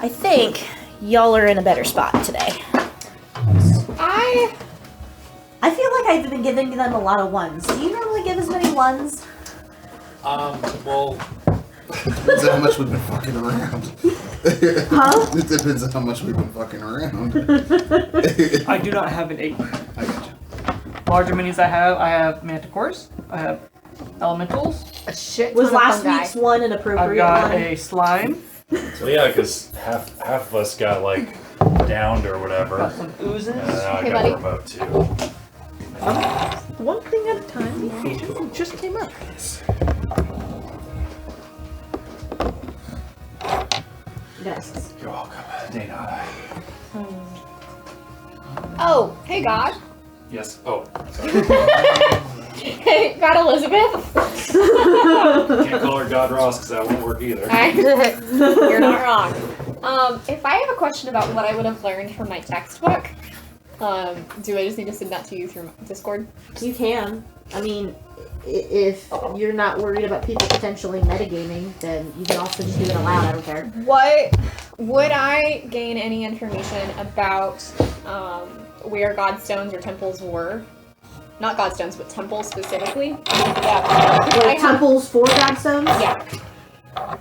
I think y'all are in a better spot today. I feel like I've been giving them a lot of ones. Do you normally give as many ones? Well... Depends on how much we've been fucking around. Huh? It depends on how much we've been fucking around. I do not have an 8. I gotcha. Larger minis I have manticores, I have elementals, A shit Was ton of last fungi. week's one an I've appropriate got one? a slime, Well, yeah, because half of us got, like, downed or whatever. got some oozes. And now I Hey, got buddy. a remote, too. One thing at a time. It just came up. Yes. You're welcome. Dana. Oh, hey God. Yes. Oh, Hey, God Elizabeth. can't call her God Ross because that won't work either. You're not wrong. If I have a question about what I would have learned from my textbook, do I just need to send that to you through Discord? You can. I mean, if you're not worried about people potentially metagaming, then you can also just do it aloud. I don't care. What would I gain any information about where godstones or temples were? Not godstones, but temples specifically. Like temples for godstones? Yeah.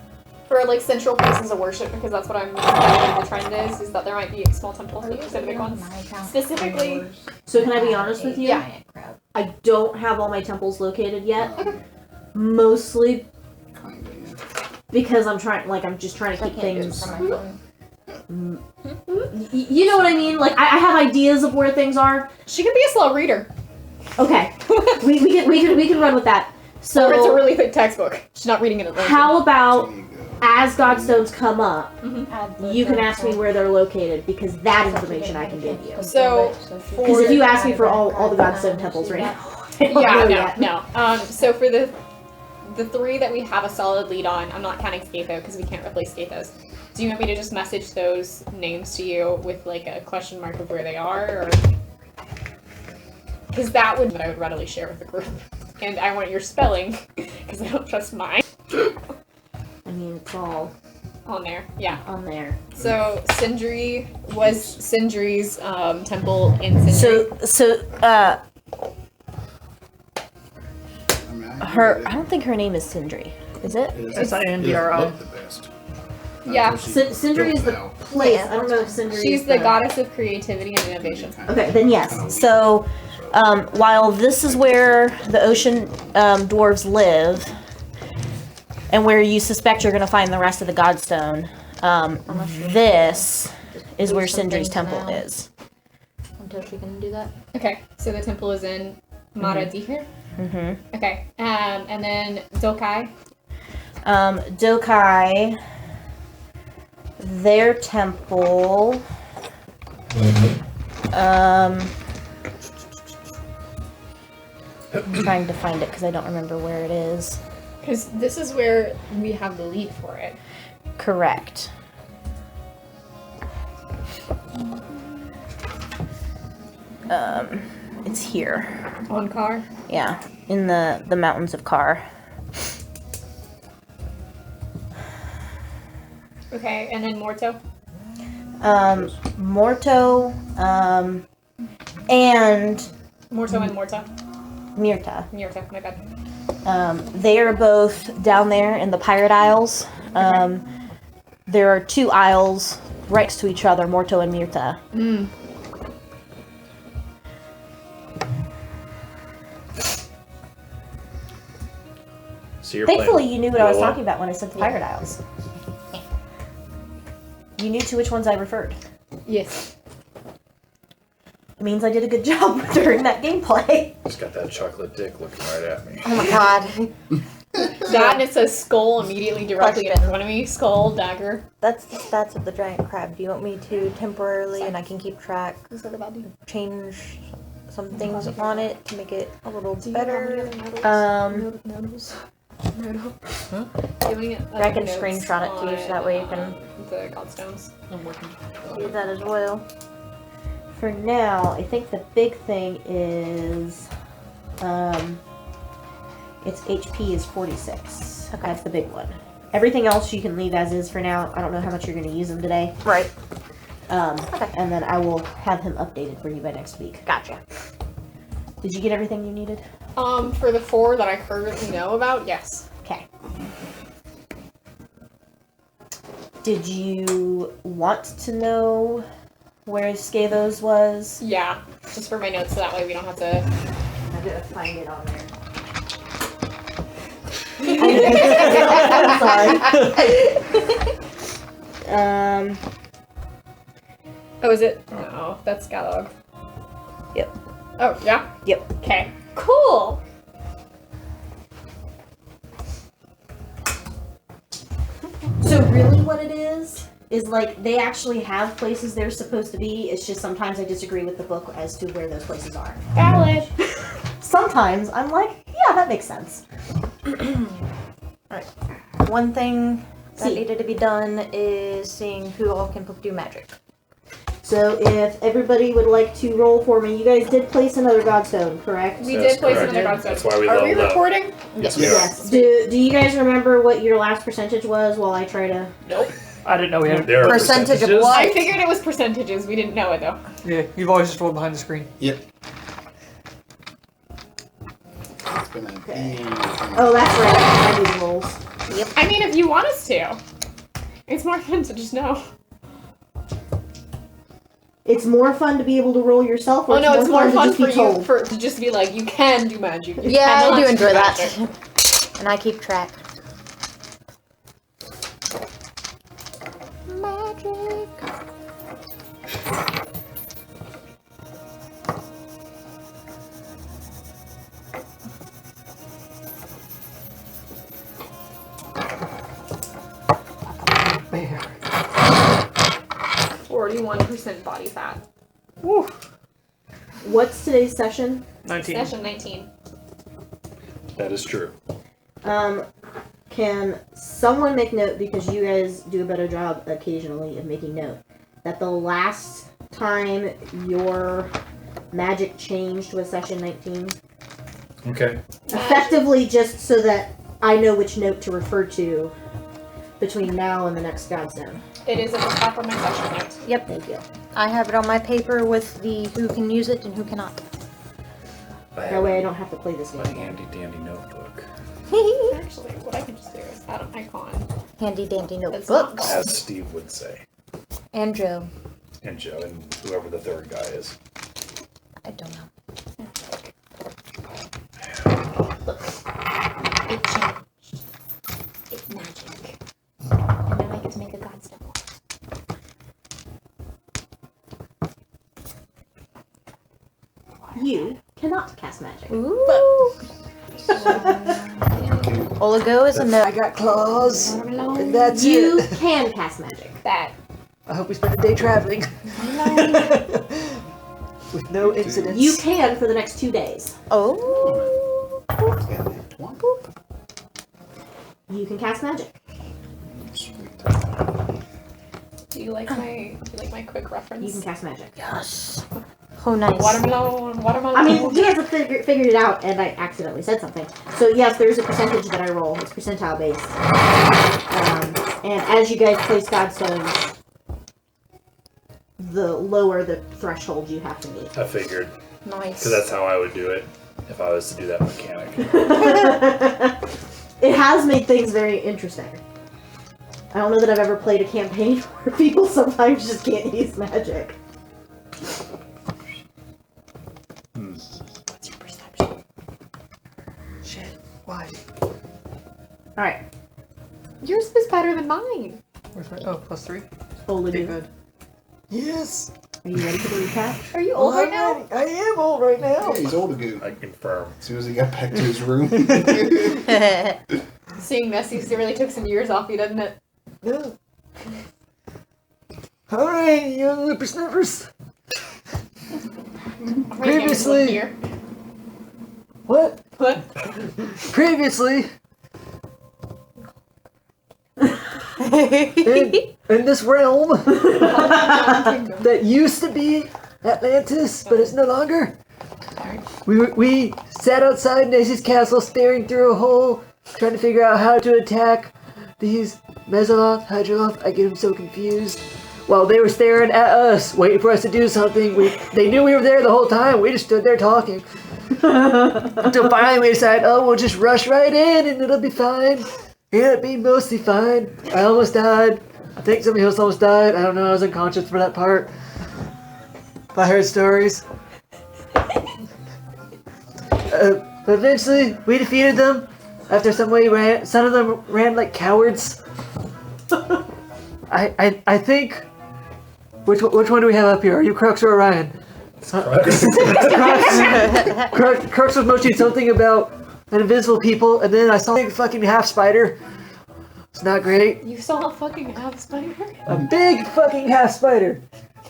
For like central places of worship, because that's what I'm finding the trend is that there might be small temples for specific ones. Specifically. So can I be honest with you? Yeah. I don't have all my temples located yet. Mostly Kinda, yeah. because I'm just trying to keep things. Mm-hmm. You know what I mean? Like I have ideas of where things are. She could be a slow reader. Okay, we can run with that. So Or it's a really thick textbook. She's not reading it at how about There you go. as godstones come up, Mm-hmm. you can ask me where they're located because that information I can give you. So, Because if you ask me for all the godstone temples right now, I don't know yeah, yet. no. So for the 3 that we have a solid lead on, I'm not counting Skatho because we can't replace Skathos. Do you want me to just message those names to you with like a question mark of where they are, or because that would I would readily share with the group, and I want your spelling because I don't trust mine I mean, it's all on there. Yeah. on there. So Sindri was Sindri's temple in Sindri. So I mean, I her I don't think her name is Sindri, is it? It S-I-N-D-R-O. look the best. Yeah. Sindri is the place. I don't know if Sindri She's is the goddess of creativity and innovation. Okay, then yes. So, while this is where the ocean dwarves live, and where you suspect you're going to find the rest of the Godstone, this is where Sindri's temple is. Until she can do that. Okay, so the temple is in Maradihir. Mm-hmm. Okay, and then Dokai. Dokai, their temple, I'm trying to find it because I don't remember where it is. Because this is where we have the lead for it. Correct. It's here. On car. Yeah, in the mountains of Kar. Okay, and then Morto. Morto, and Morto and Morta. Myrta. Myrta, my bad. They are both down there in the Pirate Isles. There are 2 isles right next to each other, Morto and Myrta. Mm. So you're Thankfully, playing you knew what I was Loa? talking about when I said the Pirate Isles. You knew to which ones I referred. Yes. It means I did a good job during that gameplay. Just got that chocolate dick looking right at me. Oh my god. That and it says skull immediately directly in front of me. Skull, dagger. That's the stats of the giant crab. Do you want me to temporarily, and I can keep track, change some things on it to make it a little better? Noodles. I can screenshot it to you so that way you can The Godstones. do that as well. For now, I think the big thing is, its HP is 46. Okay. That's the big one. Everything else you can leave as is for now. I don't know how much you're going to use them today. Right. Okay. And then I will have him updated for you by next week. Gotcha. Did you get everything you needed? For the 4 that I currently know about, yes. Okay. Did you want to know where Scavos was? Yeah, just for my notes, so that way we don't have to. I gotta find it on there. I'm sorry. Oh, is it? No, that's Galog. Yep. Oh, yeah? Yep. Okay. Cool! So really what it is like they actually have places they're supposed to be. It's just sometimes I disagree with the book as to where those places are. Valid! Sometimes I'm like, yeah, that makes sense. Alright. One thing that See. needed to be done is seeing who all can do magic. So if everybody would like to roll for me, you guys did place another Godstone, correct? We That's did place correct. another Godstone. That's why we Are we leveled up. recording? Yes, Yes. Do you guys remember what your last percentage was while I try to... Nope. I didn't know we had. There are Percentage of percentages. what? I figured it was percentages. We didn't know it though. Yeah, you've always just rolled behind the screen. Yep. It's been a Oh, that's right. I do the rolls. I mean, if you want us to. It's more fun to just know. It's more fun to be able to roll yourself, or Oh no, it's more fun to for just be you told? to just be like, you can do magic. You Yeah, I cannot do enjoy that. magic. And I keep track. Magic. Bear. 41% body fat. Woo. What's today's session? 19. Session 19. That is true. Can someone make note, because you guys do a better job occasionally of making note, that the last time your magic changed was session 19? Okay. Effectively, just so that I know which note to refer to between now and the next Godstone. It is at the top of my session notes. Yep. Thank you. I have it on my paper with the who can use it and who cannot. That way I don't have to play this My game. handy dandy notebook. Actually, what I can just do is add an icon. Handy dandy That's not notebooks. As Steve would say. And Joe. And Joe and whoever the third guy is. I don't know. It changed. It's magic. And now I get to make a Godstone. You cannot cast magic. Ooh. Olegu is a no. I got claws. And that's You it. can cast magic. That. I hope we spend a day traveling. With no incidents. You can for the next 2 days. Oh. You can cast magic. Do you like my quick reference? You can cast magic. Yes. Oh, nice. Watermelon. I mean, you guys have figured it out, and I accidentally said something. So yes, there is a percentage that I roll. It's percentile based. And as you guys place Godstones, the lower the threshold you have to meet. I figured. Nice. Because that's how I would do it if I was to do that mechanic. It has made things very interesting. I don't know that I've ever played a campaign where people sometimes just can't use magic. What's your perception? Shit. Why? Alright. Yours is better than mine. Where's my. Oh, +3. Olegu. Okay, good. Yes. Are you ready for the recap? Are you old right now? I am old right now. Yeah, he's Olegu. I confirm. As soon as he got back to his room. Seeing this, you really took some years off you, didn't it? Yeah. Alright, young whippersnappers. Previously- Here. What? What? Previously, in this realm that used to be Atlantis, but it's no longer, we sat outside Nacy's castle staring through a hole, trying to figure out how to attack these Mesoloth, Hydroloth, I get them so confused. While they were staring at us, waiting for us to do something, they knew we were there the whole time. We just stood there talking. Until finally we decided, oh, we'll just rush right in and it'll be fine. It'll be mostly fine. I almost died. I think somebody else almost died. I don't know, I was unconscious for that part. I heard stories. But eventually, we defeated them. After somebody ran, some of them ran like cowards. I think. Which one do we have up here? Are you Qrux or Orion? Qrux was mentioning something about an invisible people, and then I saw a big fucking half spider. It's not great. You saw a fucking half spider? A big fucking half spider.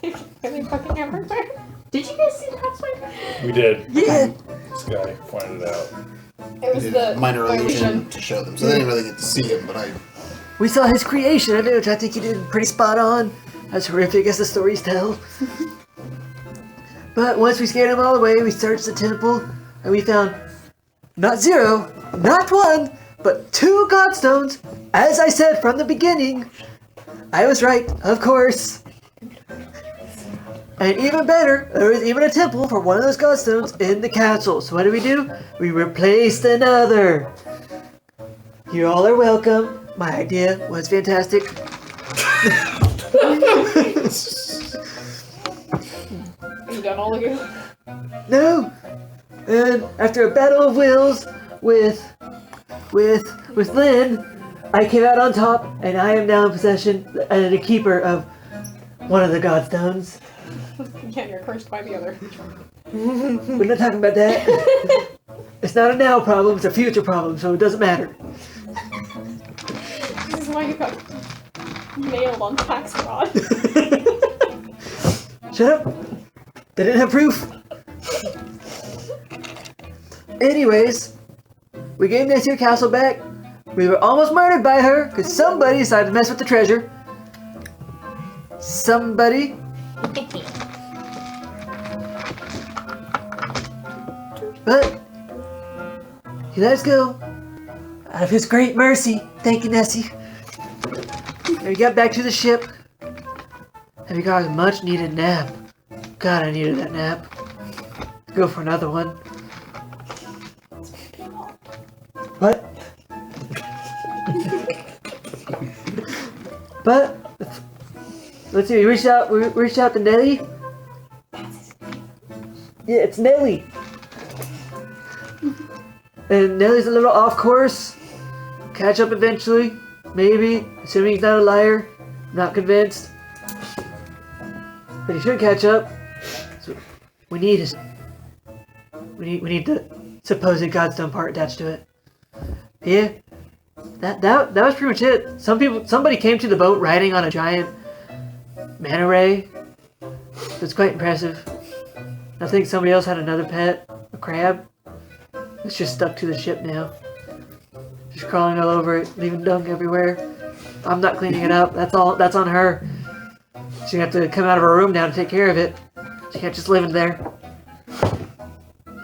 Really fucking everywhere? Did you guys see the half spider? We did. Yeah. This guy pointed it out. It was Did the minor illusion illusion. to show them, so they didn't really get to see him. But We saw his creation, which I think he did pretty spot on. As horrific as the stories tell. But once we scared him all away, we searched the temple, and we found not 0, not 1, but 2 Godstones. As I said from the beginning, I was right, of course. And even better, there was even a temple for one of those Godstones in the castle. So what did we do? We replaced another. You all are welcome. My idea was fantastic. Are you done, Olegu? No! And after a battle of wills with Lynn, I came out on top, and I am now in possession and a keeper of one of the Godstones. Yeah, you're cursed by the other. We're not talking about that. It's not a now problem, it's a future problem, so it doesn't matter. This is why you got nailed on tax fraud. Shut up! They didn't have proof! Anyways, we gave Nessie her castle back. We were almost murdered by her because somebody decided to mess with the treasure. Somebody. But he let us go out of his great mercy. Thank you, Nessie. And we got back to the ship, and we got a much needed nap. God, I needed that nap. Go for another one. What? But let's see. We reached out to Nelly. Yeah, it's Nelly. And Nelly's a little off course. Catch up eventually, maybe. Assuming he's not a liar. Not convinced. But he should catch up. So we need the supposed Godstone part attached to it. Yeah. That was pretty much it. Somebody came to the boat riding on a giant manta ray. It's quite impressive. I think somebody else had another pet, a crab. It's just stuck to the ship now. Just crawling all over it, leaving dung everywhere. I'm not cleaning it up. That's on her. She's gonna have to come out of her room now to take care of it. She can't just live in there.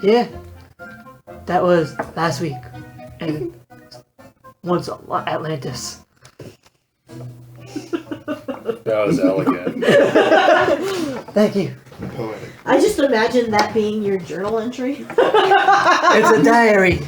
Yeah. That was last week. And once Atlantis. That was elegant. Thank you. poetic. I just imagine that being your journal entry. It's a diary.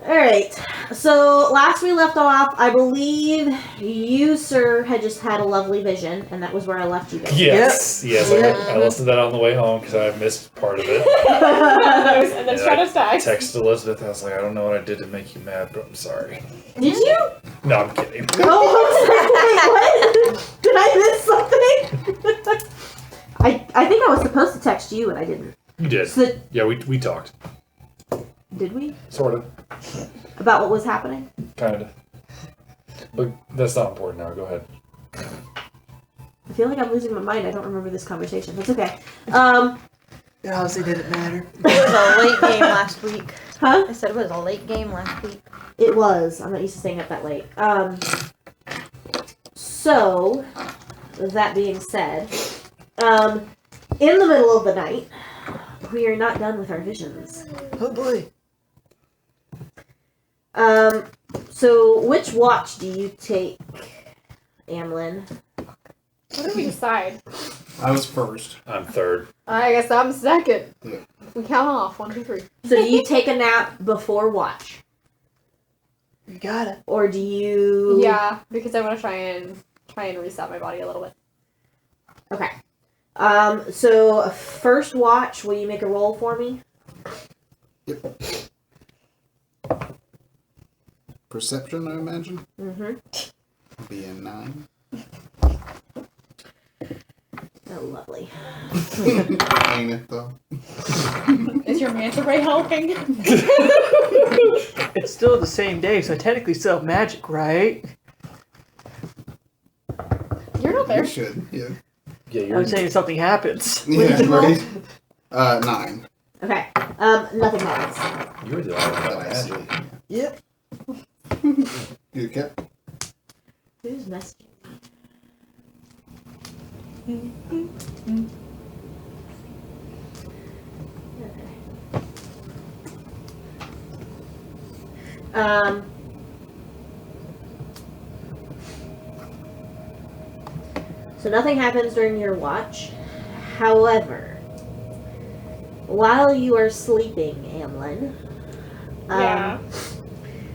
Alright, so last we left off, I believe you, sir, had just had a lovely vision, and that was where I left you guys. Yes, yes, Yep. I listened to that on the way home because I missed part of it. And then Stratos I died. texted Elizabeth. I was like, I don't know what I did to make you mad, but I'm sorry. Did you? No, I'm kidding. Oh, what? Did I miss something? I think I was supposed to text you, and I didn't. You did. So, Yeah, we talked. did we? Sort of. About what was happening? Kind of. But that's not important now. Go ahead. I feel like I'm losing my mind. I don't remember this conversation. That's okay. It obviously didn't matter. It was a late game last week. Huh? I said it was a late game last week. It was. I'm not used to staying up that late. So, that being said, in the middle of the night, we are not done with our visions. Oh boy. So which watch do you take, Amlin? What did we decide? I was first. I'm third. I guess I'm second. Yeah. We count off 1, 2, 3. So do you take a nap before watch? You got it. Or do you... Yeah, because I want to try and reset my body a little bit. Okay. So first watch, will you make a roll for me? Yep. Perception, I imagine. Mm-hmm. Be a 9. Oh, lovely. Ain't it though? Is your manta ray helping? It's still the same day, so I technically still have magic, right? You're not there. You should. Yeah. Yeah, I you're. would say if something happens. Yeah. Right. 9. Okay. Nothing happens. You're the That only I see. one. Yep. You okay? Who's messaging? So nothing happens during your watch. However, while you are sleeping, Amlin, Yeah.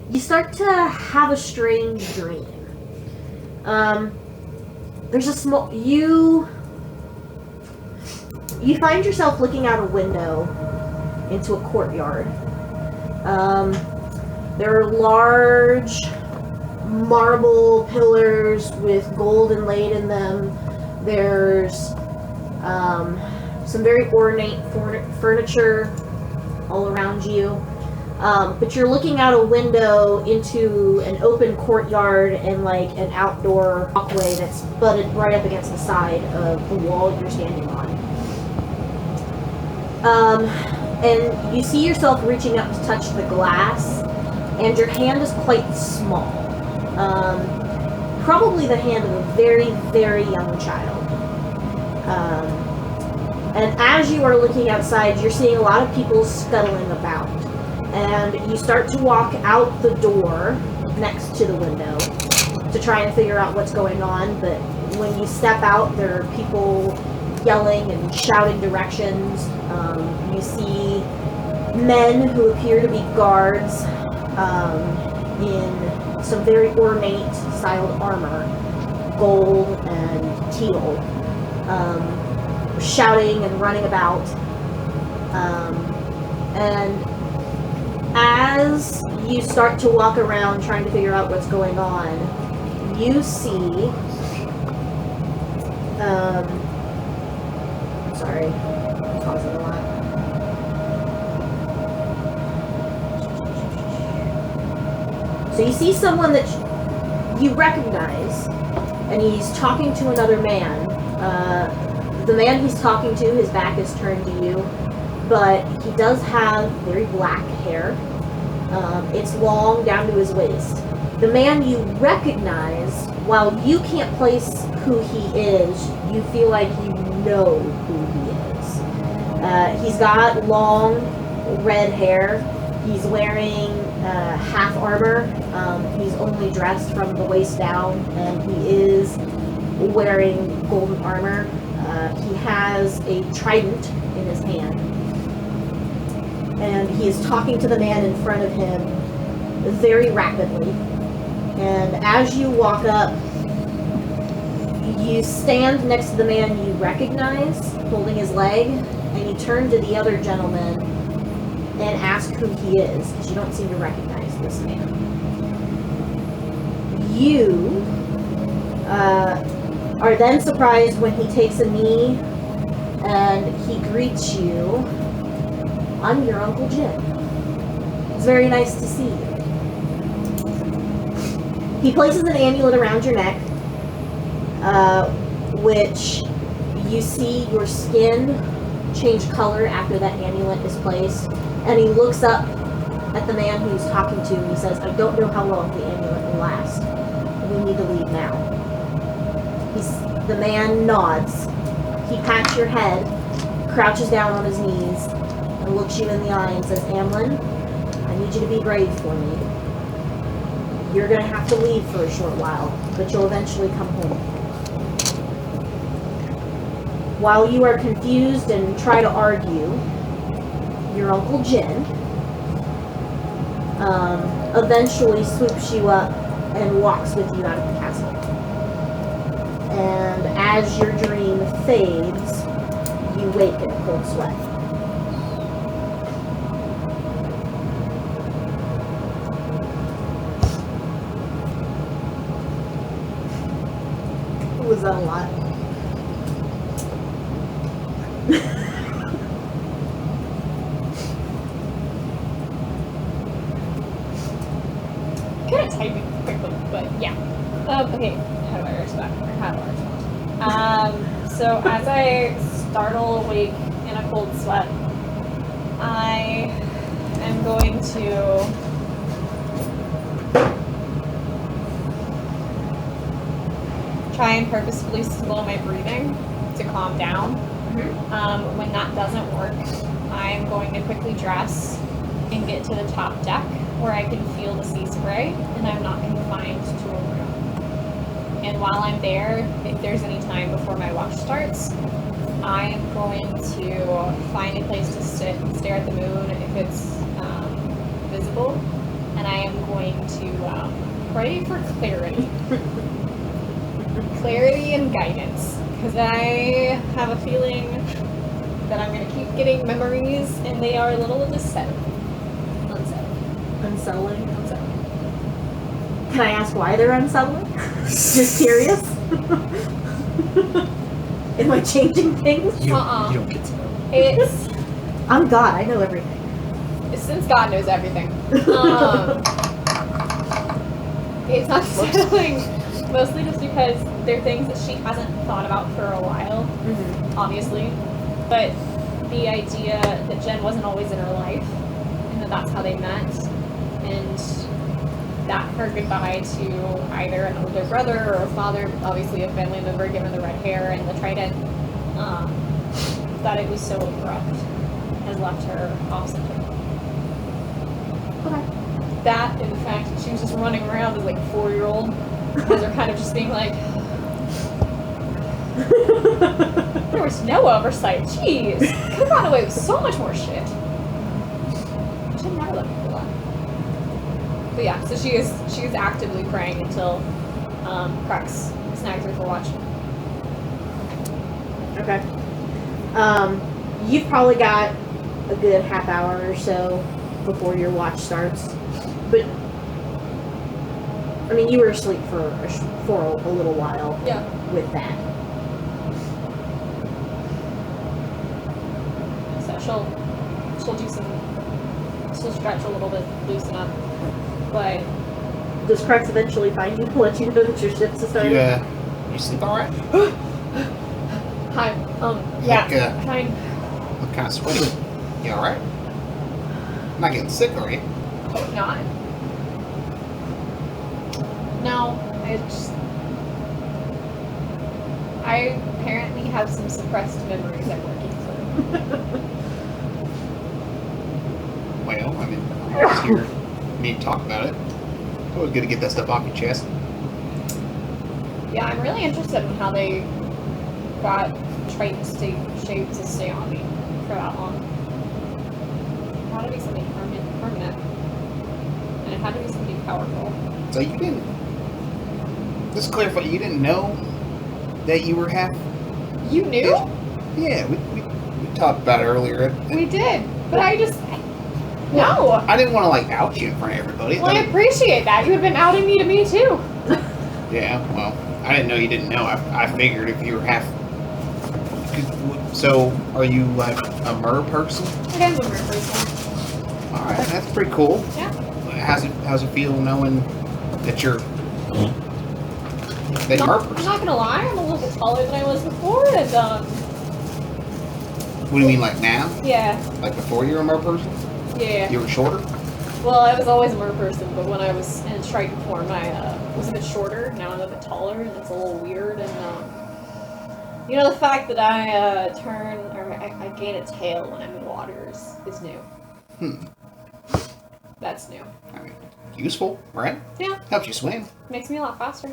you start to have a strange dream. There's a small... You find yourself looking out a window into a courtyard. There are large marble pillars with gold inlaid in them. There's some very ornate furniture all around you. But you're looking out a window into an open courtyard and like an outdoor walkway that's butted right up against the side of the wall you're standing on. And you see yourself reaching up to touch the glass, and your hand is quite small. Probably the hand of a very, very young child. And as you are looking outside, you're seeing a lot of people scuttling about. And you start to walk out the door next to the window to try and figure out what's going on, but when you step out, there are people yelling and shouting directions. You see men who appear to be guards in some very ornate styled armor, gold and teal, shouting and running about. And as you start to walk around trying to figure out what's going on, you see, sorry, I'm pausing a lot. So you see someone that you recognize, and he's talking to another man. The man he's talking to, his back is turned to you, but he does have very black hair. It's long down to his waist. The man you recognize, while you can't place who he is, you feel like you know who he is. He's got long red hair. He's wearing half armor. He's only dressed from the waist down, and he is wearing golden armor. He has a trident in his hand. And he is talking to the man in front of him very rapidly. And as you walk up, you stand next to the man you recognize, holding his leg, and you turn to the other gentleman and ask who he is, because you don't seem to recognize this man. You are then surprised when he takes a knee and he greets you. I'm your Uncle Jim. It's very nice to see you. He places an amulet around your neck, which you see your skin change color after that amulet is placed, and he looks up at the man who's talking to, and he says, I don't know how long the amulet will last. We need to leave now. The man nods. He pats your head, crouches down on his knees, and looks you in the eye and says, Amlin, I need you to be brave for me. You're gonna have to leave for a short while, but you'll eventually come home. While you are confused and try to argue, your Uncle Jin eventually swoops you up and walks with you out of the castle. And as your dream fades, you wake in a cold sweat. Was that a lot? Kind of typing quickly, but yeah. Okay, how do I respond? So as I startle awake in a cold sweat, I am going to try and purposefully slow my breathing to calm down. When that doesn't work, I'm going to quickly dress and get to the top deck where I can feel the sea spray and I'm not confined to a room. And while I'm there, if there's any time before my watch starts, I am going to find a place to sit and stare at the moon if it's visible, and I am going to pray for clarity. Clarity and guidance, because I have a feeling that I'm going to keep getting memories and they are a little unsettling. Unsettling? Can I ask why they're unsettling? Just curious. Am I changing things? You don't get to know. It's I'm God, I know everything. since God knows everything. It's unsettling, mostly just because they're things that she hasn't thought about for a while, obviously. But the idea that Jen wasn't always in her life, and that's how they met, and that her goodbye to either an older brother or a father, obviously a family member given the red hair and the trident, that it was so abrupt has left her off center. Okay. That, in fact, she was just running around as like a 4-year-old, because they're kind of just being like, there was no oversight, jeez, could have gotten away with so much more shit. I should never let people lie. But yeah, so she is actively praying until Qrux snags her for watch. Okay. You've probably got a good half hour or so before your watch starts. But, I mean, you were asleep for a little while with that. So she'll do she'll stretch a little bit, loosen up. But Does Qrux eventually find you to let you know that your shift's starting? Yeah. You sleep alright? hi, Heck, fine. I'm kind of sweaty. You alright? Not getting sick, are you? Hope not. No, I apparently have some suppressed memories I'm working through. Well, I mean, I'm just here. Need to talk about it. It's always good to get that stuff off your chest. Yeah, I'm really interested in how they got Triton shape to stay on me for that long. It had to be something permanent. And it had to be something powerful. So you didn't... Let's clarify, you didn't know that you were half... You knew? Yeah, we talked about it earlier. We did, but I just... No! I didn't want to, like, out you in front of everybody. Well, I appreciate that. You had been outing me to me, too. Yeah, well, I didn't know you didn't know. I figured if you were half... So, are you, like, a mer person? I am a mer person. Alright, that's pretty cool. Yeah. How's it feel knowing that you're... that you're a mer I'm person? not gonna lie, I'm a little bit taller than I was before, and, What do you mean, like now? yeah. Like before you were a mer person? Yeah. You were shorter? Well, I was always a mer person, but when I was in Triton form, I was a bit shorter. Now I'm a bit taller, and it's a little weird. And you know, the fact that I I gain a tail when I'm in water is new. Hmm. That's new. I mean, useful, right? Yeah. Helps you swim. Makes me a lot faster.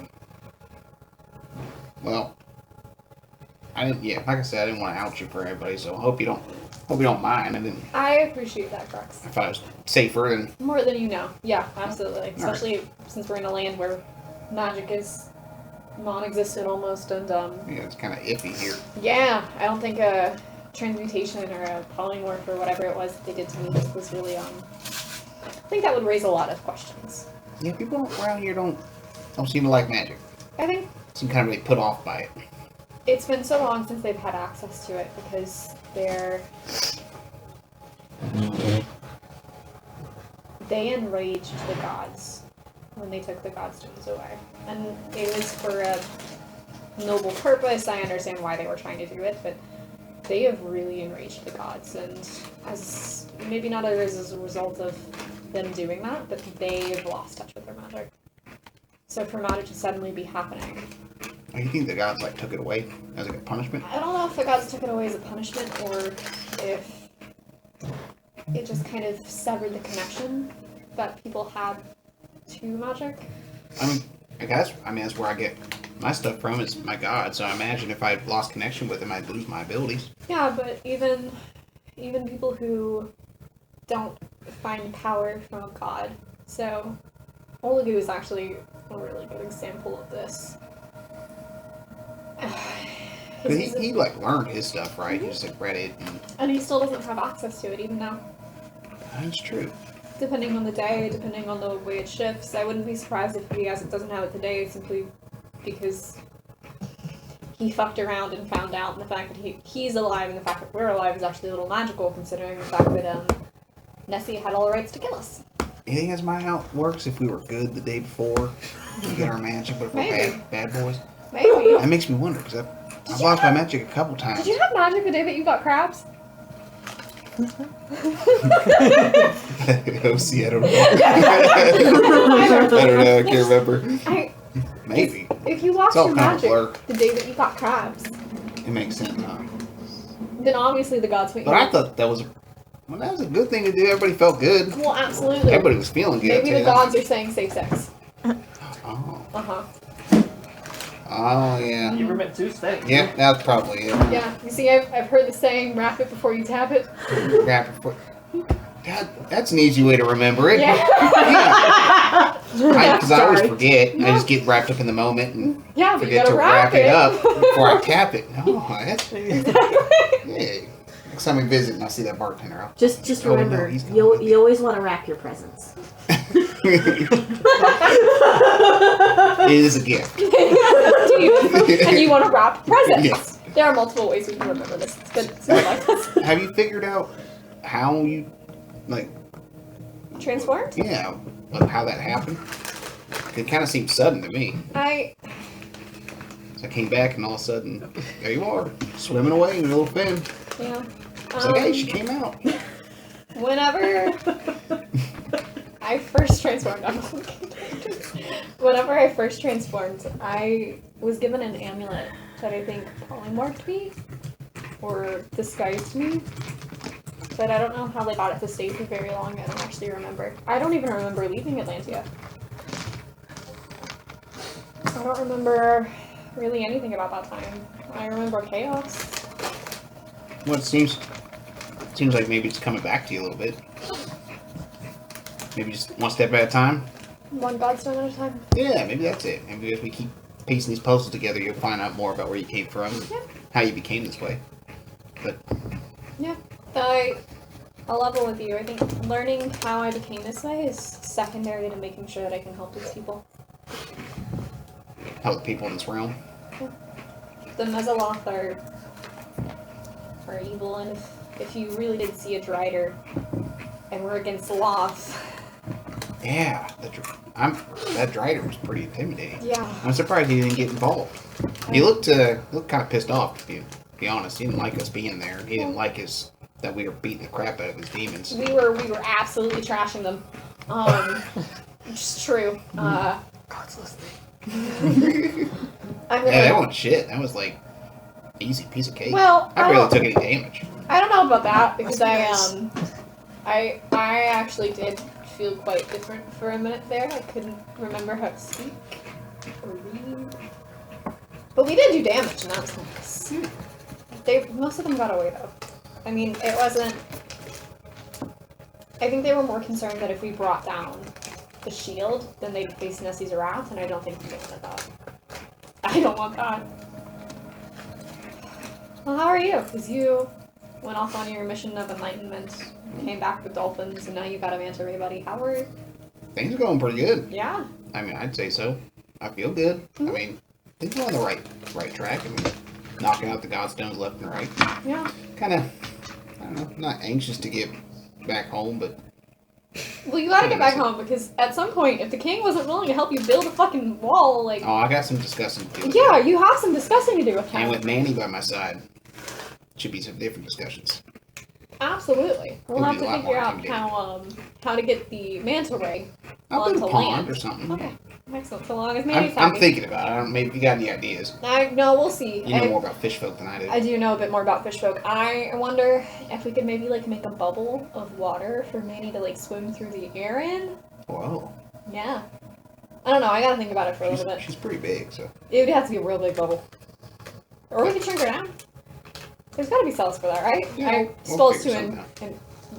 Well, like I said, I didn't want to out you for everybody, so I hope you don't mind. I appreciate that, Qrux. If I was safer, then More than you know. Yeah, absolutely. Especially since we're in a land where magic is non-existent almost, and it's kind of iffy here. yeah, I don't think a transmutation or a polymorph or whatever it was that they did to me was really I think that would raise a lot of questions. Yeah, people around here don't seem to like magic. I think Seem kind of really put off by it. it's been so long since they've had access to it because they enraged the gods when they took the Godstones away. And it was for a noble purpose. I understand why they were trying to do it, but they have really enraged the gods, and as maybe not as a result of them doing that, but they've lost touch with their magic. So for magic to suddenly be happening, Oh, you think the gods took it away as a punishment? I don't know if the gods took it away as a punishment or if it just kind of severed the connection that people had to magic. That's where I get my stuff from, is my god, so I imagine if I lost connection with him, I'd lose my abilities. Yeah, but even people who don't find power from a god. So Olegu is actually a really good example of this. He learned his stuff, right? He just read it. And he still doesn't have access to it even now. That's true. Depending on the day, depending on the way it shifts. I wouldn't be surprised if he doesn't have it today simply because he fucked around and found out, and the fact that he's alive and the fact that we're alive is actually a little magical considering the fact that Nessie had all the rights to kill us. You think that's how it works? If we were good the day before, we get our magic, but if we're Maybe. bad boys? Maybe. That makes me wonder, because I've lost my magic a couple times. Did you have magic the day that you got crabs? Oh, see, I don't know. I don't know, I can't remember. Maybe. If you lost It's all your kind of magic blur. the day that you got crabs, It makes sense, huh? then obviously the gods went. But I thought that was a good thing to do. Everybody felt good. Well, absolutely. Everybody was feeling good. Maybe the gods are saying safe sex. Oh. Uh-huh. Oh, yeah. You were meant to stay. Yeah, that's probably it. Yeah, you see, I've heard the saying, wrap it before you tap it. God, that's an easy way to remember it. Yeah. Because I always forget. I just get wrapped up in the moment and Yeah, but you forget gotta to wrap it up it. before I tap it. No, that's... Yeah. Next time we visit and I see that bartender, I'll... Just Oh, no, remember, he's gone. you always want to wrap your presents. It is a gift. And you want to wrap presents. Yes. There are multiple ways we can remember this. It's good. It's good like this. Have you figured out how you, Transformed? yeah, how that happened? It kind of seemed sudden to me. So I came back and all of a sudden, there you are, swimming away in a little fin. Yeah. It's like, hey, she came out. Whenever I first transformed, whenever I first transformed, I was given an amulet that I think polymorphed me or disguised me. But I don't know how they got it to stay for very long. I don't actually remember. I don't even remember leaving Atlantis. I don't remember really anything about that time. I remember chaos. Well, it seems like maybe it's coming back to you a little bit. Maybe just one step at a time. One Godstone at a time. Yeah, maybe that's it. Maybe as we keep piecing these puzzles together, you'll find out more about where you came from and how you became this way. But yeah, I'll level with you. I think learning how I became this way is secondary to making sure that I can help these people. help the people in this realm. The Mezzaloth are evil, and if you really did see a Drider and we're against the Loth. Yeah, that Drider was pretty intimidating. Yeah. I'm surprised he didn't get involved. He looked kind of pissed off, to be honest. He didn't like us being there. He didn't like us that we were beating the crap out of his demons. We were absolutely trashing them. Which is true. God's listening. I'm Yeah, that gonna, wasn't shit. That was like easy piece of cake. well, I barely took any damage. I don't know about that because I actually did feel quite different for a minute there. I couldn't remember how to speak or read. But we did do damage, and that was nice. Most of them got away, though. I mean, it wasn't... I think they were more concerned that if we brought down the shield, then they'd face Nessie's wrath, and I don't think they wanted that. I don't want that. Well, how are you? Because you went off on your mission of enlightenment, came back with dolphins, and now you've got a manta ray buddy. How are you? Things are going pretty good. Yeah. I mean, I'd say so. I feel good. I mean, I think we're on the right track. I mean, knocking out the Godstones left and right. Yeah. Kind of, I don't know, not anxious to get back home, but... Well, you gotta get back home, because at some point, if the king wasn't willing to help you build a fucking wall, like... Oh, I got some discussing to do. Yeah, you have some discussing to do with him. And with Manny by my side, should be some different discussions. Absolutely. We'll have It'll be to a lot figure more out how to get the manta ray I'll onto put a pond land. or something. Okay. Excellent. So long as Manny's I'm happy. thinking about it. I don't. Maybe you got any ideas. No, we'll see. You know more about fish folk than I do. I do know a bit more about fish folk. I wonder if we could maybe like make a bubble of water for Manny to like swim through the air in. Whoa. Yeah. I don't know. I gotta think about it for a little bit. She's pretty big, so. It would have to be a real big bubble. Or we could shrink her down. There's gotta be cells for that, right? Yeah, I we'll suppose figure to something out. and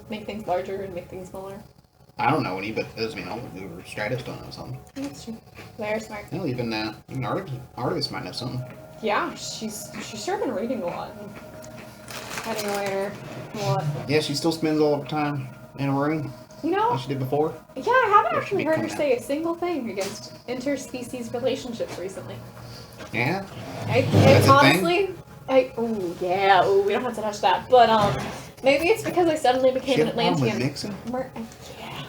make things larger and make things smaller. I don't know any, but it doesn't mean Olegu or Stratos don't know something. That's true. Very smart. Hell, even Artymiz might know something. Yeah, she's sure been reading a lot. Hiding away a lot. Yeah, she still spends all of her time in a room, You know, like she did before. yeah, I haven't Yeah, actually she heard her coming say a single thing against interspecies relationships recently. Yeah. It's That's a honestly, we don't have to touch that. But maybe it's because I suddenly became She an had a problem with Atlantean. mixing? Yeah,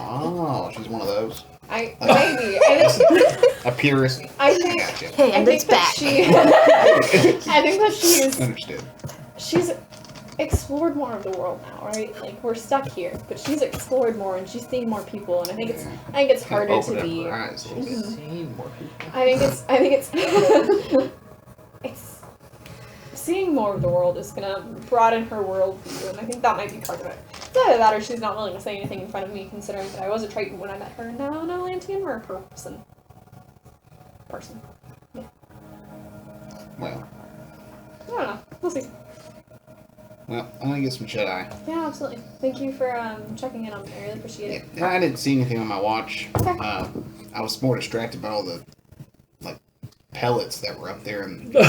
Oh, she's one of those. maybe. I think, A purist. I think, Gotcha. I think that I think that Understood. she's explored more of the world now, right? Like we're stuck here, but she's explored more and she's seen more people, and I think it's harder Open to up be. her eyes a little bit. Seen more people. I think it's it's seeing more of the world is gonna broaden her worldview, and I think that might be part of it. It's either that or she's not willing to say anything in front of me, considering that I was a Triton when I met her, and now an Atlantean or a person. Yeah. Well, I don't know. We'll see. I'm gonna get some shut-eye. Yeah, absolutely. Thank you for checking in on me. I really appreciate it. Yeah, I didn't see anything on my watch. Okay. I was more distracted by all the pellets that were up there in the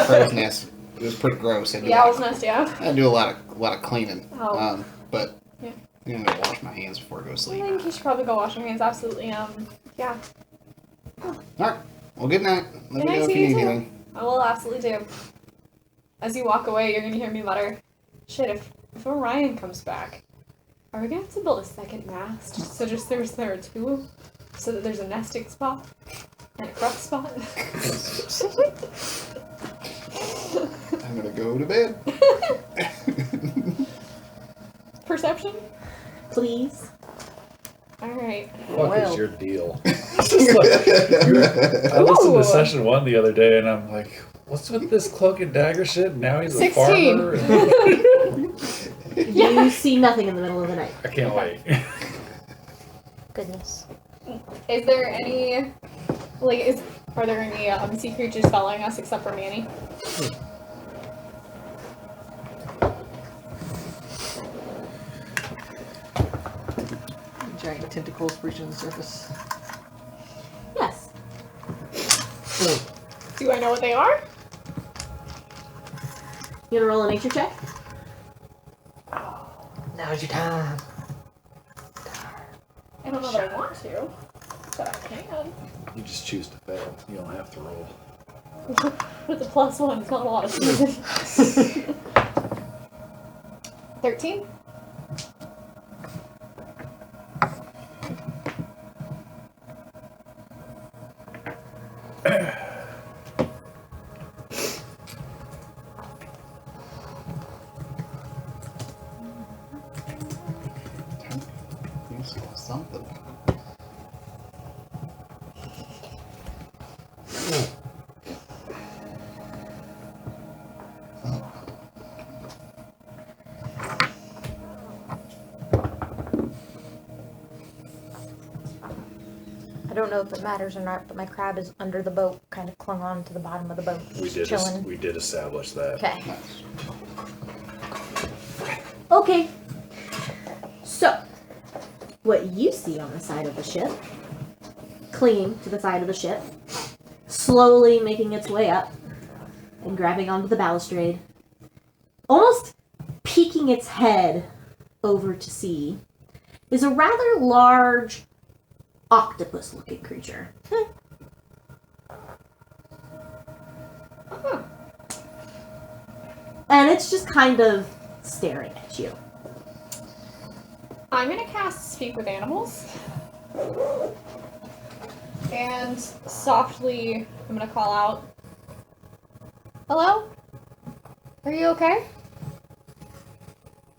crow's nest. It was pretty gross. I Yeah, it was nice, yeah. I do a lot of cleaning. Oh. But Yeah. I'm gonna wash my hands before I go to I sleep. think you should probably go wash your hands, absolutely. Yeah. All right. Well, good night. Let Good me night know if to you you need too. anything. I will absolutely do. As you walk away, you're gonna hear me mutter, shit, if Orion comes back, are we gonna have to build a second mast? So just there are two? So that there's a nesting spot? And a Qrux spot? I'm gonna go to bed. Perception? Please. Alright. What is your deal? I listened to session 1 the other day and I'm like, what's with this cloak and dagger shit? Now he's a 16. farmer. And You see nothing in the middle of the night. I can't wait. Goodness. Is there any, are there any sea creatures following us except for Manny? Giant tentacles breaching the surface. Yes. Do I know what they are? You wanna roll a nature check? Now's your time. I don't know that I want to, but I can. You just choose to fail. You don't have to roll. With a +1, it's not a lot of season. 13? You saw something. don't know if it matters or not, but my crab is under the boat, kind of clung on to the bottom of the boat. Chilling. We did establish that. Okay. Okay. So, what you see on the side of the ship, clinging to the side of the ship, slowly making its way up and grabbing onto the balustrade, almost peeking its head over to sea, is a rather large octopus-looking creature. And it's just kind of staring at you. I'm gonna cast Speak with Animals. And softly, I'm gonna call out, "Hello? Are you okay?"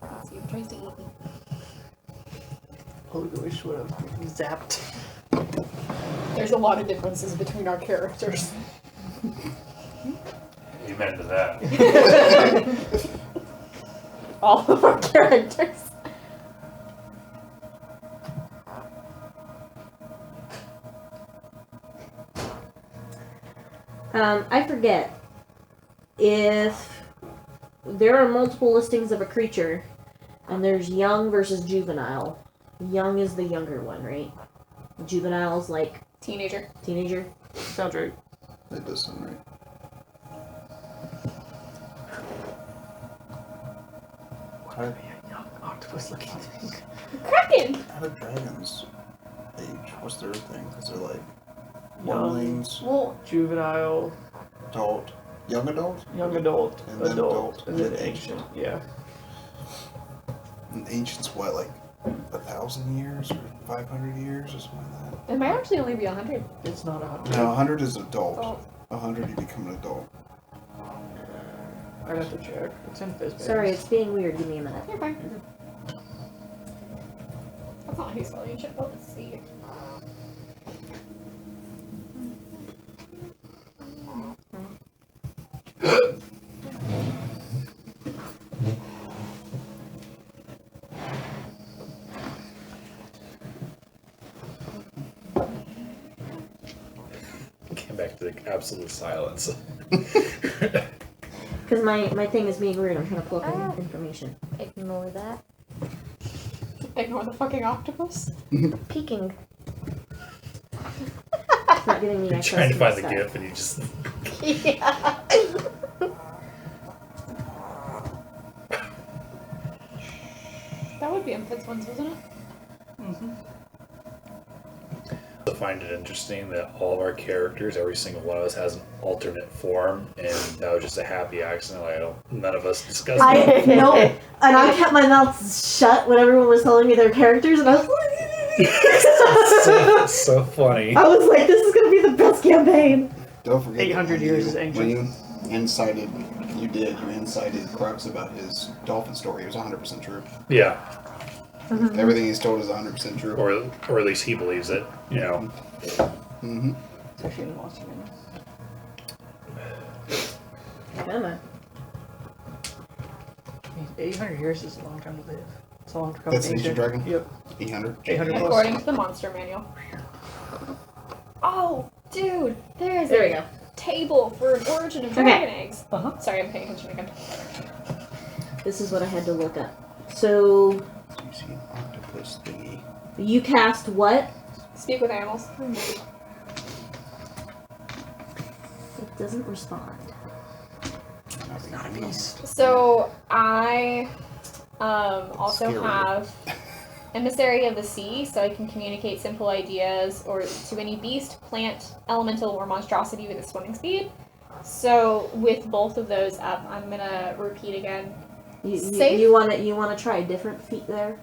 Let's see if it tries to eat me. Olegu wish would have zapped. There's a lot of differences between our characters. Amen to that. All of our characters. I forget if there are multiple listings of a creature, and there's young versus juvenile. Young is the younger one, right? Juvenile's like Teenager. Sounds right. That does sound right. What are they? A young octopus-looking thing. Kraken! How do dragons age? What's their thing? Because they're like Young. wormlings, Well, Juvenile, adult, young adult, young adult, And then adult, and then ancient. Yeah. and ancient's what, like 1,000 years or 500 years or something like that? it might actually only be 100. It's not 100. No, 100 is adult. Oh. 100 you become an adult. I'd have to check. It's in Fizz. Sorry, it's being weird. Give me a minute. You're fine. That's not how you spell ancient, but let's see. Came back to the absolute silence. Because my thing is being weird. I'm trying to pull up information. Ignore that. Ignore the fucking octopus. Peeking. It's not giving me You're access trying to my find the stuff. GIF and you just. Yeah. That would be in Pitts ones, wasn't it? I find it interesting that all of our characters, every single one of us, has an alternate form, and that was just a happy accident. Like, none of us discussed it. No, and I kept my mouth shut when everyone was telling me their characters, and I was like, so funny. I was like, this is gonna be the best campaign. Don't forget 800 that years is ancient. When you incited Crocs about his dolphin story. It was 100% true. Yeah, Everything he's told is 100% true. or at least he believes it. You know. Mm-hmm. It's actually in the monster manual. Come on. 800 years is a long time to live. It's a long time to That's ancient dragon? Yep. 800. 800 plus. According to the monster manual. Oh, dude, there is There we a go. table for an origin of Okay. dragon eggs. Uh-huh. Sorry, I'm paying attention again. This is what I had to look up. So You see an octopus thingy. you cast what? Speak with animals. It doesn't respond. Not a beast. So I also Scary. have Emissary of the Sea, so I can communicate simple ideas or to any beast, plant, elemental, or monstrosity with a swimming speed. So with both of those up, I'm gonna repeat again. Safe? You wanna try a different feat there?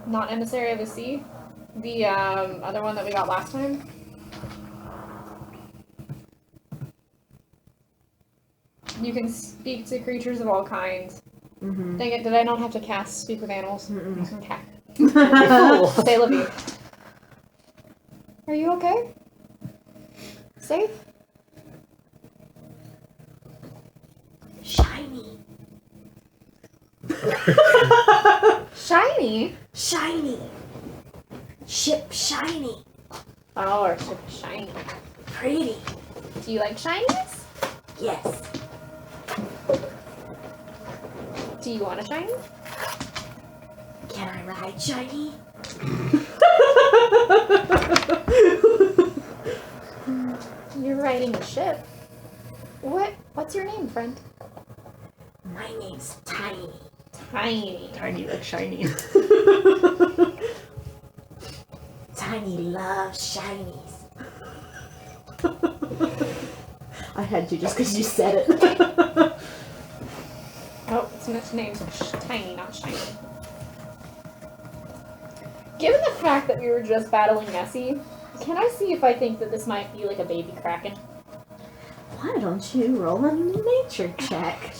Not Emissary of the Sea. The other one that we got last time. You can speak to creatures of all kinds. Mm-hmm. Dang it, did I not have to cast Speak with Animals? Mm-mm. Okay. Fool. Say love you. Are you okay? Safe? Shiny. Shiny? Shiny. Ship shiny. Oh, our ship is shiny. Pretty. Do you like shinies? Yes. Do you want a shiny? Can I ride shiny? You're riding a ship. What's your name, friend? My name's Tiny. Tiny. Tiny, like shiny. Tiny loves shinies. I had to just because you said it. Oh, its name's Tiny, not Shiny. Given the fact that we were just battling Nessie, can I see if I think that this might be like a baby Kraken? Why don't you roll a nature check?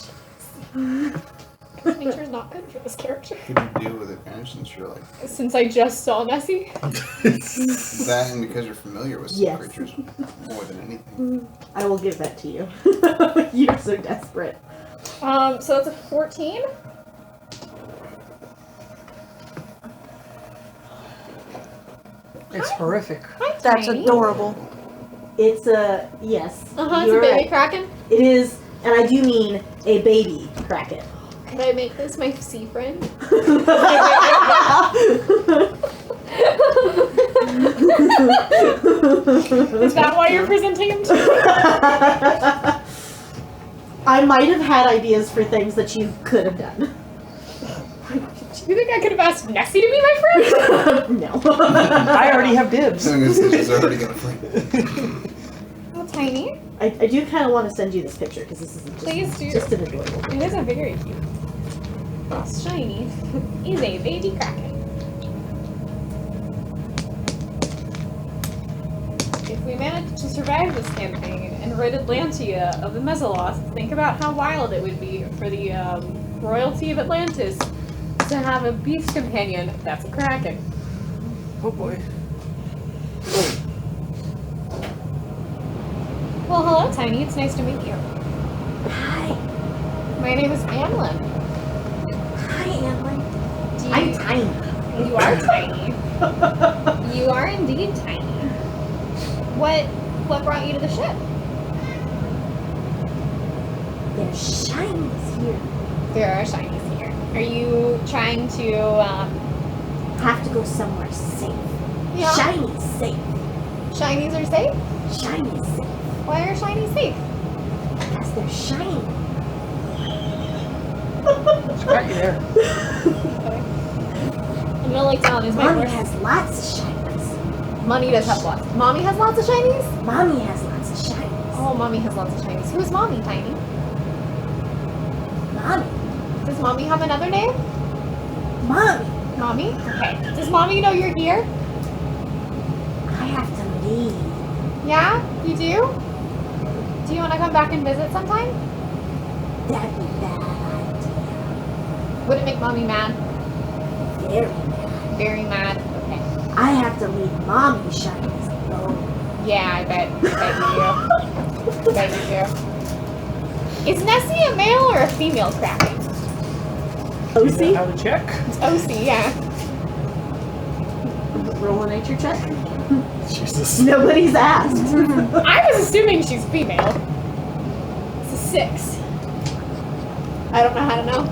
Nature's not good for this character. Could you deal with advantage since you're like Since I just saw Nessie? that, and because you're familiar with some Yes. creatures more than anything? I will give that to you. You're so desperate. So that's a 14. It's horrific. Hi, That's Tiny. adorable. It's a yes. Uh-huh, it's a you're baby right. Kraken. It is, and I do mean a baby Kraken. Could I make this my sea friend? Is that why you're presenting him to me? I might have had ideas for things that you could have done. Do you think I could have asked Nessie to be my friend? No. I already have dibs. She's already gonna fling. Oh, Tiny. I do kind of want to send you this picture because this is Please do. just an adorable. It is a very cute. Shiny is a baby Kraken. If we manage to survive this campaign and rid Atlantia of the Mezzaloth, think about how wild it would be for the royalty of Atlantis to have a beast companion that's a Kraken. Oh boy. Well, hello, Tiny. It's nice to meet you. Hi. My name is Amlin. Hi, Amber. Do I'm tiny. You are tiny. You are indeed tiny. What brought you to the ship? There's shinies here. There are shinies here. Are you trying to Have to go somewhere safe. Yeah. Shiny's safe. Shinies are safe? Shiny's safe. Why are shinies safe? Because they're shiny. It's got you there. I'm gonna like down. Is my Mommy first. has lots of shinies. Mommy does have lots. Mommy has lots of shinies? Mommy has lots of shinies. Oh, Mommy has lots of shinies. Who's Mommy, Tiny? Mommy. Does Mommy have another name? Mommy. Mommy? Okay. Does Mommy know you're here? I have to leave. Yeah? You do? Do you want to come back and visit sometime? That'd be bad idea. Would it make Mommy mad? Very bad. Very mad. Okay. I have to leave Mommy shinies alone. Yeah, I bet you do. Bet you do. Is Nessie a male or a female Kraken? OC? How to check? It's OC, yeah. Roll a nature check. Jesus. Nobody's asked. I was assuming she's female. It's a 6. I don't know how to know.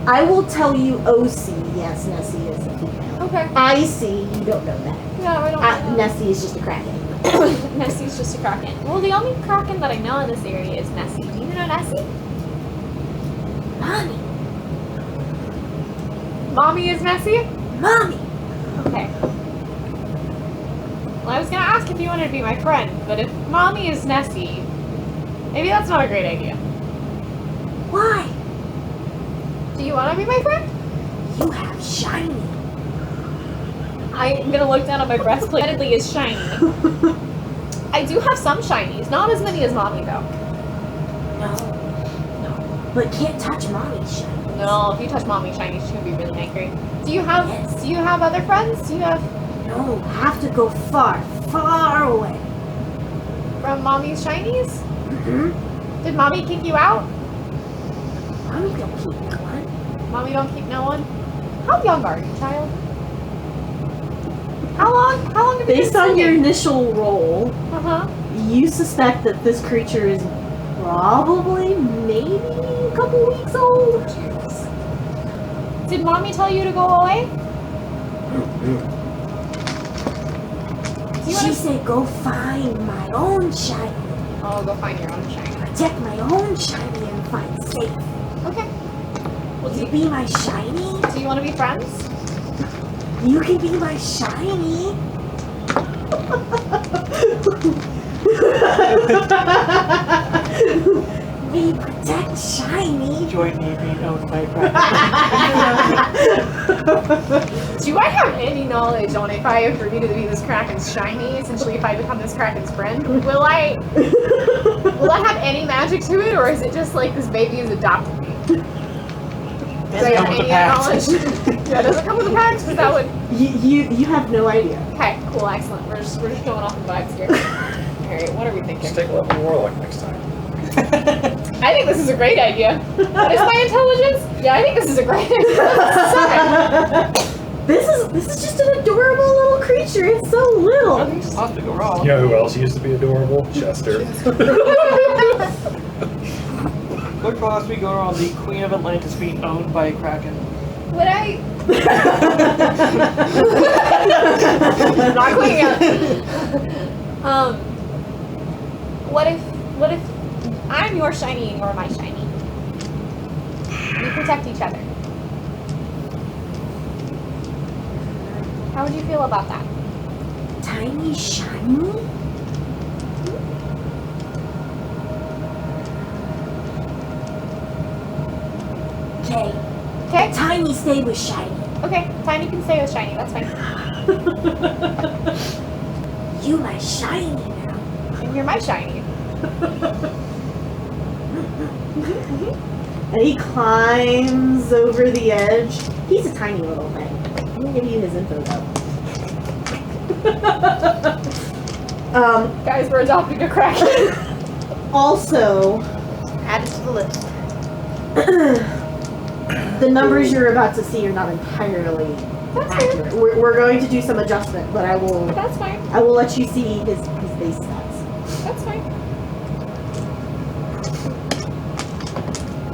I will tell you OC, yes, Nessie is a female. Okay. IC, you don't know that. No, I don't know. Nessie is just a Kraken. Nessie's just a Kraken. Well, the only Kraken that I know in this area is Nessie. Do you know Nessie? Mommy. Mommy is Nessie? Mommy. Okay. Well, I was gonna ask if you wanted to be my friend, but if Mommy is Nessie, maybe that's not a great idea. Why? Do you want to be my friend? You have shiny. I'm gonna look down at my breastplate. Admittedly, is shiny. I do have some shinies, not as many as Mommy though. No. No. But can't touch Mommy's shiny. No, if you touch Mommy's shiny, she's gonna be really angry. Do you have? Yes. Do you have other friends? Do you have No, have to go far, far away. from Mommy's shinies? Mm-hmm. Did Mommy kick you out? Mommy don't keep no one. Mommy don't keep no one. How young are you, child? How long have you Based been on your singing? initial roll, you suspect that this creature is probably maybe a couple weeks old. Did mommy tell you to go away? She said go find my own shiny. Oh, go find your own shiny. Protect my own shiny and find safe. Okay. Will you be my shiny? Do you want to be friends? You can be my shiny. We protect shiny. Join me being owned by Kraken. Do I have any knowledge on if I agree to be this Kraken's shiny, essentially if I become this Kraken's friend? Will I have any magic to it, or is it just like this baby has adopted me? Do I have any knowledge? Yeah, does it come with a pact? Because that would... You have no idea. Okay, cool, excellent. We're just going off the vibes here. Alright, what are we thinking? Just take a level warlock next time. I think this is a great idea. What is my intelligence? Yeah, I think this is a great idea. This is just an adorable little creature. It's so little. Nothing's supposed to go wrong. You know who else used to be adorable? Chester. What class we go on the Queen of Atlantis being owned by a Kraken? Would I... Not quitting out. What if I'm your shiny and you're my shiny? We protect each other. How would you feel about that? Tiny shiny? Okay. Okay? Tiny stay with shiny. Okay, Tiny can stay with shiny, that's fine. You my shiny now. And you're my shiny. And he climbs over the edge. He's a tiny little thing. I'm gonna give you his info though. Guys, we're adopting a Kraken. Also, Add it to the list. the numbers you're about to see are not entirely accurate. We're going to do some adjustment, but I will That's fine. let you see his base stats. That's fine.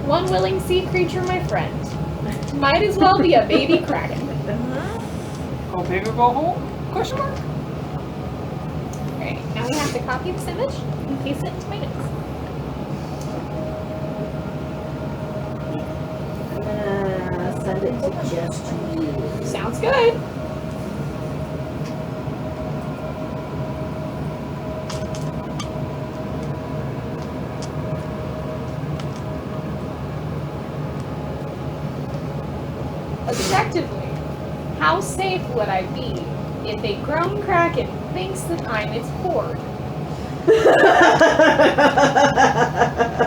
One willing sea creature, my friend. Might as well be a baby Kraken. Go big or go home? Question mark? Alright, now we have to copy this image and paste it into my notes. I'm gonna send it to just you. Sounds good. Objectively, how safe would I be if a grown Kraken thinks that I'm its horde?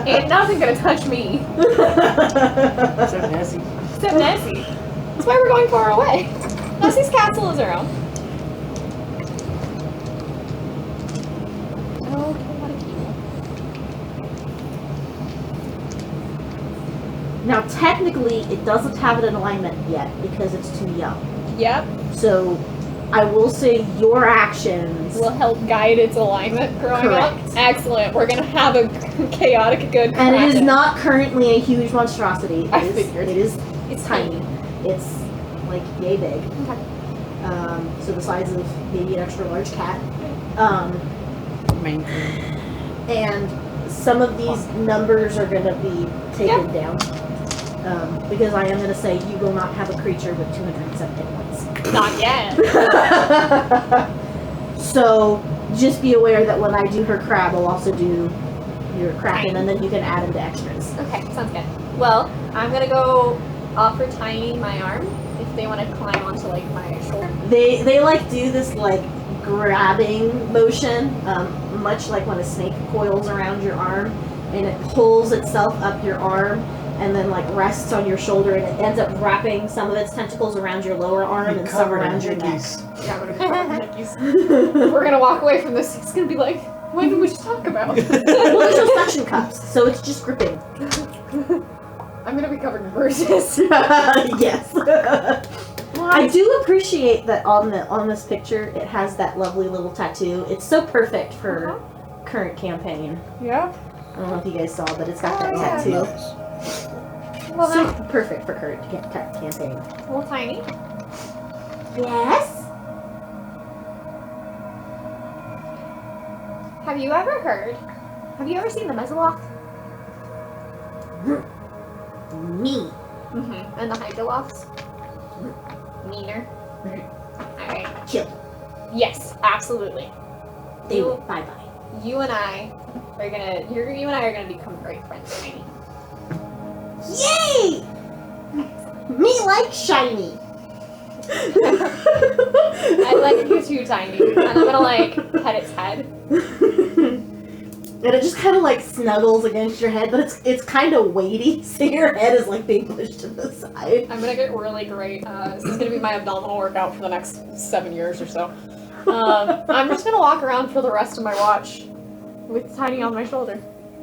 Ain't nothing gonna touch me. So Nessie. Except Nessie. That's why we're going far away. Nessie's castle is our own. Okay, what a Now, technically, it doesn't have it in alignment yet because it's too young. key. Yep. So, I will say your actions. Will help guide its alignment growing up. Correct. Excellent. We're gonna have a chaotic good And it is Kraken. not currently a huge monstrosity. I figured. It is It's tiny. It's like yay big. Okay. So the size of maybe an extra large cat. Main. And some of these numbers are going to be taken down. Because I am going to say you will not have a creature with 207 hit points. Not yet. So just be aware that when I do her crab, I'll also do your Kraken, and then you can add into extras. Okay, sounds good. Well, I'm gonna go offer Tiny my arm if they want to climb onto like my shoulder. They like do this like grabbing motion, much like when a snake coils around your arm, and it pulls itself up your arm and then like rests on your shoulder, and it ends up wrapping some of its tentacles around your lower arm and some around your neck. Yeah, I'm gonna cover my neckies. We're gonna walk away from this. It's gonna be like, what did we just talk about? Well, there's no suction cups, so it's just gripping. I'm gonna be covered in bruises. Yes. I do appreciate that on this picture it has that lovely little tattoo. It's so perfect for current campaign. Yeah. I don't know if you guys saw, but it's got that yeah. tattoo. Nice. Well, So perfect for current campaign. Well, Tiny, Yes. have you ever seen the Mezzaloft? Me. Mm-hmm. And the Hydrolofts? Meaner. Alright. Kill. Yes, absolutely. They You- will bye bye. You and I are gonna become great friends, Tiny. Yay! Me like shiny. I like you too, Tiny. And I'm gonna like pet its head. And it just kind of like snuggles against your head, but it's kind of weighty, so your head is like being pushed to the side. I'm gonna get really great. This is gonna be my abdominal workout for the next 7 years or so. I'm just gonna walk around for the rest of my watch with Tiny on my shoulder.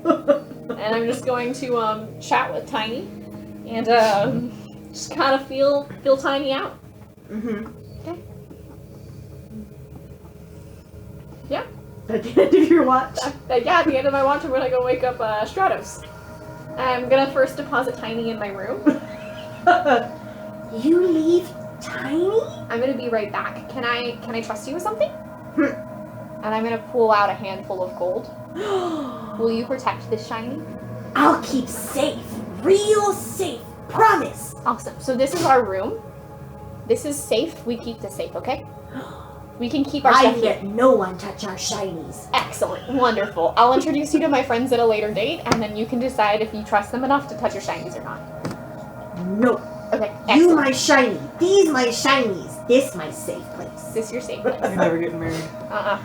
And I'm just going to chat with Tiny and just kind of feel Tiny out. Mm-hmm. Okay. Yeah. At the end of your watch. Yeah, at the end of my watch, I'm gonna go wake up Stratos. I'm gonna first deposit Tiny in my room. You leave Tiny? I'm gonna be right back. Can I trust you with something? And I'm gonna pull out a handful of gold. Will you protect this shiny? I'll keep safe. Real safe. Promise. Awesome. So this is our room. This is safe. We keep this safe, okay? We can keep our I stuff here. let no one touch our shinies. Excellent. Wonderful. I'll introduce you to my friends at a later date, and then you can decide if you trust them enough to touch your shinies or not. No. Okay, You excellent. my shiny. These my shinies. This my safe place. This is your safe place. You're never getting married. The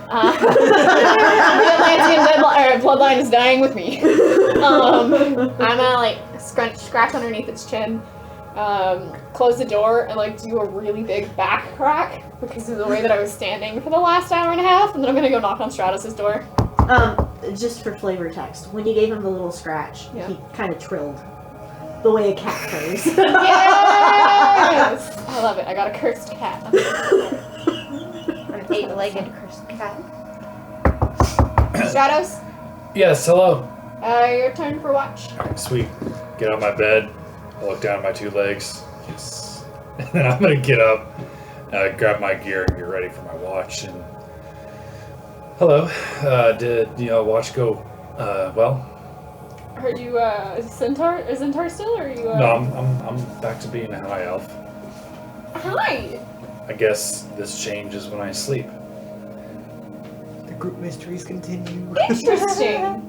Atlantean bloodline is dying with me. I'm gonna like scratch underneath its chin, close the door, and like do a really big back crack because of the way that I was standing for the last hour and a half, and then I'm gonna go knock on Stratos' door. Just for flavor text, when you gave him the little scratch, Yeah. he kind of trilled. The way a cat purrs. Yes! I love it. I got a cursed cat. An 8-legged cursed cat. Stratos, Yes, hello. your turn for watch. Alright, sweet. Get out of my bed. I look down at my 2 legs. Yes. And then I'm gonna get up, grab my gear, and get ready for my watch. And hello. Did watch go well? Are you Centaur? Is Centaur still, or are you? No, I'm back to being a high elf. Hi. I guess this changes when I sleep. The group mysteries continue. Interesting.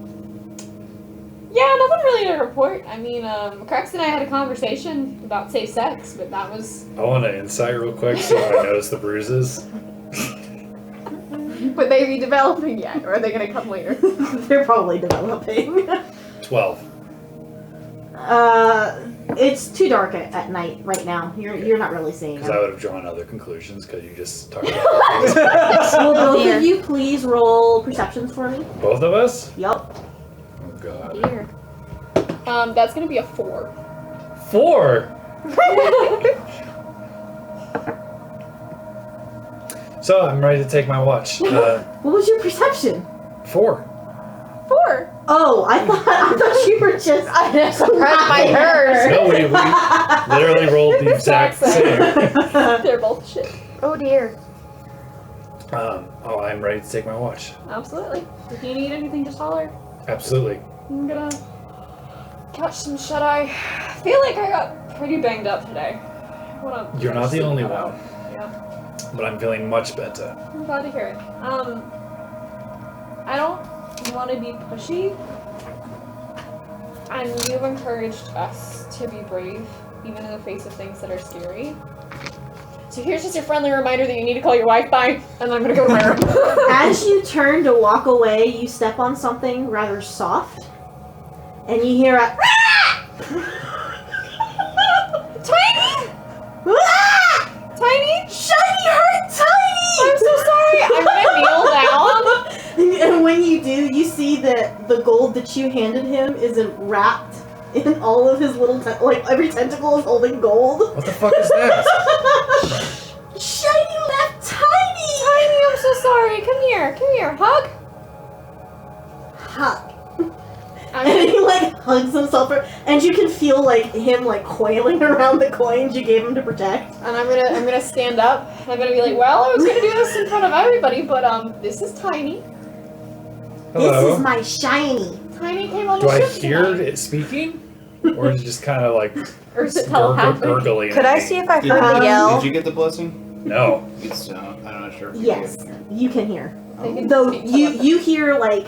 Yeah, nothing really to report. I mean, Qrux and I had a conversation about safe sex, but that was. I want to insight real quick, see if I notice the bruises. Would they be developing yet, or are they gonna come later? They're probably developing. 12. It's too dark at night right now. You're not really seeing Because I them. would have drawn other conclusions because you just talked about it. Will both Dear. of you please roll perceptions for me? Both of us? Yup. Oh god. Dear. That's gonna be a 4. 4! So, I'm ready to take my watch. What was your perception? 4. 4. Oh, I thought you were just. I'm surprised by hers. No, we literally rolled the exact same. They're both shit. Oh dear. I'm ready to take my watch. Absolutely. If you need anything, just holler. Absolutely. I'm gonna catch some shut-eye. I feel like I got pretty banged up today. You're not the only one. one, Yeah. but I'm feeling much better. I'm glad to hear it. I don't want to be pushy, and you've encouraged us to be brave, even in the face of things that are scary. So here's just your friendly reminder that you need to call your wife bye, and then I'm gonna go to my room. As you turn to walk away, you step on something rather soft, and you hear a. Tiny! "Ah! Tiny! Shiny hurt Tiny! I'm so sorry! I'm gonna kneel down. And when you do, you see that the gold that you handed him is wrapped in all of his little like every tentacle is holding gold. What the fuck is that? here, hug. Hug. And he like hugs himself, and you can feel like him like coiling around the coins you gave him to protect. And I'm gonna stand up. And I'm gonna be like, well, I was gonna do this in front of everybody, but this is Tiny. Hello. This is my shiny. Tiny came on Do the I ship hear tonight. it speaking? Or is it just kind of like Or is it telepathic? gurgling? Could I see if I heard the yell? Did you get the blessing? No. It's, I'm not sure if you Yes, did. you can hear. They can Though speak you telepathic. hear like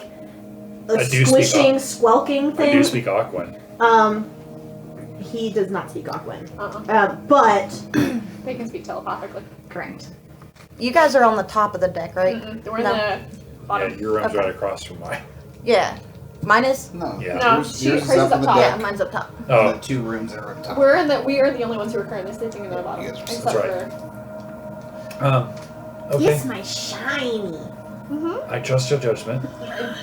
a I do speak squishing, squelking I thing. do speak Aquan. He does not speak Aquan. Uh-uh. But They can speak telepathically. correct. You guys are on the top of the deck, right? Mm-mm. We're in No. the Yeah, bottom. your room's Okay. right across from mine. Yeah. Mine is? No. Yeah. No, Yours hers is is up up on the top. Yeah, deck. mine's up top. Oh, The 2 rooms that are up top. We are the only ones who are currently sleeping in the bottom. You guys are Except That's right. for Okay. Yes, my shiny. I trust your judgment.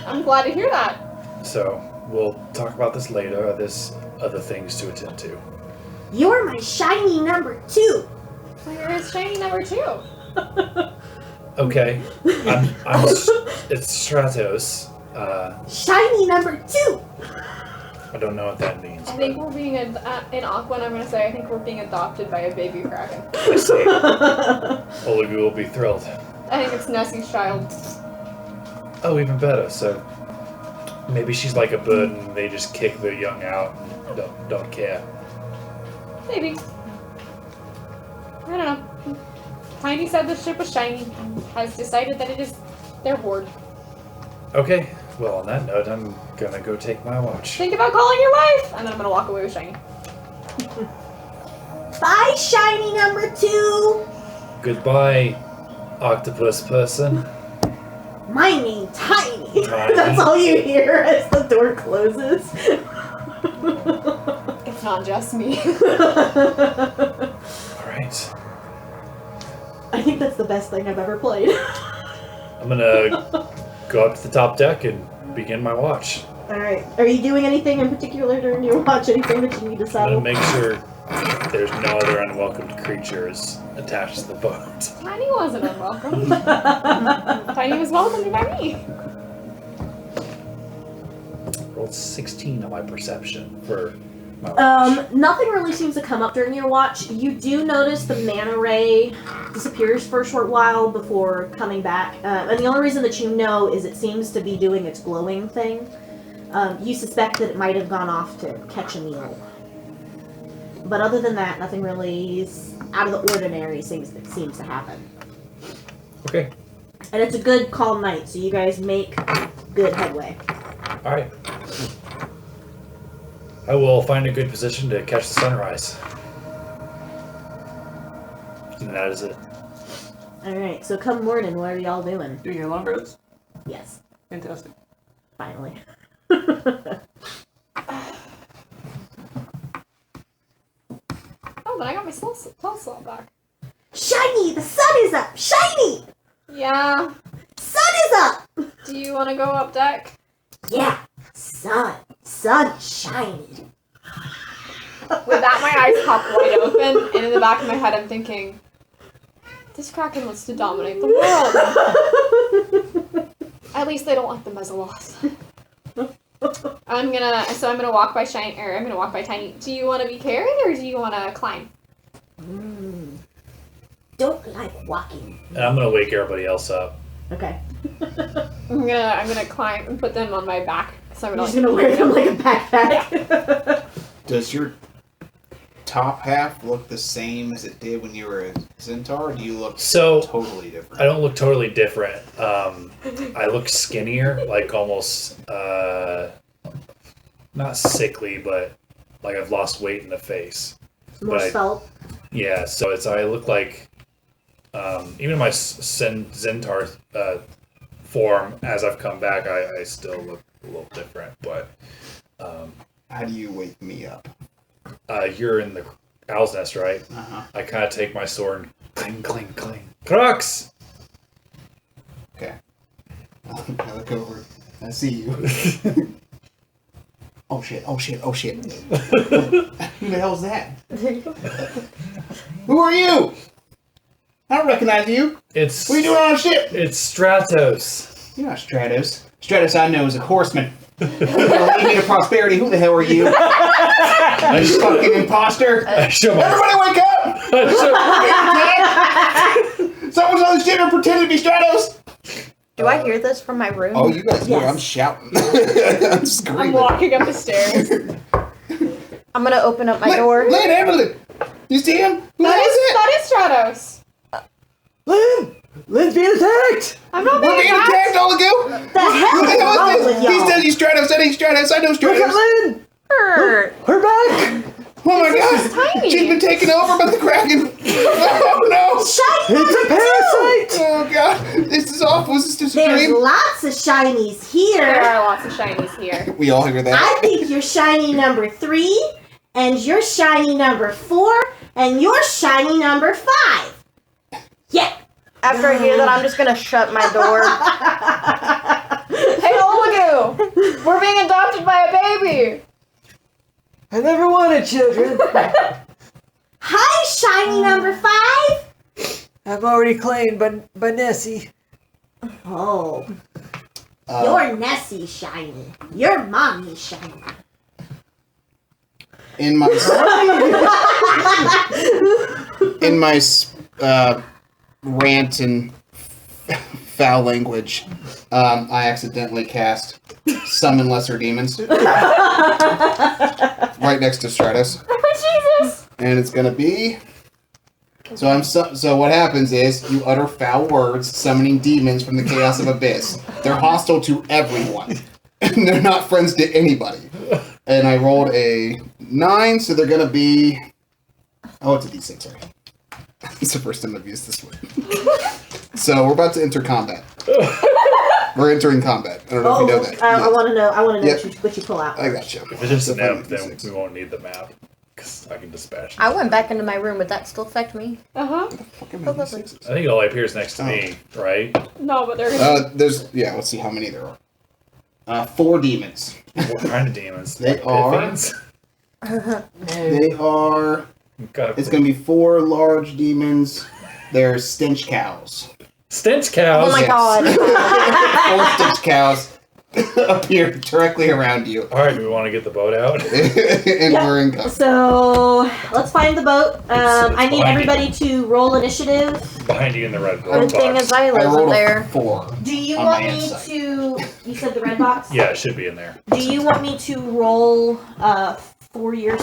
I'm glad to hear that. So we'll talk about this later. There's other things to attend to. You're my shiny number 2. So you're shiny number 2. Okay. It's Stratos. Shiny number 2. I don't know what that means. I think we're being in Aquan. I'm gonna say I think we're being adopted by a baby Kraken. I see. Olegu will be thrilled. I think it's Nessie's child. Oh, even better. So maybe she's like a bird and they just kick the young out and don't care. Maybe. I don't know. Tiny said the ship was shiny and has decided that it is their ward. Okay. Well, on that note, I'm gonna go take my watch. Think about calling your wife! And then I'm gonna walk away with Shiny. Bye, shiny number 2. Goodbye, octopus person. My name Tiny. Tiny. That's all you hear as the door closes. It's not just me. Alright. I think that's the best thing I've ever played. I'm gonna go up to the top deck and begin my watch. Alright. Are you doing anything in particular during your watch? Anything that you need to I'm settle? gonna make sure there's no other unwelcomed creatures attached to the boat. Tiny wasn't unwelcome. Tiny was welcomed by me. Rolled 16 on my perception for my watch. Nothing really seems to come up during your watch. You do notice the mana ray disappears for a short while before coming back. And the only reason that you know is it seems to be doing its glowing thing. You suspect that it might have gone off to catch a meal. But other than that, nothing really is out of the ordinary seems to happen. Okay. And it's a good calm night, so you guys make good headway. Alright. I will find a good position to catch the sunrise. And that is it. Alright, so come morning, what are y'all doing? Doing your long roads? Yes, Fantastic. finally. Oh, but I got my spell slot back. Shiny! The sun is up! Shiny! Yeah. Sun is up! Do you want to go up deck? Yeah, sun shiny. With that, my eyes pop wide open, and in the back of my head, I'm thinking, this Kraken wants to dominate the world. At least they don't want the Mezzalos. I'm gonna walk by Shiny, or I'm gonna walk by Tiny. Do you want to be carried, or do you want to climb? Don't like walking. And I'm gonna wake everybody else up. Okay. I'm gonna climb and put them on my back. So I'm You're just gonna wear them like a backpack. Does your top half look the same as it did when you were a Centaur, or do you look So totally different? I don't look totally different. I look skinnier, like almost not sickly, but like I've lost weight in the face. More But svelte. Yeah, so I look like even my Centaur form as I've come back, I still look a little different. But How do you wake me up? you're in the owl's nest, right? Uh-huh. I kind of take my sword and cling, cling, cling. Qrux! Okay. I look over. I see you. Oh shit, oh shit, oh shit. Who the hell's that? Who are you? I don't recognize you. It's What are you doing on a ship? It's Stratos. You're not Stratos. Stratos I know is a horseman. Lead me to prosperity. Who the hell are you? You fucking imposter. Everybody wake up! Someone's on the ship and pretending to be Stratos. Do I hear this from my room? Oh, you guys hear? Yes. I'm shouting. I'm screaming. I'm walking up the stairs. I'm gonna open up my door. Lynn, Evelyn! You see him? That is Stratos. Lynn! Lynn's being attacked! I'm not We're being attacked, Olegu! The hell Who the is hell wrong is with this? y'all? He says he's Stratos. I think Stratos. I know Look at Stratos. Lynn! We're back! Oh my god! tiny. She's been taken over by the Kraken! Oh no! Shiny It's a parasite! Oh god! This is awful. Is this just a There's dream? lots of shinies There here. are lots of shinies here. We all hear that. I think you're shiny number 3, and you're shiny number 4, and you're shiny number 5. Yeah. After I hear that, I'm just gonna shut my door. Hey, Olegu! We're being adopted by a baby! I never wanted children. Hi, shiny number 5. I'm already claimed by Nessie. Oh. You're Nessie shiny. You're mommy shiny. In my rant and foul language, I accidentally cast Summon Lesser Demons right next to Stratos. Oh, Jesus! And it's gonna be. So what happens is you utter foul words, summoning demons from the chaos of abyss. They're hostile to everyone, and they're not friends to anybody. And I rolled a 9, so they're gonna be. Oh, it's a D6. Sorry, it's the first time I've used this one. So we're about to enter combat. We're entering combat. I don't know if you know that. I want to know. I want to know Yep. what you pull out. I got you. If it's just So an M, fine, then D6. we won't need the map. Because I can dispatch it. I went back into my room. Would that still affect me? Uh-huh. Fucking Oh, lovely. D6s. I think it only appears next to me, right? No, but they're gonna... Let's see how many there are. 4 demons. What kind of demons? They Like are- Pythians? They are. Got It's gonna be 4 large demons. They're stench cows. stench cows. Oh my Yes. god. 4 stench cows appear directly around you. All right, do we want to get the boat out? And Yep. we're in combat. So let's find the boat. I need fine. everybody to roll initiative. Behind you in the red Good boat thing box. is I I wasn't rolled there. a 4. Do you On want my me insight. to? You said the red box. Yeah, it should be in there. Do you want me to roll for your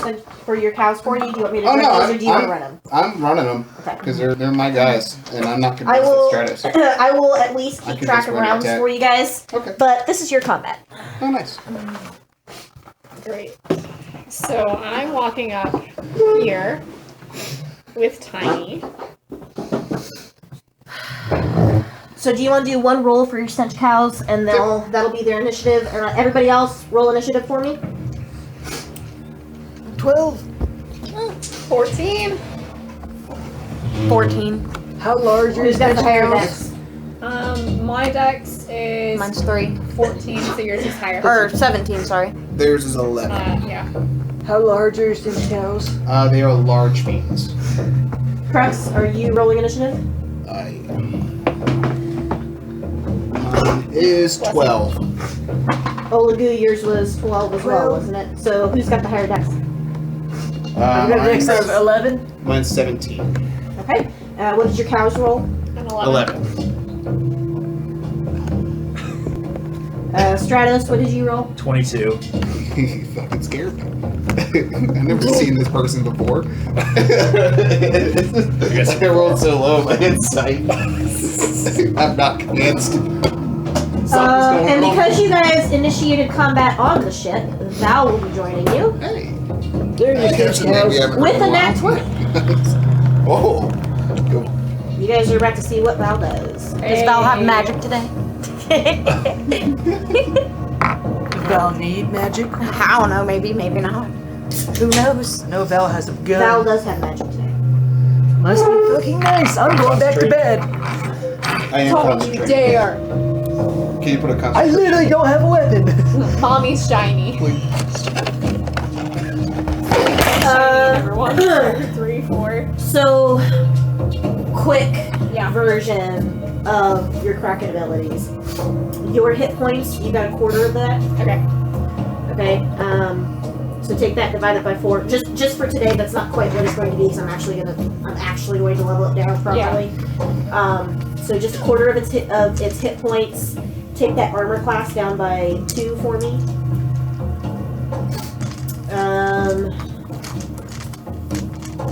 cows for you? Do you want me to Oh, run no, those, or do you want to run them? I'm running them Okay. because they're my guys, and I'm not I convinced will. it's Stratos. I will at least I keep could track just of run rounds attack. for you guys. Okay. But this is your combat. Oh, nice. Great. So I'm walking up here with Tiny. So do you want to do one roll for your stench cows, and that'll be their initiative, and everybody else roll initiative for me? 12. 14. 14. How large are Who's got the higher dex? dex? My dex is Mine's 3. 14, so yours is higher. Or 17, sorry. Theirs is 11. Yeah. How large are your stench cows? They are large fiends. Qrux, are you rolling initiative? Mine is 12. Olegu, yours was 12 as well, wasn't it? So who's got the higher dex? I've got a dex Mine's, of 11. mine's 17. Okay. What did your cows roll? An 11. 11. Stratos, what did you roll? 22. You fucking scared me. I've never seen this person before. guess- I rolled so low, my insight. I'm not convinced. And because you guys initiated combat on the ship, Val will be joining you Hey. There you There's go, a name we cows. haven't heard with in a a nat while. 20. Oh. You guys are about to see what Val does. Does Val have magic today? Does Val need magic? I don't know, maybe not. Who knows? No, Val has a gun. Val does have magic today. Must be fucking nice. I'm going back to bed. I am Don't you concentrating. dare! Can you put a I concentration? literally don't have a weapon. Mommy's shiny. Number 1, 2, 3, 4. So quick Yeah. version of your Kraken abilities. Your hit points, you got a quarter of that. Okay. Okay. So take that, divide it by 4. Just for today, that's not quite what it's going to be, because I'm actually going to level it down properly. So just a quarter of its hit points. Take that armor class down by 2 for me.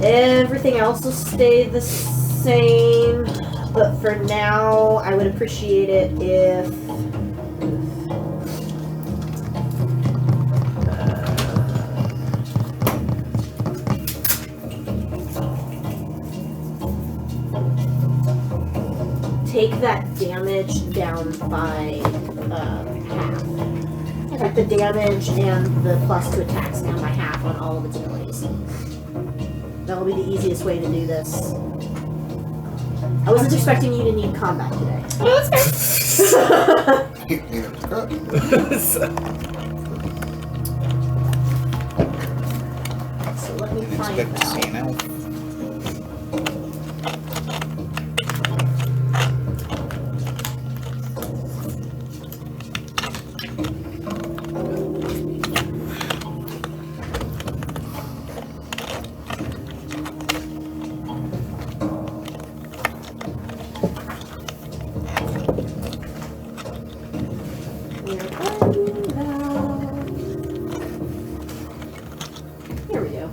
Everything else will stay the same, but for now, I would appreciate it if. Take that damage down by half. Take the damage and the plus to attacks down by half on all of its abilities. That'll be the easiest way to do this. I wasn't expecting you to need combat today. Oh, that's fair. Neither was Crook. So let me Didn't find expect to see that. an elf. Here we go.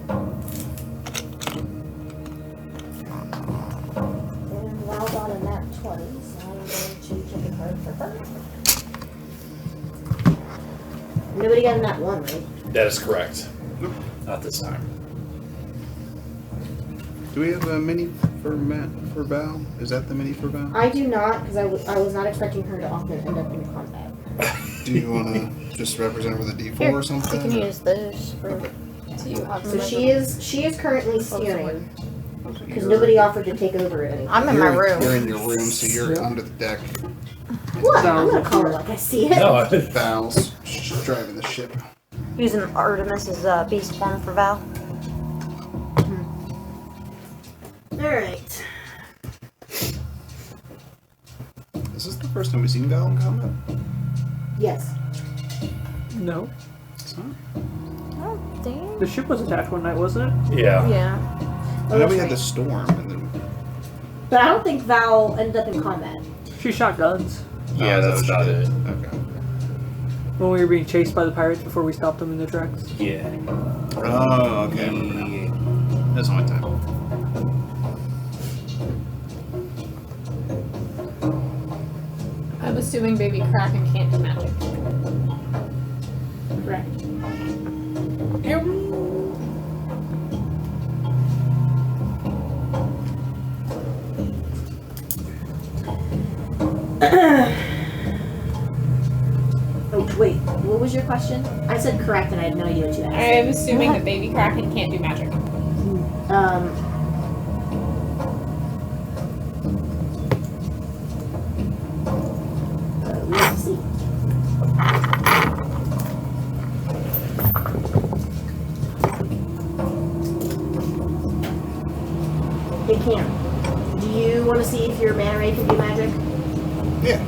And Wild on a nat 20, so I'm going to check a card for her. Nobody got a nat 1, right? That is correct. Not this time. Do we have a mini for Val? Is that the mini for Val? I do not, because I was not expecting her to often end up in combat. Do you want to just represent her with a D4 Here, or you something? can use those for. Do you have So she is currently steering, because You're- nobody offered to take over at any point. I'm in my You're room. in your room, so you're under the deck. What? I'm gonna call her like I see it. No, Val's driving the ship. Using Artymiz' beast form for Val. Alright. Is this the first time we've seen Val in combat? Yes. No. It's not. Oh, damn. The ship was attacked one night, wasn't it? yeah. Yeah. I Oh, know that's we had right. the storm, and then But I don't think Val ended up in combat. She shot guns Yeah, that's what she about did. it. Okay. when we were being chased by the pirates before we stopped them in their tracks. Yeah. Oh, okay. That's only time. I'm assuming baby Kraken can't do magic. Correct. Oh, wait. What was your question? I said correct and I had no idea what you asked. I'm assuming that baby Kraken can't do magic. We have to see. It can. Do you want to see if your mana ray can do magic? Yeah.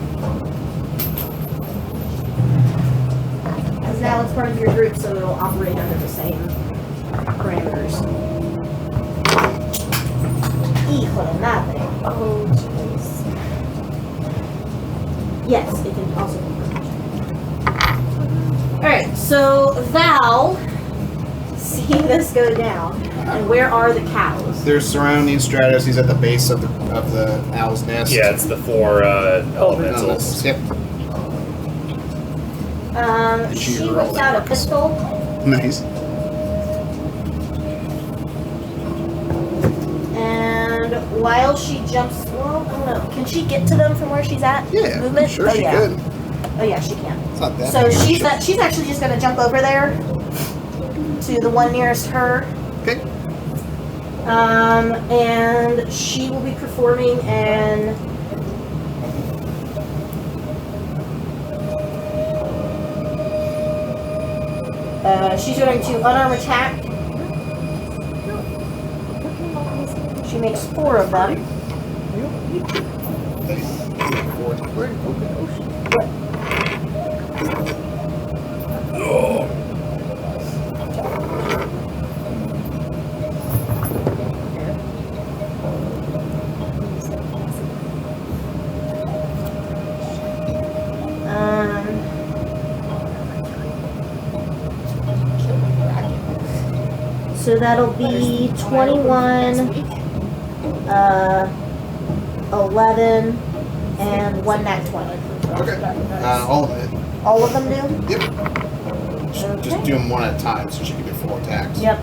Because now it's part of your group, so it'll operate under the same parameters. Hijo de madre. Oh, jeez. Yes, it can also be magic. Alright, so Val, seeing this go down, and where are the cows? They're surrounding Stratos. He's at the base of the owl's nest. Yeah, it's the 4 elementals. Yep. She She whips out a pistol, Nice. and while she jumps, well, I don't know, can she get to them from where she's at? Yeah. Movement? I'm sure Oh, she yeah. could. Oh yeah, she can. It's not that. So big of a she's ship. she's actually just gonna jump over there to the one nearest her. Okay. And she will be performing an she's going to unarmed attack. She makes 4 of them. We're in open ocean. So that'll be 21, 11, and 1 nat 20. Okay. All of it. All of them do? Yep. Just do them one at a time so she can do 4 attacks. Yep.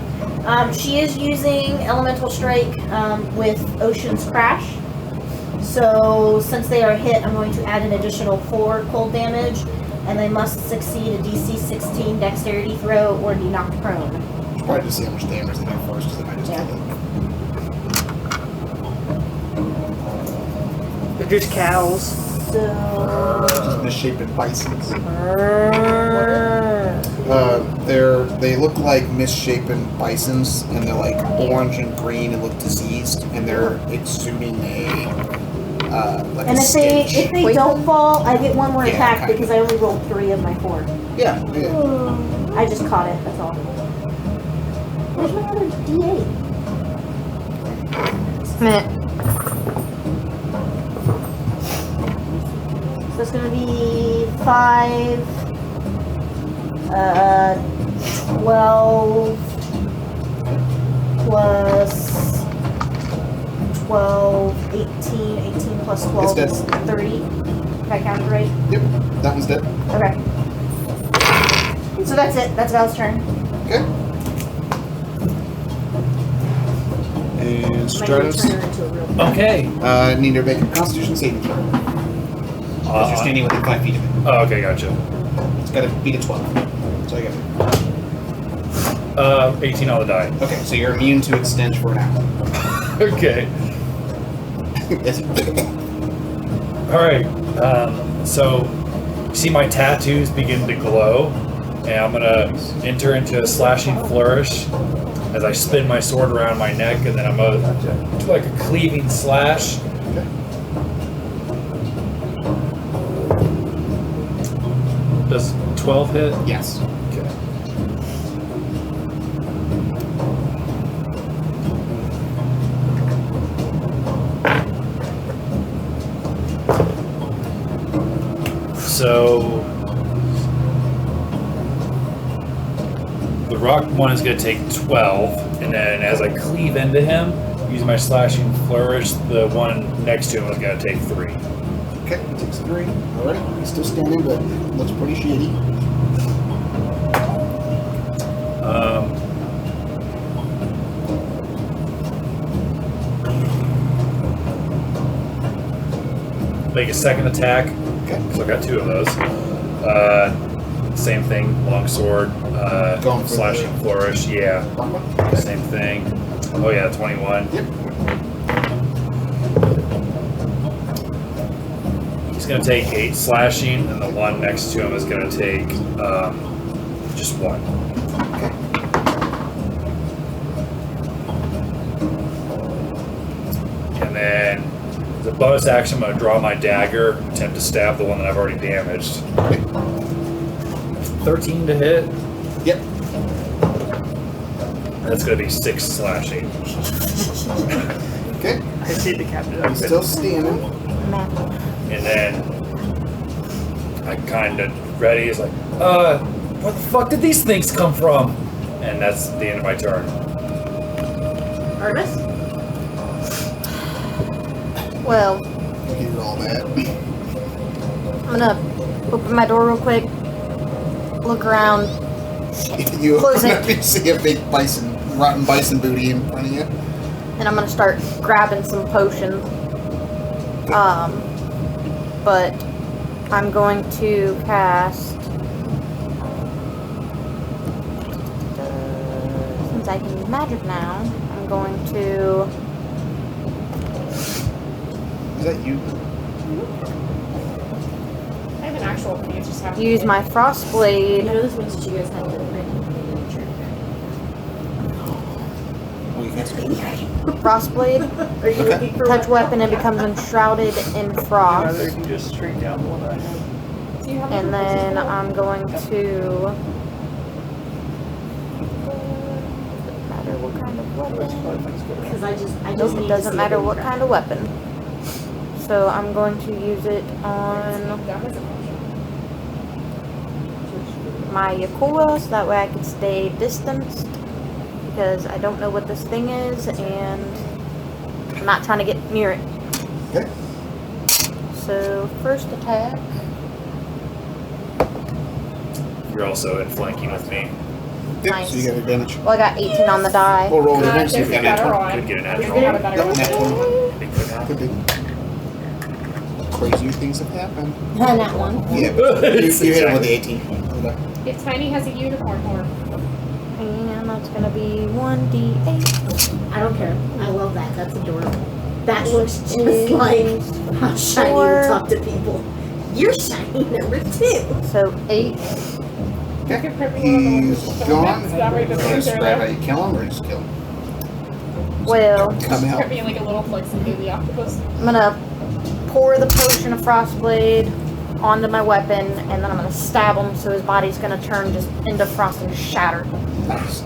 She is using Elemental Strike with Ocean's Crash. So since they are hit, I'm going to add an additional 4 cold damage, and they must succeed a DC 16 Dexterity throw or be knocked prone. Probably just see how much damage they do first, because they might just kill it. They're just cows. So Just misshapen bisons. They look like misshapen bisons, and they're like orange and green and look diseased, and they're exuding a like and a if stench. they don't fall, I get 1 more Yeah, attack kinda. because I only rolled 3 of my 4. Yeah. I just caught it, that's all. Where's my other D8? Minute. So it's gonna be 5, 12 plus 12, 18, 18 plus 12 It's is 30. If I counted right. Yep. That one's dead. Okay. So that's it. That's Val's turn. Okay. And Might need to Stratos. turn her into a real Okay. Need to make a Constitution saving throw. Because you're standing within 5 feet of it. Oh, okay, gotcha. It's got to beat a 12. So I got it. 18 on the die. Okay, so you're immune to its stench for an hour. Okay. Yes. Alright. So, see my tattoos begin to glow, and I'm gonna enter into a slashing flourish as I spin my sword around my neck, and then I'm gonna do like a cleaving slash. Does 12 hit? Yes. Okay. So the rock one is going to take 12, and then as I cleave into him, using my slashing flourish, the one next to him is going to take 3. Okay, he takes 3. Alright, he's still standing, but looks pretty shitty. Make a second attack. Okay. So I got 2 of those. Same thing, longsword, Going for slashing the- flourish, yeah. Okay. Same thing. Oh yeah, 21. Yep. He's gonna take 8 slashing, and the one next to him is gonna take just 1. Okay. And then as a bonus action, I'm gonna draw my dagger, attempt to stab the one that I've already damaged. 13 to hit. Yep. That's gonna be 6 slashing. Okay. I see the captain. He's still standing. And then I kind of ready. It's like, where the fuck did these things come from? And that's the end of my turn. Artemis? Well, You did all that. I'm gonna open my door real quick, look around, You Close open it. up and see a big bison, rotten bison booty in front of you. and I'm gonna start grabbing some potions. But I'm going to cast. Since I can use magic now, I'm going to Is that you? I have an actual thing. It's just have to use be- my frost blade. You know this means that you guys have to print miniature. Oh, you cast baby dragon. Frostblade. Are you looking for Touch weapon and becomes enshrouded in Rather frost. you just straight down the one that I have. Do you have And then I'm going to. Doesn't matter what kind of weapon. Because I just Nope, need it to doesn't see matter it what in kind of weapon. So I'm going to use it on That was a potion. my Yakula, so that way I can stay distanced. Because I don't know what this thing is, and I'm not trying to get near it. Okay. So first attack. You're also in flanking with me. Yep, Nice. so you got advantage. Well, I got 18 on the die. We'll roll Uh, advantage, so there's you've a got better natural. one. Could get a You're natural. gonna have a better Yep, one. natural. It could happen. Could be. Crazier things have happened. that one. Yeah, you hit him with the 18. Okay. If Tiny has a unicorn horn. And that's gonna be 1d8. I don't care. I love that. That's adorable. That looks just Is like how shiny four. you talk to people. You're shiny number 2. So 8. Okay. He's He's gone. Is that right? Want to describe how you kill him, or just kill him? Well, Come out. Being like a little flexibility octopus. I'm gonna pour the potion of Frostblade onto my weapon, and then I'm gonna stab him so his body's gonna turn just into frost and shatter. Nice.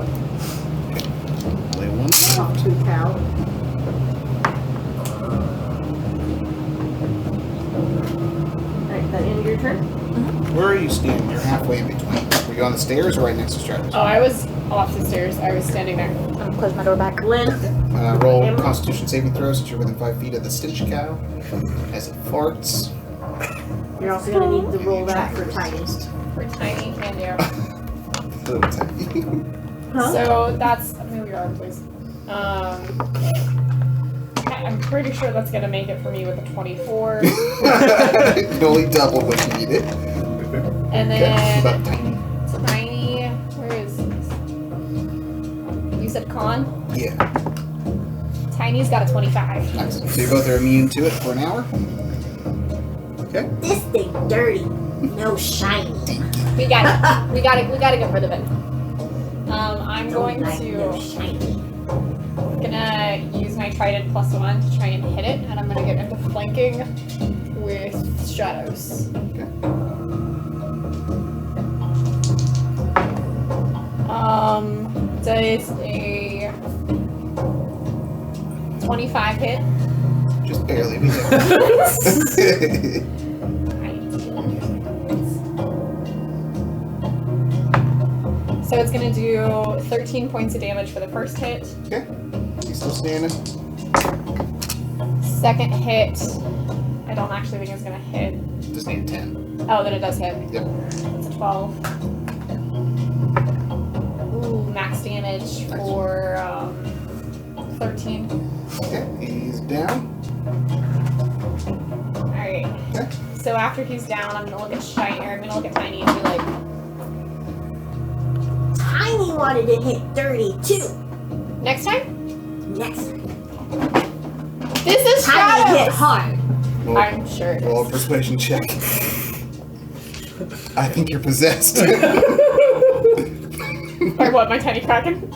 Play one. Not too cow. Alright, that end of your turn? Where are you standing? You're halfway in between. Were you on the stairs or right next to Stratos? Oh, I was off the stairs. I was standing there. I'm gonna close my door back. Lynn, Roll Emma? Constitution saving throw since you're within 5 feet of the stench cow. As it farts. you're also going to need to roll that for Tiny. For Tiny can do. Little tiny. Huh? So that's move your arm, please. I'm pretty sure that's gonna make it for me with a 24, You only double when you need it. and Okay. then About tiny. Tiny. Where is this? You said con. Yeah. Tiny's got a 25. Nice. So you both are immune to it for an hour? Okay. This thing dirty. No shiny. We got it. We gotta get rid of it. I'm going Like no to shiny. gonna use my trident +1 to try and hit it, and I'm gonna get into flanking with Stratos. Okay. Does a 25 hit? Just barely. We did. So it's gonna do 13 points of damage for the first hit. Okay. You still standing? Second hit, I don't actually think it's gonna hit. Just need 10. Oh, then it does hit. Yep. It's a 12. Ooh, max damage for 13. Okay. He's down. Alright. Okay. So after he's down, I'm gonna look at Shiny, or I'm gonna look at Tiny and be like, Tiny wanted to hit dirty too. next time? Next time. This is Tiny hit Stratos! hard. Roll, I'm sure it roll a is. persuasion check. I think you're possessed. Or what, my tiny Kraken?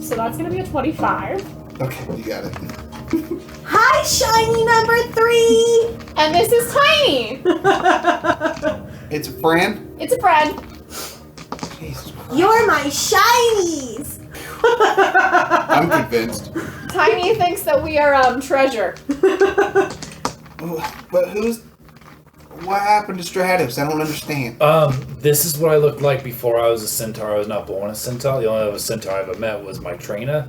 So that's gonna be a 25. Okay, you got it. Hi, shiny number 3. And this is Tiny! It's a friend. It's a friend. Jesus Christ. You're my shinies. I'm convinced. Tiny thinks that we are treasure. But what happened to Stratos? I don't understand. This is what I looked like before I was a centaur. I was not born a centaur. The only other centaur I ever met was my trainer.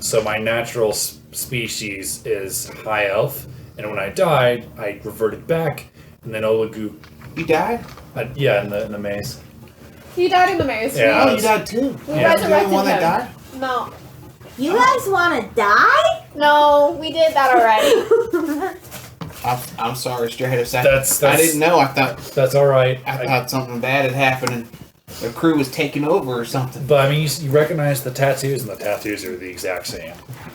So my natural species is high elf, and when I died, I reverted back, and then Olegu. You died? Yeah, in the maze. He died in the maze. Yeah. Oh, you died too. We Yeah. You're the resurrected one that him. died? No. You guys want to die? No, we did that already. I'm sorry, Stratos. That's- I didn't know. I thought That's all right. I thought something bad had happened and the crew was taking over or something. But I mean, you recognize the tattoos, and the tattoos are the exact same.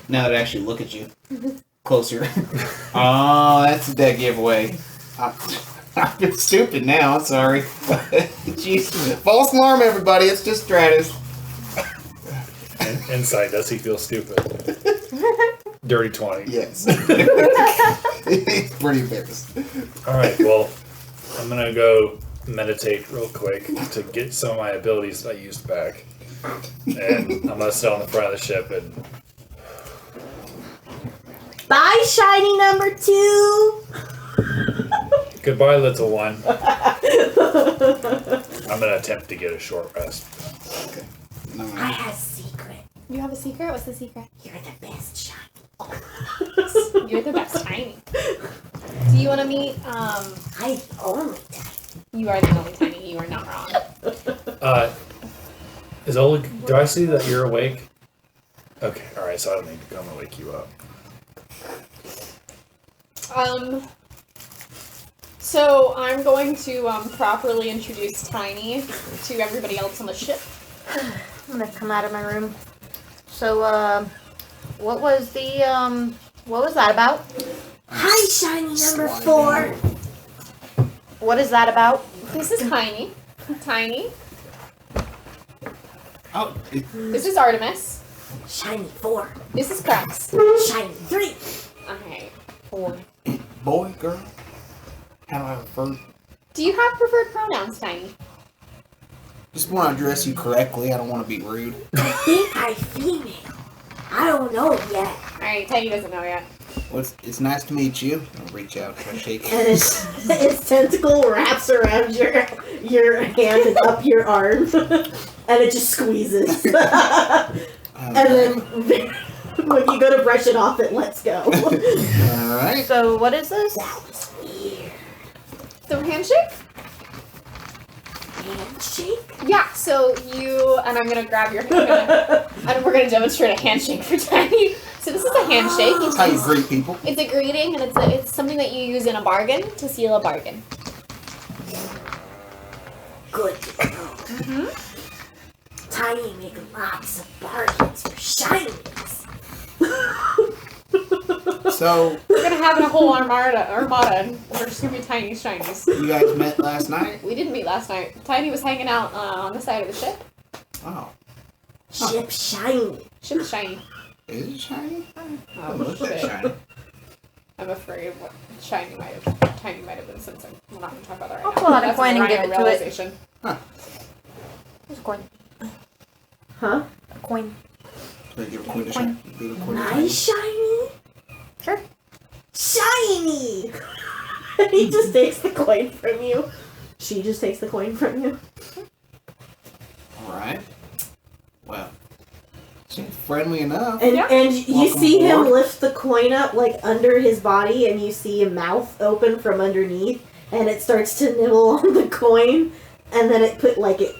Now that I actually look at you closer. Oh, that's a dead giveaway. I've been stupid now. I'm sorry. Jeez. False alarm, everybody. It's just Stratos. Insight, does he feel stupid? Dirty 20. Yes. It's pretty embarrassed. Alright, well, I'm gonna go meditate real quick to get some of my abilities that I used back. And I'm gonna sit on the front of the ship and... Bye, shiny number 2! Goodbye, little one. I'm gonna attempt to get a short rest. Okay. I have a secret. You have a secret? What's the secret? You're the best shiny. You're the best tiny. Do you want to meet? I'm the only tiny. You are the only tiny. You are not wrong. Is Olegu... Do I see that you're awake? Okay, alright, so I don't need to come and wake you up. So I'm going to properly introduce Tiny to everybody else on the ship. I'm gonna come out of my room. So, what was that about? Hi, shiny number 4. What is that about? This is Tiny. Tiny. Oh, This is Artymiz. Shiny 4. This is Qrux. Shiny 3. Okay. 4. boy, girl. How do I refer? Do you have preferred pronouns, Tiny? Just want to address you correctly. I don't want to be rude. I think I'm female. I don't know yet. Alright, Tiny doesn't know yet. Well, it's nice to meet you. I'll reach out and shake. And its tentacle wraps around your hand and up your arm, and it just squeezes. And then when you go to brush it off, it lets go. Alright. So, what is this? That was weird. So handshake? Handshake? Yeah, so you, and I'm gonna grab your hand, and we're gonna demonstrate a handshake for Tiny. So this is a handshake. That's how you greet people. It's a greeting, and it's something that you use in a bargain to seal a bargain. Good to know. Mm-hmm. Tiny make lots of bargains for shinies. So, We're gonna have a whole armada, and we're just gonna be Tiny shinies. you guys met last night? We didn't meet last night. Tiny was hanging out on the side of the ship. Oh. Ship shiny. Ship's shiny. Is it shiny? Oh, Look that shit. shiny. I'm afraid what Tiny might have been sensing. We're not gonna talk about that right I'll now. pull out a That's coin and Rhino give it to it. realization. There's a coin. Huh? A coin. They give a coin to shiny. Give a coin to Nice shiny? Sure. Shiny! He just takes the coin from you. She just takes the coin from you. Alright. Well, seems friendly enough. And Yeah. and you Welcome see him aboard. lift the coin up like under his body, and you see a mouth open from underneath, and it starts to nibble on the coin, and then it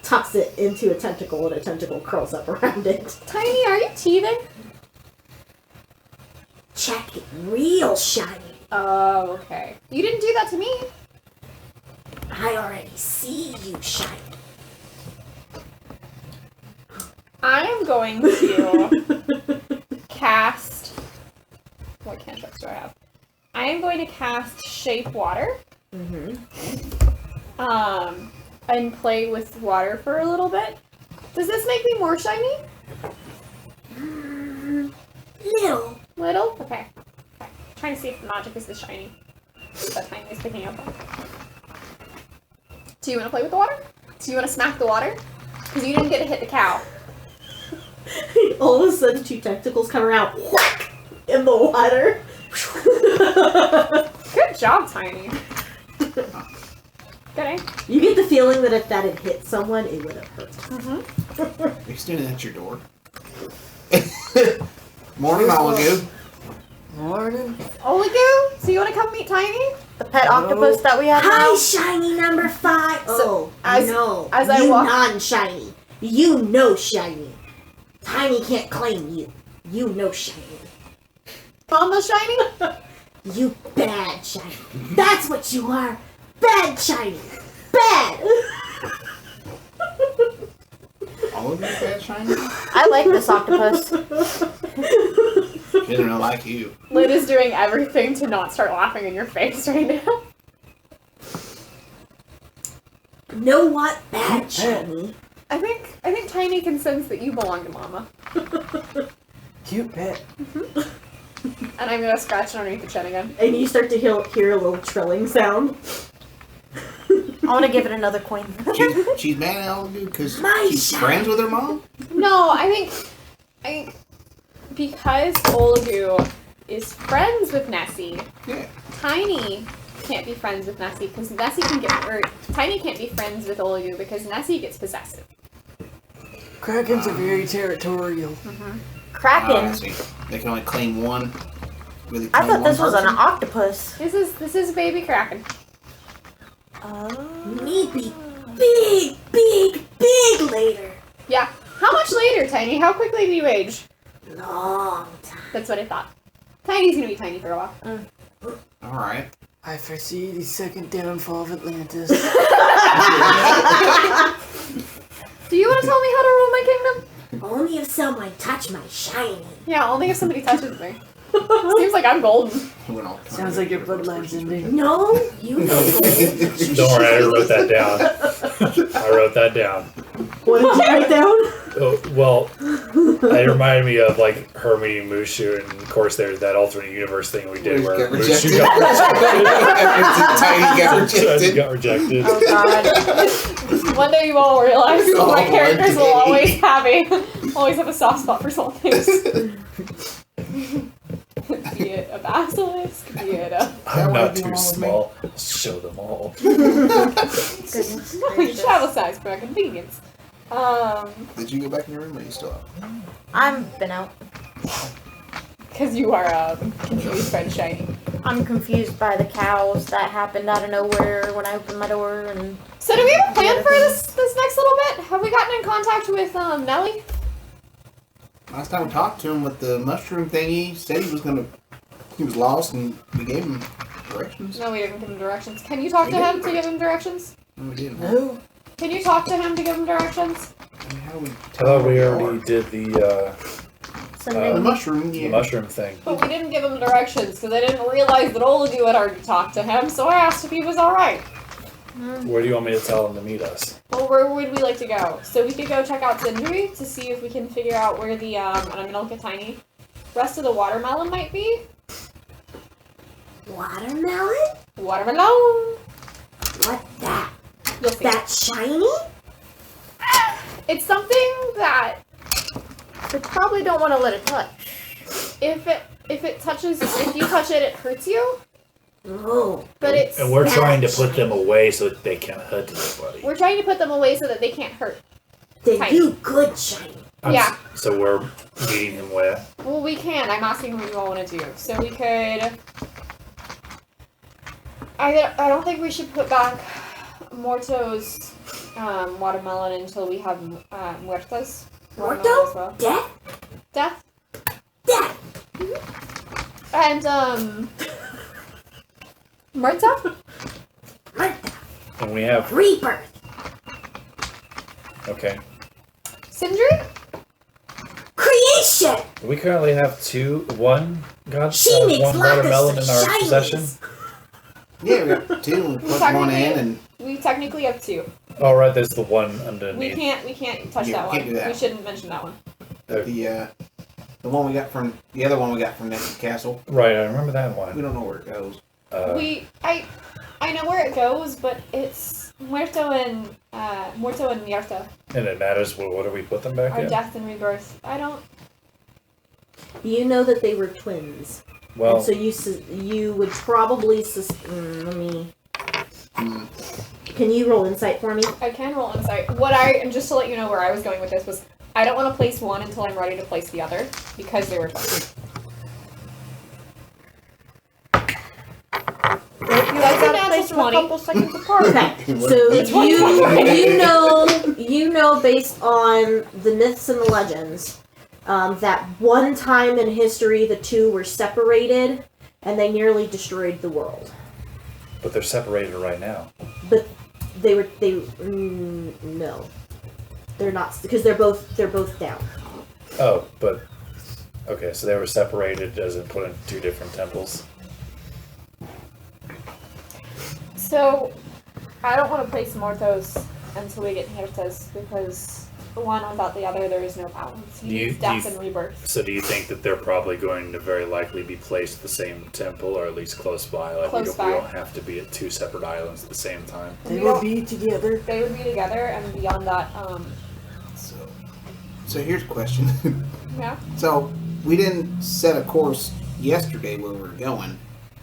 tucks it into a tentacle, and a tentacle curls up around it. Tiny, are you teething? Check it, real shiny. Oh, okay. You didn't do that to me. I already see you shiny. I am going to cast. What cantrips do I have? I am going to cast Shape Water. Mm-hmm. And play with water for a little bit. Does this make me more shiny? Little. Little? Okay. Trying to see if the magic is this shiny. That Tiny is picking up on. Do you want to play with the water? Do you want to smack the water? Because you didn't get to hit the cow. All of a sudden, 2 tentacles come around, whack, in the water. Good job, Tiny. Good, eh? You get the feeling that if that had hit someone, it would have hurt. Mm-hmm. Are you standing at your door? Morning, Olegu. Morning. Olegu? So you want to come meet Tiny? The pet octopus that we have Hi, now. shiny number 5. So, no. as I you walk- non-shiny. You know shiny. Tiny can't claim you. You know shiny. Almost shiny? You bad shiny. That's what you are. Bad shiny. Bad. All of you bad shiny? I like this octopus. She don't like you. Lynn is doing everything to not start laughing in your face right now. Know what? Bad shiny. I think Tiny can sense that you belong to Mama. Cute pet. And I'm gonna scratch underneath the chin again. And you start to hear a little trilling sound. I want to give it another coin. She's mad at Olegu because My she's shot. friends with her mom? No, I think because Olegu is friends with Nessie, Yeah. Tiny can't be friends with Nessie because Tiny can't be friends with Olegu because Nessie gets possessive. Krakens are very territorial. Kraken. I see. They can only claim one. Really I claim thought one this was an person? octopus. This is baby Kraken. Maybe big later. Yeah. How much later, Tiny? How quickly do you age? Long time. That's what I thought. Tiny's gonna be tiny for a while. Alright. I foresee the second downfall of Atlantis. Do you want to tell me how to rule my kingdom? Only if someone touch my shiny. Yeah, only if somebody touches me. Seems like I'm golden. Sounds like your bloodline's ending. No, you know. Don't worry, I wrote that down. I wrote that down. What did you write down? Oh, well, it reminded me of like her meeting Mushu, and of course there's that alternate universe thing we did where Got Mushu rejected. Tiny got rejected. Oh god. One day you all will realize Oh, my characters will one always have a soft spot for small things. Be it a basilisk, be it a... I'm not too small. I'll show them all. Goodness You gracious. travel size for convenience. Did you go back in your room or are you still out? I've been out. Because you are confused by the shiny. I'm confused by the cows that happened out of nowhere when I opened my door and... So do we have a plan for this next little bit? Have we gotten in contact with Nelly? Last time we talked to him with the mushroom thingy, he said he was lost and we gave him directions. No, we didn't give him directions. Can you talk to him to give him directions? No, we didn't. No. Can you talk to him to give him directions? I mean, how do we I tell thought him we where already did the the mushroom, the yeah. mushroom thing. But we didn't give him directions because I didn't realize that Olegu had already talked to him, so I asked if he was alright. Where do you want me to tell him to meet us? Well, where would we like to go? So we could go check out Sindri to see if we can figure out where the, and I'm gonna look at Tiny, rest of the watermelon might be. Watermelon? Watermelon! What that? You'll see. That shiny? It's something that We probably don't want to let it touch. if you touch it, it hurts you. Oh. But it's And we're trying to put them away so that they can't hurt anybody. we're trying to put them away so that they can't hurt. Then Tiny. you good shiny. Yeah. So we're meeting them where? Well, we can. I'm asking what you all want to do. So we could. I don't think we should put back Morto's watermelon until we have Muerta's watermelon as Morto? well. Death? Death. Death. And Muerta? Martha. And we have Rebirth. okay. Sindri? Creation. We currently have one She makes one lots watermelon of in our shinies. possession. Yeah, we got two. We put one in and We technically have two. All right, there's the one We underneath. can't touch Yeah, that we one. can't do that. We shouldn't mention that one. the one we got from the other one we got from Nessie Castle. Right, I remember that We one. don't know where it goes. I know where it goes, but it's Muerto and Muerta And it matters. What do we put them back are in? death and rebirth. I don't. You know that they were twins. Well, And so you would probably let me. Can you roll insight for me? I can roll insight. And just to let you know where I was going with this was, I don't want to place one until I'm ready to place the other because they were twins. You guys gotta place them a 20. couple seconds apart. Okay, so you know based on the myths and the legends, that one time in history the two were separated and they nearly destroyed the world. but they're separated right now. But no, they're not, because they're both down. Oh, but okay, so they were separated as in put in two different temples. So, I don't want to place Mortos until we get Muertas because one without the other, there is no balance. You need death and rebirth. So do you think that they're probably going to very likely be placed at the same temple, or at least close by? Like we don't have to be at two separate islands at the same time. They will be together. They would be together, and beyond that, So here's a question. yeah. So we didn't set a course yesterday where we were going,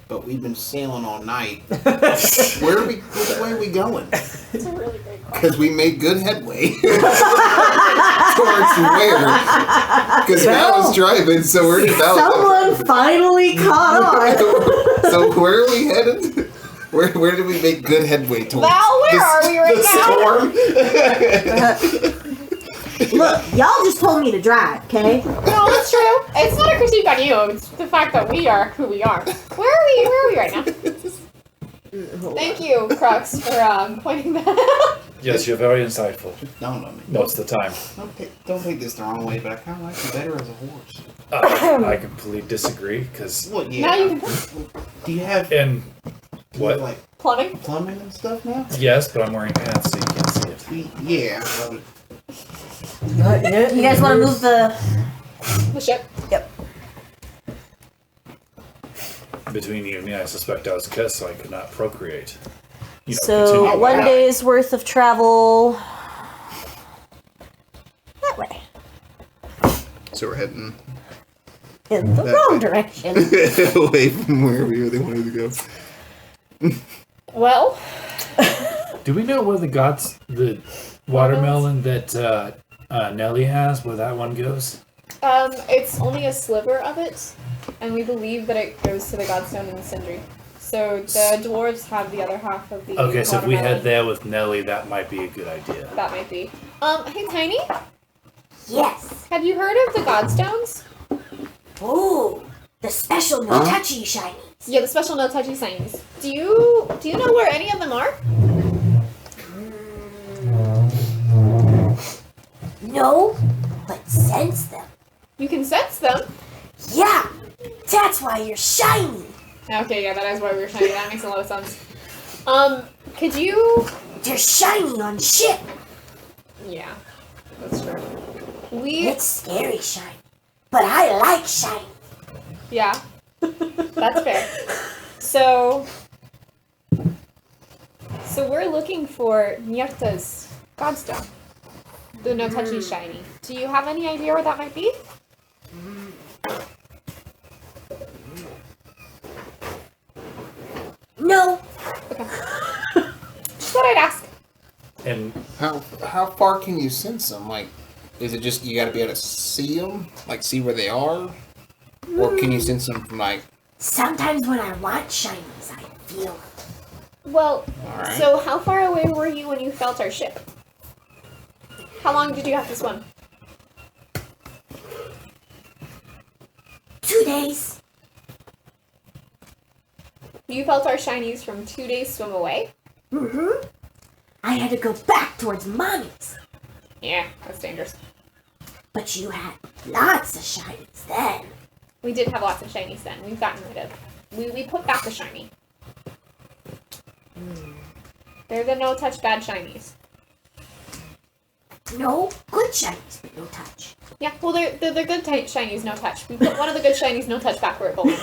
but we've been sailing all night. Which way are we going? It's a really great question. Because we made good headway towards where? Because Val was driving, so we're Someone finally caught on. So where are we headed? Where did we make good headway towards? Val, where are we right now? Storm? Look, y'all just told me to drive, okay? No, that's true. It's not a critique on you. It's the fact that we are who we are. Where are we right now? Thank you, Qrux, for pointing that out. Yes, you're very insightful. No, no, What's the time? don't take this the wrong way, but I kind of like you better as a horse. I completely disagree, because... Well, yeah. Now you can Do you have And... What? like plumbing and stuff now? Yes, but I'm wearing pants, so you can't see it. Yeah, but Not yet. You guys want to move the... the ship. Yep. Between you and me, I suspect I was cursed, so I could not procreate. You know, So, continue. 1 day's worth of travel... that way. So we're heading In the wrong direction. away from where we really wanted to go. Well, Do we know where the watermelon that Nelly has, where that one goes? it's only a sliver of it, and we believe that it goes to the Godstone and the Sindri. So the dwarves have the other half of the Okay, so if we watermelon. head there with Nelly, that might be a good idea. That might be. Hey Tiny, Yes. have you heard of the Godstones? Ooh, the special no touchy shiny. Yeah, the special no touchy signs. Do you know where any of them are? No, but sense them. You can sense them. Yeah, that's why you're shiny. Okay, yeah, that is why we were shiny. That makes a lot of sense. Could you? They're shiny on ship. Yeah, that's true. We It's scary shiny, but I like shiny. yeah, that's fair. So we're looking for Nierta's Godstone, the no touchy shiny. Do you have any idea where that might be? No, Just thought I'd ask. And how far can you sense them? Like, is it just you got to be able to see them, like see where they are, or can you sense them from like? sometimes when I want shinies, I feel it. Well, Alright. so how far away were you when you felt our ship? How long did you have to swim? 2 days. You felt our shinies from 2 days swim away? Mm-hmm. I had to go back towards mommy's. Yeah, that's dangerous. But you had lots of shinies then. We did have lots of shinies then. We've gotten rid of. We put back the shiny. They're the no touch bad shinies. No, good shinies, but no touch. Yeah, well they're the good shinies no touch. We put one of the good shinies no touch back where it belongs.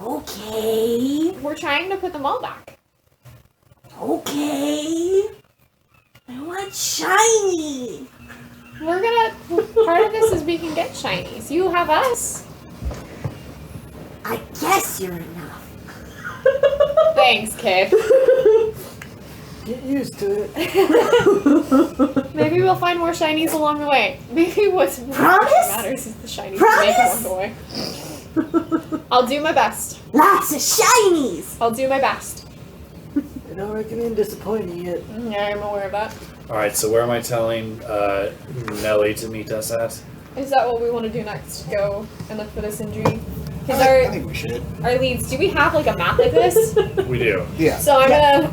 Okay. We're trying to put them all back. Okay. I want shiny. We're gonna. Part of this is we can get shinies. You have us. I guess you're enough. Thanks, kid. Get used to it. Maybe we'll find more shinies along the way. Maybe what's Promise? matters is the shinies we make along the way. I'll do my best. Lots of shinies. I'll do my best. I don't recommend disappointing it. Yeah, I'm aware of that. alright, so where am I telling Nelly to meet us at? Is that what we want to do next? Go and look for this injury? Because I think we should. our leads, do we have like a map like this? We do. Yeah. So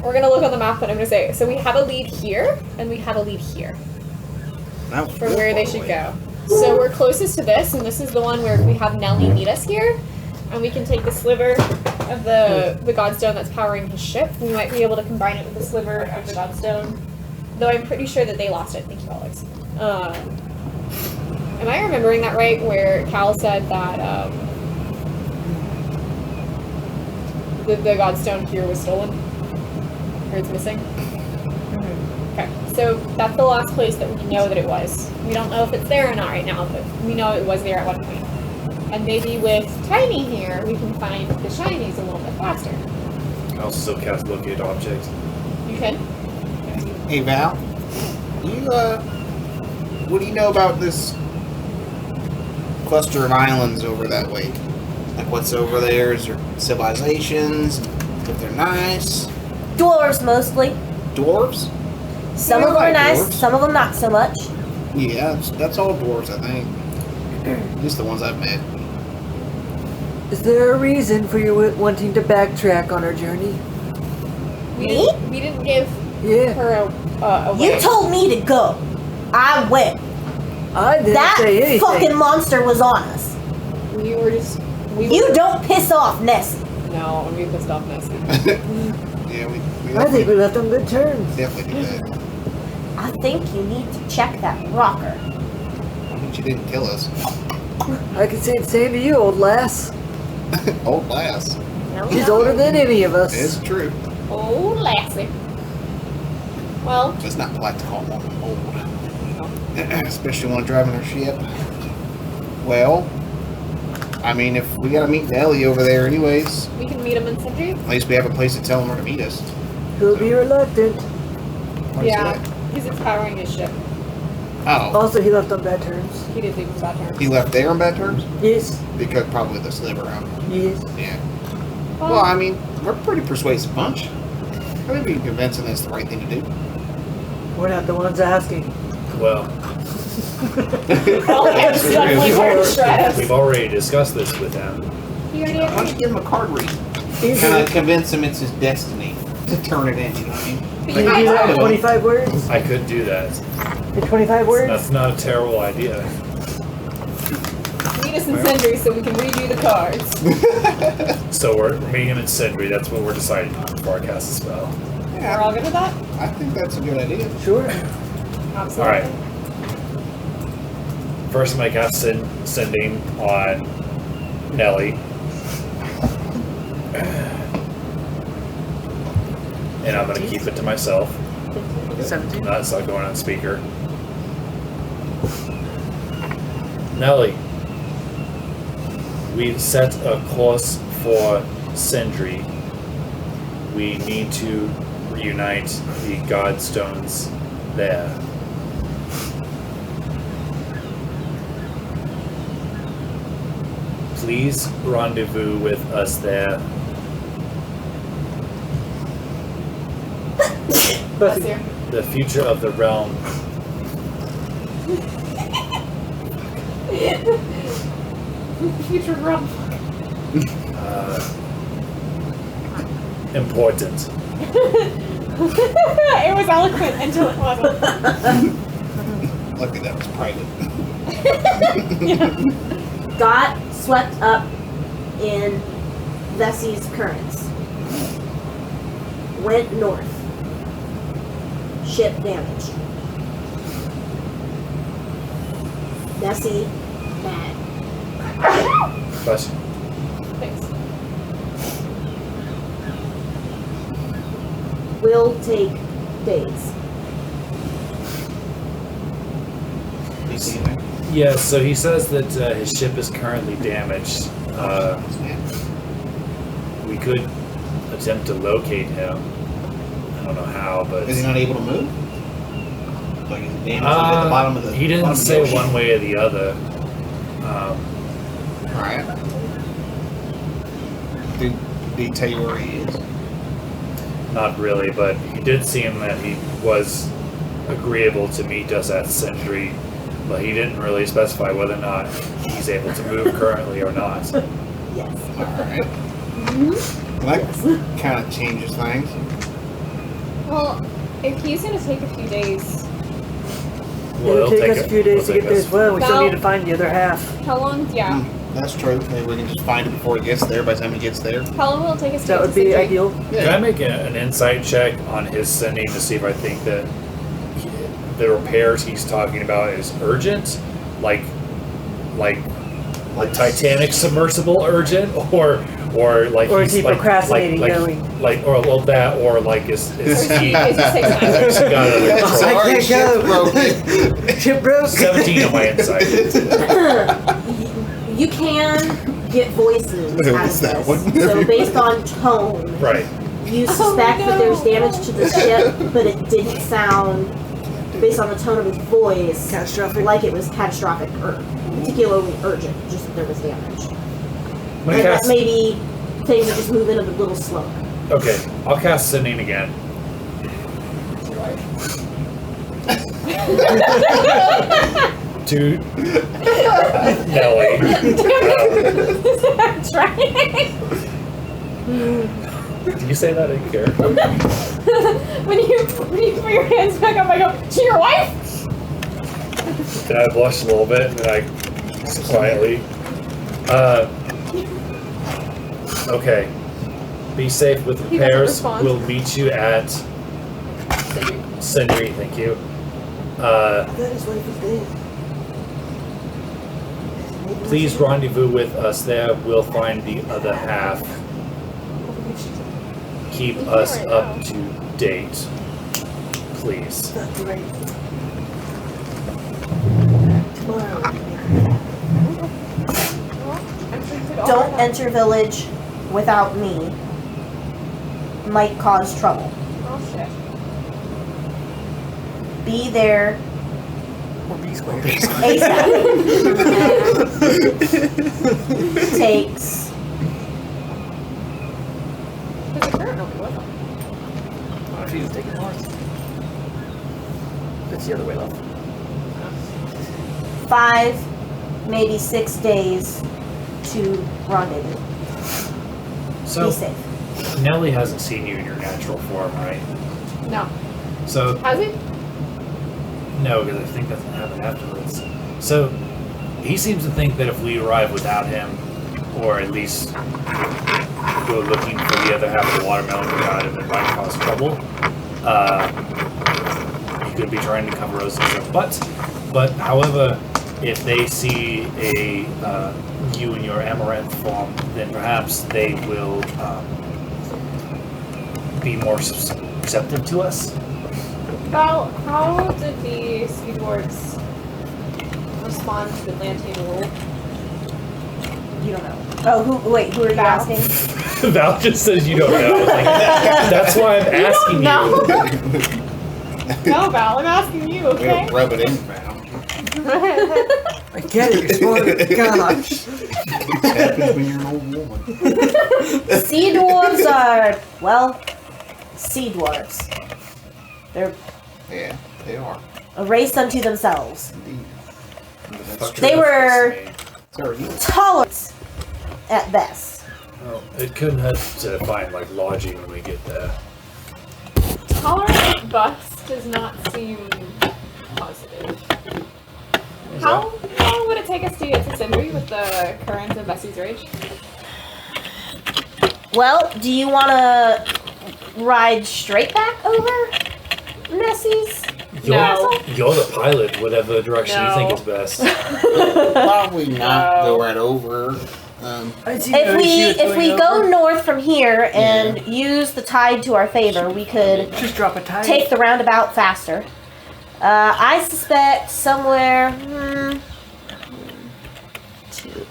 we're gonna look on the map and I'm gonna say, so we have a lead here and we have a lead here That was for real where far they should away. go. So we're closest to this, and this is the one where we have Nelly meet us here, and we can take the sliver of the Godstone that's powering his ship. We might be able to combine it with the sliver of the Godstone Though I'm pretty sure that they lost it. Thank you, Alex. Am I remembering that right? Where Cal said that the Godstone here was stolen? Or it's missing? Okay, so that's the last place that we know that it was. We don't know if it's there or not right now, but we know it was there at one point. And maybe with Tiny here, we can find the shinies a little bit faster. I also still cast locate object. You can? Hey Val, you what do you know about this cluster of islands over that way? Like what's over there? Is there civilizations? If they're nice? Dwarves mostly. Dwarves? Some Yeah, of them I are like nice, dwarves. some of them not so much. Yeah, that's all dwarves, I think. At least the ones I've met. Is there a reason for you wanting to backtrack on our journey? Me? We didn't give Yeah. her a way. You told me to go. I went. I didn't That say anything. fucking monster was on us. We were just... You don't piss off Nessie. No, we pissed off Nessie. Yeah, we I think we left on good terms. definitely do that. I think you need to check that rocker. I mean, she didn't kill us. I can say the same to you, old lass. Old lass. No, She's no. older than any of us. It's true. Oh, lassie. Well, It's not polite to call one old. Especially one driving her ship. Well, I mean, if we gotta meet Nelly over there anyways, we can meet him in Sindri. at least we have a place to tell him where to meet us. He'll be reluctant. What is Yeah, that? because it's powering his ship. Oh, Also, he left on bad terms. He did leave his bad terms. he left there on bad terms? Yes. Because probably the sliver out. Yes. Yeah. Well, I mean, we're a pretty persuasive bunch. I think we can convince him that's the right thing to do. We're not the ones asking. Well, Well, I'm suddenly very stressed. we've already discussed this with him. You already Why don't you agreed. give him a card read? Kind of convince him it's his destiny to turn it in, you know what I mean? But Can you you do that in might 25 words? I could do that. In 25 words? That's not a terrible idea. meet us in Sindri so we can redo the cards. So we're meeting him in Sindri. That's what we're deciding on before I cast the spell. We're all good with that? I think that's a good idea. Sure. Absolutely. Alright. First, I'm going to cast Sending on Nelly. And I'm going to keep it to myself. 17. Not so going on speaker. Nelly, we've set a course for Sindri. We need to reunite the Godstones there. Please rendezvous with us there. Bless you. The future of the realm Future realm. important. It was eloquent until it wasn't. Lucky that was private. Got swept up in Vessie's currents. Went north. Ship damaged. Vessie mad. Bless you. Thanks. Will take days. You see him there? Yeah, so he says that his ship is currently damaged. We could attempt to locate him. I don't know how, but Is he not able to move? Like he's damaged at the bottom of the he didn't bottom of the say ocean? one way or the other. Alright. Did he tell you where he is? Not really, but he did seem that he was agreeable to meet us at Sindri, but he didn't really specify whether or not he's able to move currently or not. Yes. Alright. That kind of changes things. Well, if he's gonna take a few days, It'll take us a few days to it'll get take there us- as well. We still Well- need to find the other half. how long? Yeah. That's true. Maybe we can just find it before he gets there. By the time he gets there. How long will it take us to That get would to be Sindri? ideal. Can I make an insight check on his sending to see if I think that the repairs he's talking about is urgent, like Titanic submersible urgent, or like Or he's is he like, procrastinating like, going? like or well that, or like is he Is he got it under control? I can't ship go. broken. Ship broke. 17 on my insight. You can get voices out What's of that this. one? So based on tone, Right. you suspect that there's damage to the ship, but it didn't sound, based on the tone of his voice, Catastrophic. like it was catastrophic or particularly urgent, just that there was damage. I'm gonna And that cast, maybe things are just moving a little slower. okay, I'll cast Sending again. To Nelly. Did you say that in character? when you put your hands back up, I go, to your wife? Then I blush a little bit, and then I just quietly. Okay. Be safe with He doesn't repairs. respond. We'll meet you at Sendri, thank you. His wife is dead. Please rendezvous with us there. We'll find the other half. Keep us up to date, please. That's right. Tomorrow. Don't enter village without me. Might cause trouble. Oh shit. Be there Or B squared. ASAP. Takes There's a current over with him. Oh, she's taking Mars. That's the other way left. 5, maybe 6 days to rendezvous. So, Be safe. Nelly hasn't seen you in your natural form, right? No. So, Has he? no, because I think that's going to happen afterwards. So, he seems to think that if we arrive without him, or at least go looking for the other half of the watermelon without him, it might cause trouble. He could be trying to cover us as a butt. But, however, if they see you in your amaranth form, then perhaps they will be more receptive to us. Val, how did the Sea Dwarves respond to the Atlantean rule? You don't know. Oh, who are you Val. asking? Val just says you don't know. Like, that's why I'm asking No. you. No, Val, I'm asking you, okay? We'll rub it in, pal. I get it, you're smart. Gosh. It happens when you're an old woman. Sea dwarves are, well, sea dwarves. They're Yeah, they are. a race unto themselves. Indeed. Fuck They were So are you. tolerant at best. Well, it couldn't hurt to find like lodging when we get there. Tolerant bus does not seem positive. How long would it take us to get to Sindri with the current of Bessie's Rage? Well, do you want to ride straight back over Nessie's? You're the pilot, whatever direction you think No. is best. Probably not go right over. If we go north from here and use the tide to our favor, we could Just drop a tide. take the roundabout faster. I suspect somewhere. Two.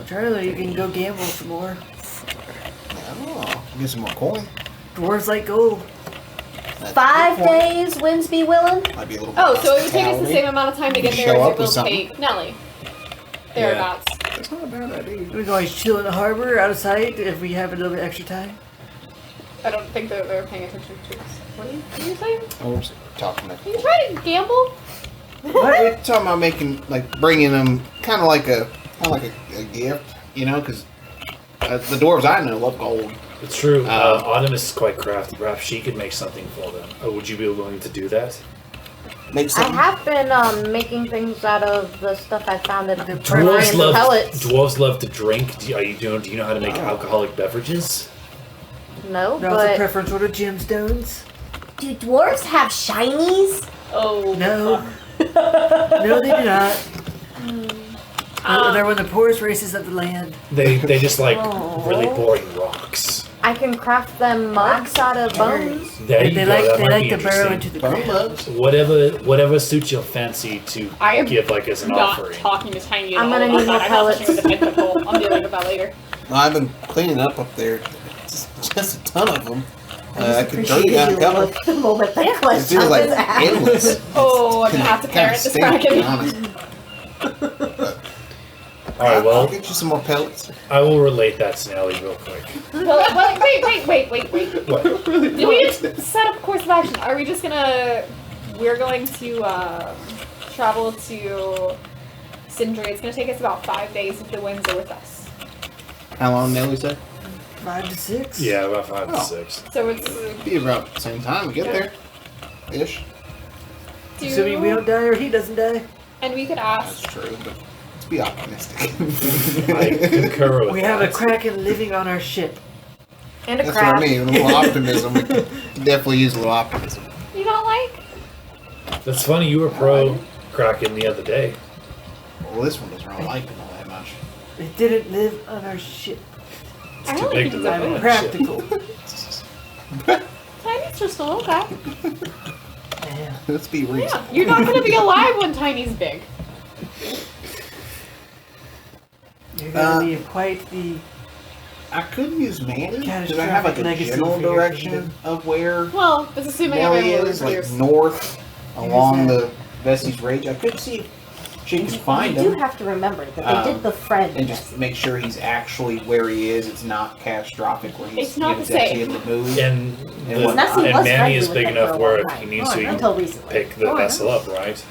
Charlie, you can go gamble some more. Oh, get some more coin. Dwarves like gold. That's 5 a good point. days, winds be willing. Might be a little bit Oh, so it would take us the hospitality. same amount of time to get Show there as up it with will something. take Nelly. Thereabouts. That's not a bad idea. We can always chill in the harbor out of sight if we have a little bit extra time. I don't think that they're paying attention to us. What are you saying? Oh, we're talking about. Are you trying to gamble? We're talking about making, like, bringing them kind of like a gift, you know, because the dwarves I know love gold. It's true. Artymiz is quite crafty. Perhaps she could make something for them. Would you be willing to do that? Make I something. have been making things out of the stuff I found in the Dwarves love pellets. dwarves love to drink. Do you know how to make alcoholic beverages? No, Now's the preference order gemstones. do dwarves have shinies? Oh. No. fuck. No, they do not. They're one of the poorest races of the land. They just like Oh. really boring rocks. I can craft them mugs out of bones. There you They go, that might like be to burrow interesting. into the Bone ground. bugs. Whatever suits your fancy to I am give like as an not offering. talking to Tiny at I'm all gonna about need more that. I'm not touching pellets. with the pentacle. I'm dealing with that later. I've been cleaning up there. Just a ton of them. I could throw Appreciated you down a you couple. look the moment that It clutched feels up like his ass. endless. Oh, I'm gonna have to Kinda parent this stink, to be Kraken. honest. Alright, I'll well, get you some more pellets. I will relate that to Nelly real quick. Well, wait. What? Did we set up a course of action? Are we just gonna... We're going to travel to Sindri. It's gonna take us about 5 days if the winds are with us. How long, Nelly said? 5 to 6. Yeah, about 5 Oh. to 6. So it's... Be about the same time we get there. Ish. Assuming we don't die or he doesn't die. And we could That's ask... true, but let's be optimistic. I concur with We have a that. Kraken living on our ship. And a That's crab. what I mean. A little optimism. We could definitely use a little optimism. You don't like? That's funny, you were pro Kraken the other day. Well, this one doesn't really like it all that much. It didn't live on our ship. It's I too don't big think to it's live on a a Practical. Tiny's just a little guy. Man. Let's be Yeah, reasonable. you're not gonna be alive when Tiny's big. You're gonna be quite the... I could use Manny because I Catastrophic have like a legacy general for your direction kingdom. of where Well, that's assuming I'm Nelly able to is, like reproduce. north along that? the Vesti's Rage. I could see if she can find You do him have to remember that they did befriend and just make sure he's actually where he is. It's not catastrophic where he's It's not he's the same. actually able to move. And, And what- Nessie and was Manny friendly is with big them enough for a where long if he time. needs Oh, I to, know. he Until can recently. pick the Oh, I know. vessel up, right?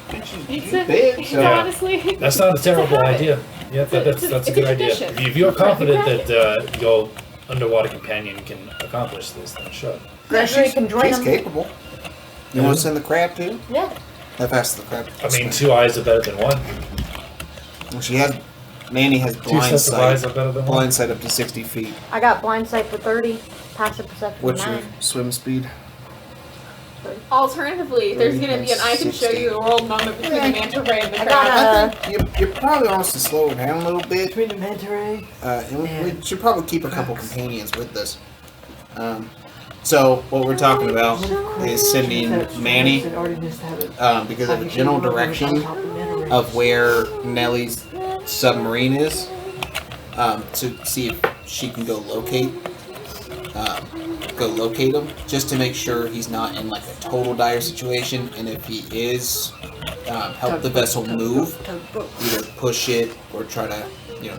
It's big, so honestly. That's not a terrible habit. idea. Yeah, that's it's a a good idea. tradition. If you're confident that your underwater companion can accomplish this, then sure. Gregory can join she's them. capable. You want to send the crab too? Yeah. How fast is the crab? I mean, 2 eyes are better than 1. Well, she has. Manny has 2 blind sets of eyes sight. are better than 1. Blind sight up to 60 feet. I got blind sight for 30. Passive perception What's 9. your swim speed? Alternatively, there's gonna be an I can show you the world moment between the manta ray and the I crab. got I think you're probably wants to slow it down a little bit. Between the manta ray. And we should probably keep a couple companions with us. So what we're talking about is sending Manny because of the general direction of where Nellie's submarine is to see if she can go locate him, just to make sure he's not in like a total dire situation, and if he is, help the vessel move, either push it or try to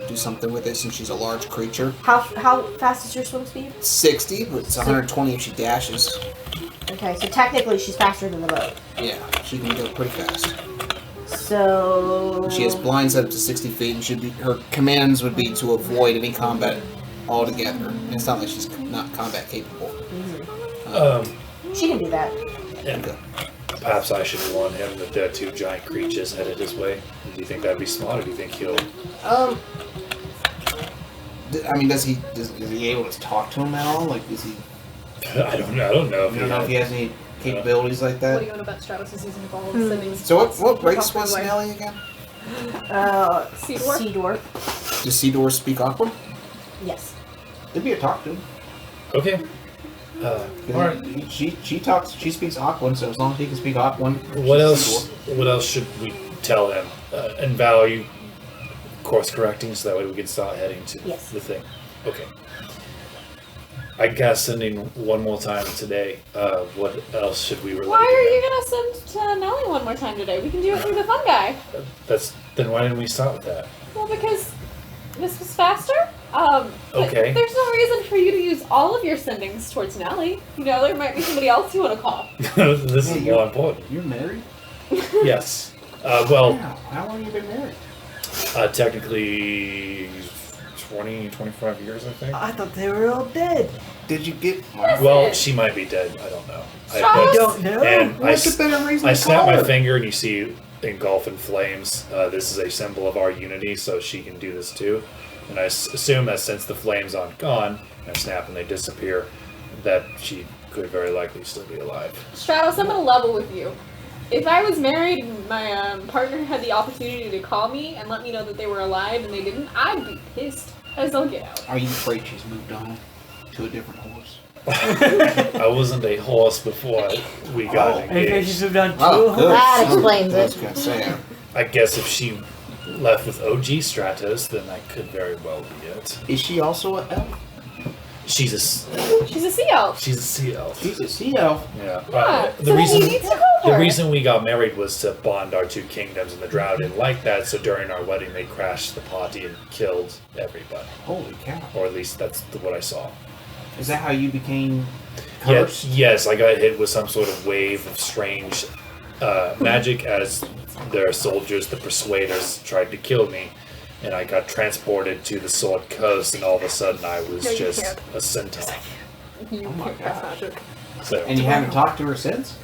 do something with it since she's a large creature. How fast is your swim speed? 60, but it's 120 if she dashes. Okay, so technically she's faster than the boat. Yeah, she can go pretty fast. So She has blinds up to 60 feet, and her commands would be to avoid any combat altogether. And it's not like she's not combat capable. she can do that. And perhaps I should warn him that there are 2 giant creatures headed his way. Do you think that'd be smart, or do you think he'll... I mean, is he able to talk to him at all? Like, is he? I don't know. You don't know if he has any capabilities like What do that. you know about Stratos is using balls sending So what spots race to was the Nelly again? Sea dwarf? Sea dwarf. Does Sea Dwarf speak Aqua? Yes. It'd be a talk to him. Okay. Alright. She talks. She speaks Aquan, so as long as he can speak Aquan. What she's else? What else should we tell him? And Val, you course correcting so that way we can start heading to Yes. the thing. Okay. I guess sending one more time today. What else should we relate? Why are you gonna send to Nelly one more time today? We can do it through the fun guy. Then why didn't we start with that? Well, because this was faster. But Okay. There's no reason for you to use all of your sendings towards Nelly. There might be somebody else you want to call. This is more important. You're married? Yes. Well, Wow. How long have you been married? technically 20, 25 years, I think. I thought they were all dead. Did you get? Well, she might be dead. I don't know. Stratos? You don't know? And What's a better reason I to snap call my her? finger and you see engulf in flames. This is a symbol of our unity, so she can do this too. And I assume that since the flames aren't gone, I snap and they disappear, that she could very likely still be alive. Stratos, I'm gonna level with you. If I was married and my partner had the opportunity to call me and let me know that they were alive and they didn't, I'd be pissed as all get out. Are you afraid she's moved on to a different horse? I wasn't a horse before we got Hey, engaged. she's moved on to Oh, a good. horse. That explains I was it. gonna say. I guess if she left with OG Stratos, then that could very well be it. Is she also an elf? She's a She's a sea elf. sea elf. She's a sea elf. Yeah. Yeah, The so reason he needs to go the for it. reason we got married was to bond our two kingdoms, and the Drow didn't like that. So during our wedding, they crashed the party and killed everybody, Holy cow. or at least that's what I saw. Is that how you became Yes, cursed? yes, I got hit with some sort of wave of strange magic as their soldiers, the Persuaders, tried to kill me, and I got transported to the Sword Coast, and all of a sudden I was just a centaur. You can't cast magic. So And you haven't talked to her since?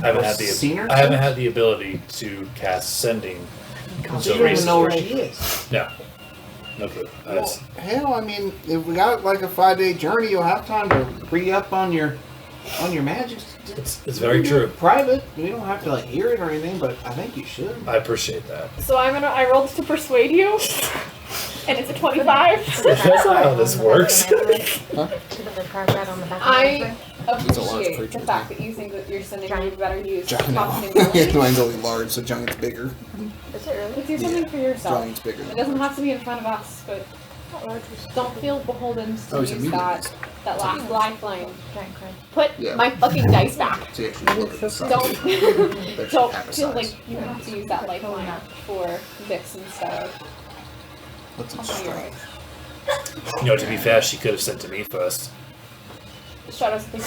I haven't had seen her the I haven't since? had the ability to cast sending So until you don't even know where recently. she is. No, no clue. Well, hell, I mean, if we got like a 5-day journey, you'll have time to re-up on your magic. It's very true. Private. We don't have to like hear it or anything, but I think you should. I appreciate that. So I rolled to persuade you, and it's a 25. That's not how this works. I It's a large appreciate creature, the fact that you think that you're sending me better use. Giant. Mine's only large, so giant's bigger. Is it really? Let's do something for yourself. Giant's bigger. It doesn't have to be in front of us, but don't feel beholden to Oh, he's a use medium. that last lifeline. Giant crab. Put Yeah. my fucking dice back. See, actually, look at the size. Don't They should don't have a feel size. like you have to use that lifeline for this instead of What's its something strength? You know, to be fair, she could have sent to me first. Shadows. I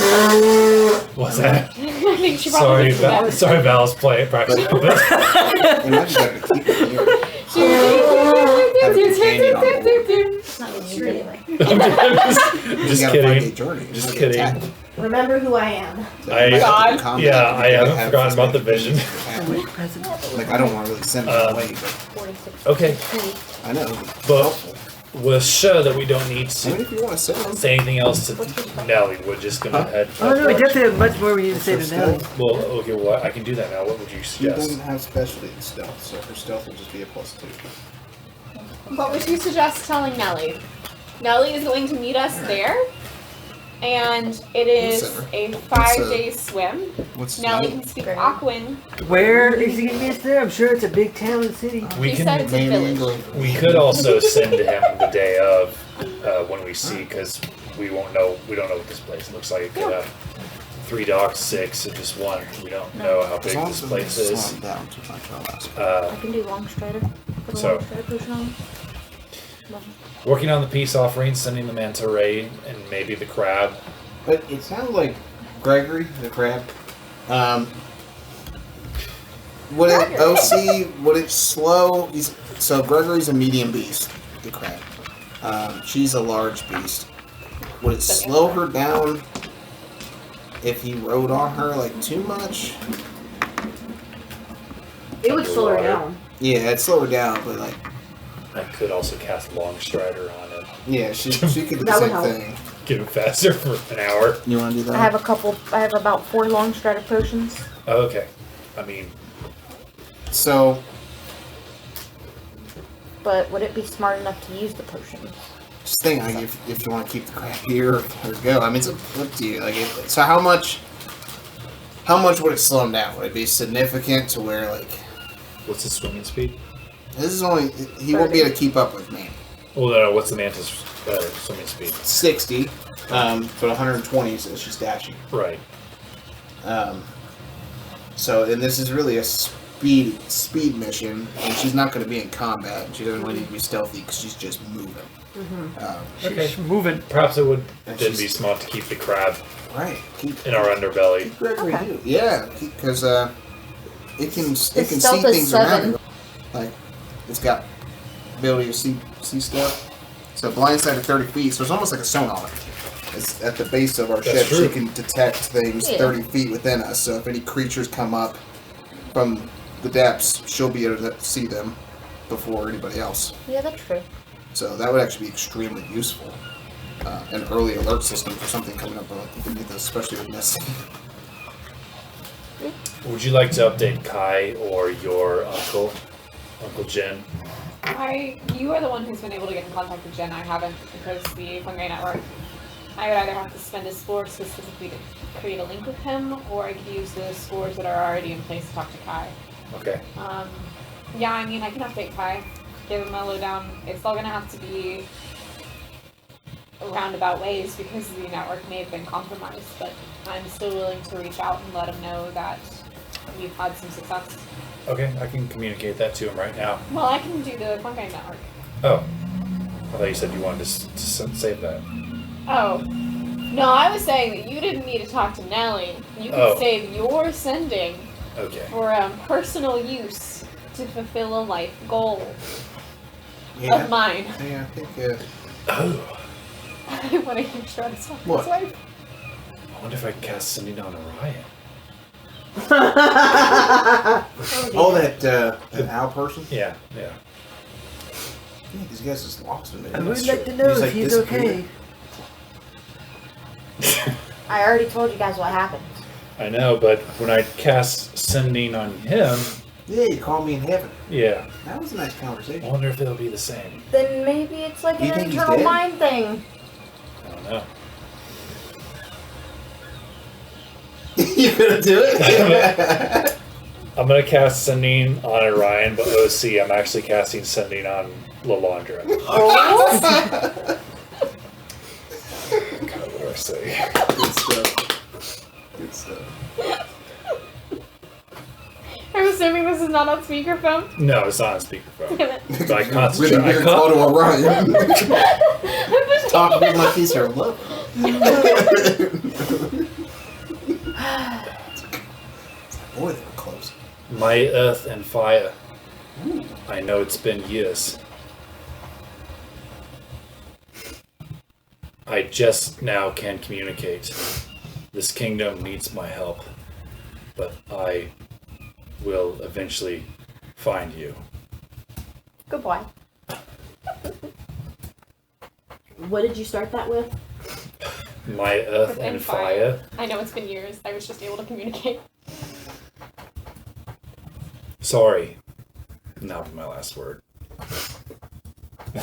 What's that? think she Sorry, probably did that. sorry, Val's practicing a bit. And I just got to keep it here. Have a companion on board. It's not gonna use it anyway. I'm just You got a 5-day kidding. journey. Just You're kidding. attacked. Remember who I am. I- God. Yeah, I haven't forgotten about the vision. Like, I don't want to really send it away, but 46. Okay, I know. but we're sure that we don't need I mean, to if you want to send them. say anything else to Nelly. We're just gonna head. Oh no, we definitely have much more we need to say to Nelly. Well, okay, well, I can do that now. What would you She doesn't suggest? have specialty in stealth, so her stealth will just be a +2. What would you suggest telling Nelly? Nelly is going to meet us there, and it is What's a What's 5-day swim. What's Nelly name? can speak Aquan. Where is he gonna be there? I'm sure it's a big town and city. We He said can. it's a Name village. England. We could also send to him the day of when we see, because we won't know. We don't know what this place looks like. It could have 3 docks, 6, or just 1. We don't know how As big long this as place it's is. slowed down too much, I'll ask. I can do long strider. Put a So- long strider potion on. Working on the peace offering, sending the manta ray, and maybe the crab. But it sounds like Gregory, the crab. Would it OC? Would it slow? So Gregory's a medium beast, the crab. She's a large beast. Would it slow her down if he rode on her like too much? It would slow her down. Yeah, it'd slow her down, but like, I could also cast Long Strider on it. yeah, she could do the That would same help. thing. Get him faster for an hour. You want to do that? I have about 4 long strider potions. Oh, okay. I mean, So But would it be smart enough to use the potions? just think, like, if you want to keep the crab here or go. I mean, it's up to you. Like, so how much would it slow him down? Would it be significant to where like what's his swimming speed? this is only he won't be able to keep up with me. Well, no, what's the manta's swimming speed? 60, but 120 says she's dashing. Right. So, and this is really a speed mission, and she's not going to be in combat. She doesn't really need to be stealthy because she's just moving. Okay. She's moving. Perhaps it would And then she's- be smart to keep the crab Right. Keep in our underbelly. Gregory Okay. do. Yeah, because it can see stealth is things around 7. it. Like it's got ability to see stuff. So blind sight of 30 feet, so it's almost like a sonar. It's at the base of our That's ship. true. She can detect things Yeah. 30 feet within us. So if any creatures come up from the depths, she'll be able to see them before anybody else. Yeah, that's true. So that would actually be extremely useful. An early alert system for something coming up beneath us, especially with Nessie. Would you like to update Kai or your uncle, Uncle Jin? You are the one who's been able to get in contact with Jen. I haven't, because the Fungi Network. I would either have to spend a spore specifically to create a link with him, or I could use the spores that are already in place to talk to Kai. Okay. Yeah, I mean, I can update Kai, give him a lowdown. It's all gonna have to be roundabout ways because the network may have been compromised, but I'm still willing to reach out and let him know that we've had some success. Okay, I can communicate that to him right now. Well, I can do the Fungi Network. Oh. I thought you said you wanted to save that. Oh. No, I was saying that you didn't need to talk to Nellie. You could save your sending for personal use to fulfill a life goal of mine. Yeah, I think. Oh. I want to hear Stratos talk to What? his wife. I wonder if I could cast sending on Orion. Oh, that owl person? Yeah. Yeah, these guys just lost him. I would like to know if he's okay. I already told you guys what happened. I know, but when I cast sending on him, Yeah, you called me in heaven. yeah. That was a nice I conversation. wonder if it'll be the same. Then maybe it's like You an think he's internal dead? mind thing. I don't know. You're gonna do it? I'm gonna cast sending on Orion, but OC, I'm actually casting sending on Llandra. Oh. God, what do I say? Good stuff. Good stuff. I'm assuming this is not on speakerphone. No, it's not on speakerphone. Damn it. But I concentrate. Really weird photo of Ryan. Talk to me like he's her lover. Boy, they were close. My earth and fire. I know it's been years. I just now can communicate. This kingdom needs my help, but I will eventually find you. Good boy. What did you start that with? My earth And and fire. I know it's been years. I was just able to communicate. Sorry. That was my last word.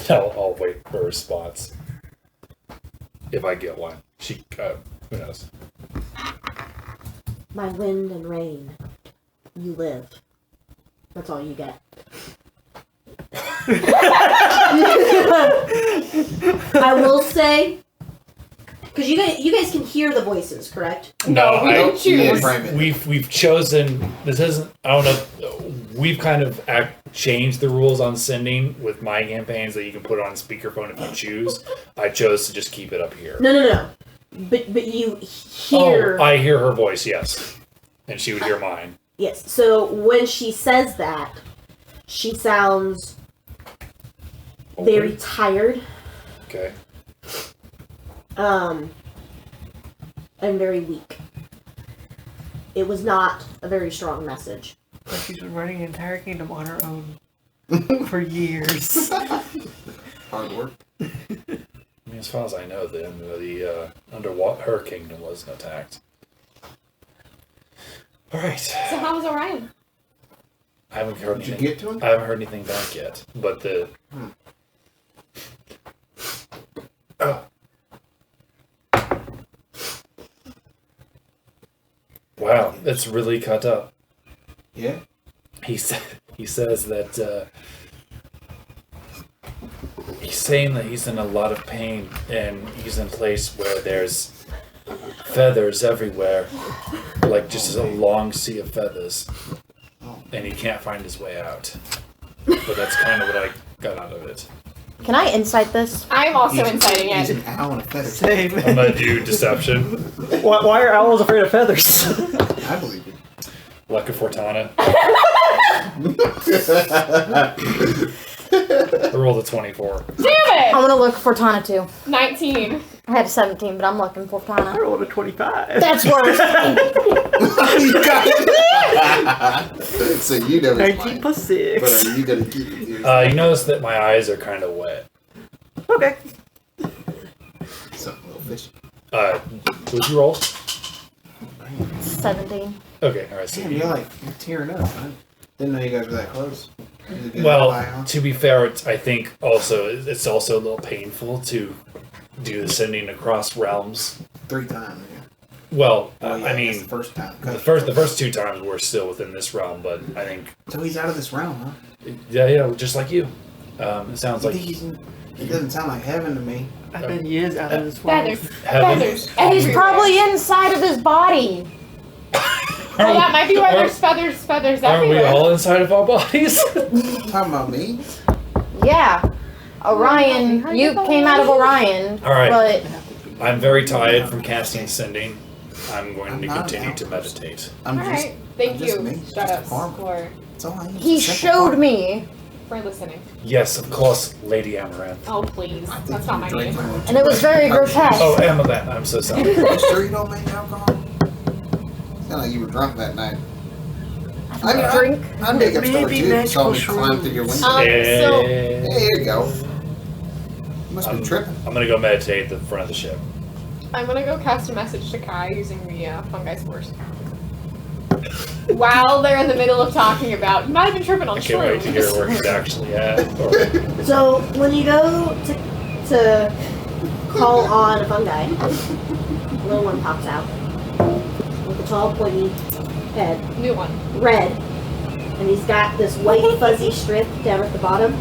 I'll wait for response. If I get one. Who knows? My wind and rain. You live. That's all you get. I will say, because you guys can hear the voices, correct? No, we didn't choose. We've chosen. This isn't. I don't know. We've kind of changed the rules on sending with my campaigns that you can put it on speakerphone if you choose. I chose to just keep it up here. No. But you hear. Oh, I hear her voice. Yes, and she would hear mine. Yes. So when she says that, she sounds very tired. Okay. And very weak. It was not a very strong message. Like she's been running an entire kingdom on her own for years. Hard work. I mean, as far as I know, the underwater her kingdom wasn't attacked. All right. So how was Orion? I haven't heard Did you anything. get to him? I haven't heard anything back yet. But the. Oh. Wow, it's really cut up. Yeah. He says that he's saying that he's in a lot of pain and he's in a place where there's feathers everywhere, like just a long sea of feathers, and he can't find his way out. But that's kind of what I got out of it. Can I insight this? I'm also inciting He's it. an owl and a feather. Same. I'm gonna do deception. Why are owls afraid of feathers? I believe it. Luck of Fortana. I rolled a 24. Damn it! I'm gonna look for Tana too. 19. I had a 17, but I'm looking for I Tana. rolled a 25. That's worse. You got it. So you never 19 mind. plus 6. But you gotta keep it to You notice that my eyes are kind of wet. Okay. Something a little fishy. What'd you roll? 17. Okay, alright, so Damn, you're tearing up. I didn't know you guys were that close. well, to be fair, I think also it's also a little painful to do the sending across realms. 3 times. Yeah. Well, Oh, yeah, I guess mean, the first time. the first 2 times we're still within this realm, but I think So he's out of this realm, huh? yeah, just like you. It sounds like It doesn't sound like heaven to me. I bet he is out of this world. Feathers. Heaven. Feathers. And he's everywhere. probably inside of his body. Well, that might be why there's feathers Aren't we everywhere. all inside of our bodies? Talking about me? Yeah. Orion, you came out of Orion. All right. But I'm very tired from casting sending. I'm going I'm to not an continue to outpost. meditate. I'm Alright, thank just you. me. Shut up, Farmer. Spore, That's all I am. he Simple showed farm. me, for listening. Yes, of course, Lady Amaranth. Oh, please. I think That's not my you name. drank and it was very grotesque. Oh, Amaranth, I'm so sorry. You sure you don't make alcohol? Sound like you were drunk that night. I mean, Drink. I'd make up story Maybe too. You saw me magical climb through your window. So, Hey, there you go. You must be I'm, tripping. I'm gonna go meditate at the front of the ship. I'm gonna go cast a message to Kai using the fungi spores. While they're in the middle of talking about, you might have been tripping on I can't wait to hear shrooms. where he's actually at. Or, So when you go to call on a fungi, a little one pops out with a tall, pointy head, New one. red, and he's got this white fuzzy strip down at the bottom,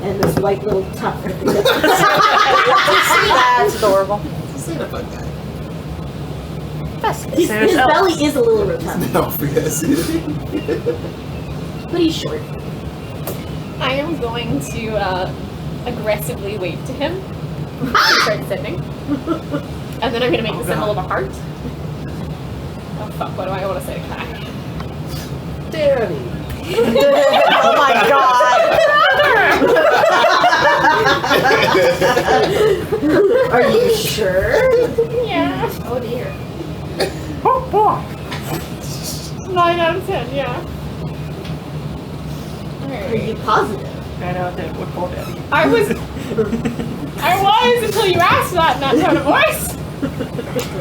and this white little tuft at the tip. That's adorable. This ain't a fun guy. His belly is a little rotund, No, yes. but he's short. I am going to aggressively wave to him. He starts sending. And then I'm gonna make the symbol of a heart. Oh fuck, what do I want to say to Kai? Oh my god. Are you sure? Yeah. Oh dear. 9 out of 10, yeah. Are Alright. you positive? 9 out of 10. What call daddy? I was until you asked that in that tone of voice.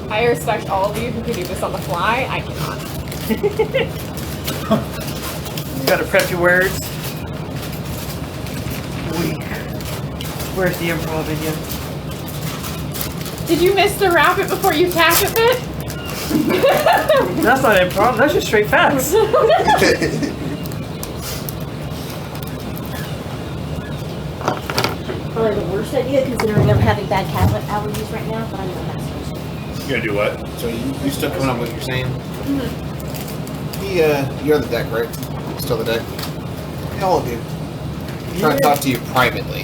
I respect all of you who can do this on the fly. I cannot. You gotta prep your words. Where's the improv in you? Did you miss the wrap it before you tap it bit? That's not improv, that's just straight facts. Probably the worst idea considering I'm having bad cat allergies right now, but I'm not that supposed to. you gonna do what? So you still coming up with what you're saying? You're on the deck, right? Still the deck? Yeah, all of you. I'm trying to talk to you privately,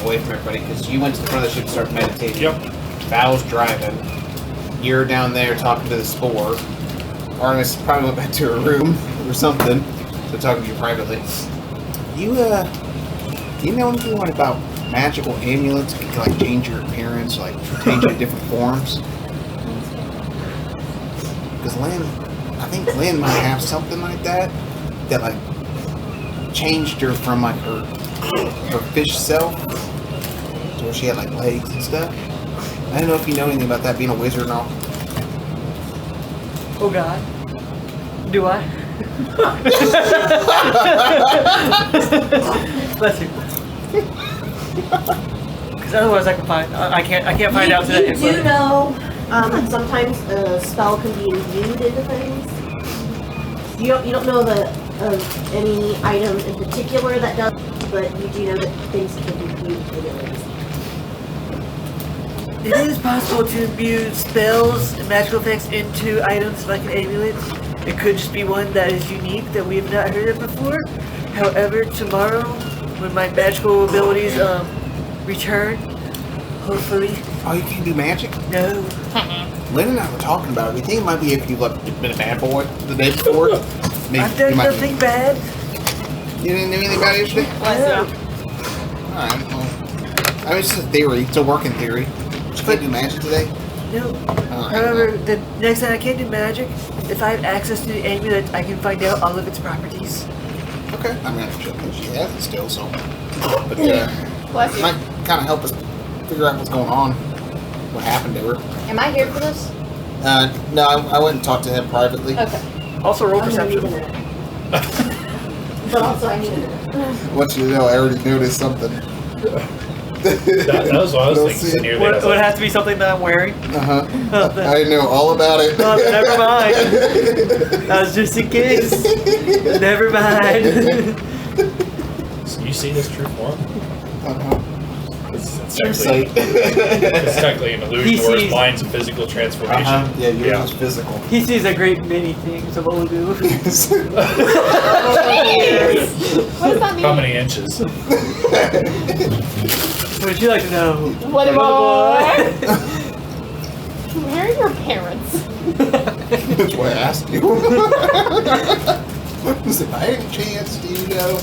away from everybody, because you went to the front of the ship and started meditating. Yep. Val's driving. You're down there talking to the Spore. Artemis probably went back to her room or something, so talking to you privately. Do you know anything about magical amulets that can like change your appearance, like change you in different forms? Because Lynn, I think Lynn might have something like that like changed her from like her fish self to where she had like legs and stuff. I don't know if you know anything about that, being a wizard and all. Oh god. Do I? Bless you. Because otherwise I can find. I can't find out today. You do know that sometimes a spell can be imbued into things. You don't know of any item in particular that does, but you do know that things can be imbued into things. It is possible to imbue spells and magical effects into items like an amulet. It could just be one that is unique that we have not heard of before. However, tomorrow, when my magical abilities return, hopefully Oh, you can't do magic? No. Lynn and I were talking about it. We think it might be if you've like, been a bad boy the day before. Maybe I've done you might nothing bad. You didn't do anything about it yesterday? Bless you. Alright, well. I mean, it's just a theory. It's a working theory. You couldn't do magic today? No. Alright. However, the next time I can't do magic, if I have access to the amulet, I can find out all of its properties. Okay. I mean, she has it still, so. But, Bless it you. might kind of help us figure out what's going on. What happened to her. Am I here for this? No, I went and talked to him privately. Okay. Also, roll I'm gonna need a perception. minute. But also, I need a minute. What you know, I already noticed something. That was what I was Don't thinking. see it. Sitting here, Would I was it like, have to be something that I'm wearing? Uh-huh. Oh, then- I know all about it. Oh, never mind. That was just in case. Never mind. So you see this true form? Uh-huh. It's Insight. technically an illusion He or his sees- mind's a physical transformation. Uh-huh. Yeah, yours Yeah. is physical. He sees a great many things of Olegu. What does that mean? How many inches? Would you like to know? What Little boy? Where are your parents? That's why I asked you. Listen, by any chance, do you know?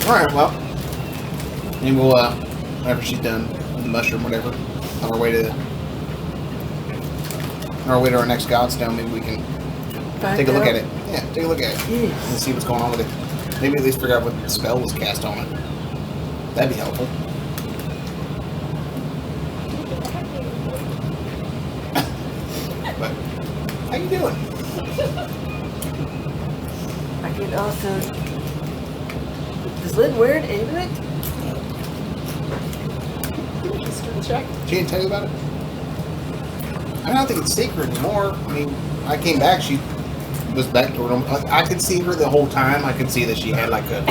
Alright, well. Maybe we'll, whenever she's done with the mushroom, whatever, on our way to our next Godstone, maybe we can take a look at it. Yeah, take a look at it. Yes. And see what's going on with it. Maybe at least figure out what spell was cast on it. That'd be helpful. But, how you doing? I could also. Does Lynn wear an amulet? Check. She didn't tell you about it? I don't think it's secret anymore. I mean, I came back, she was back to her. I could see her the whole time. I could see that she had like a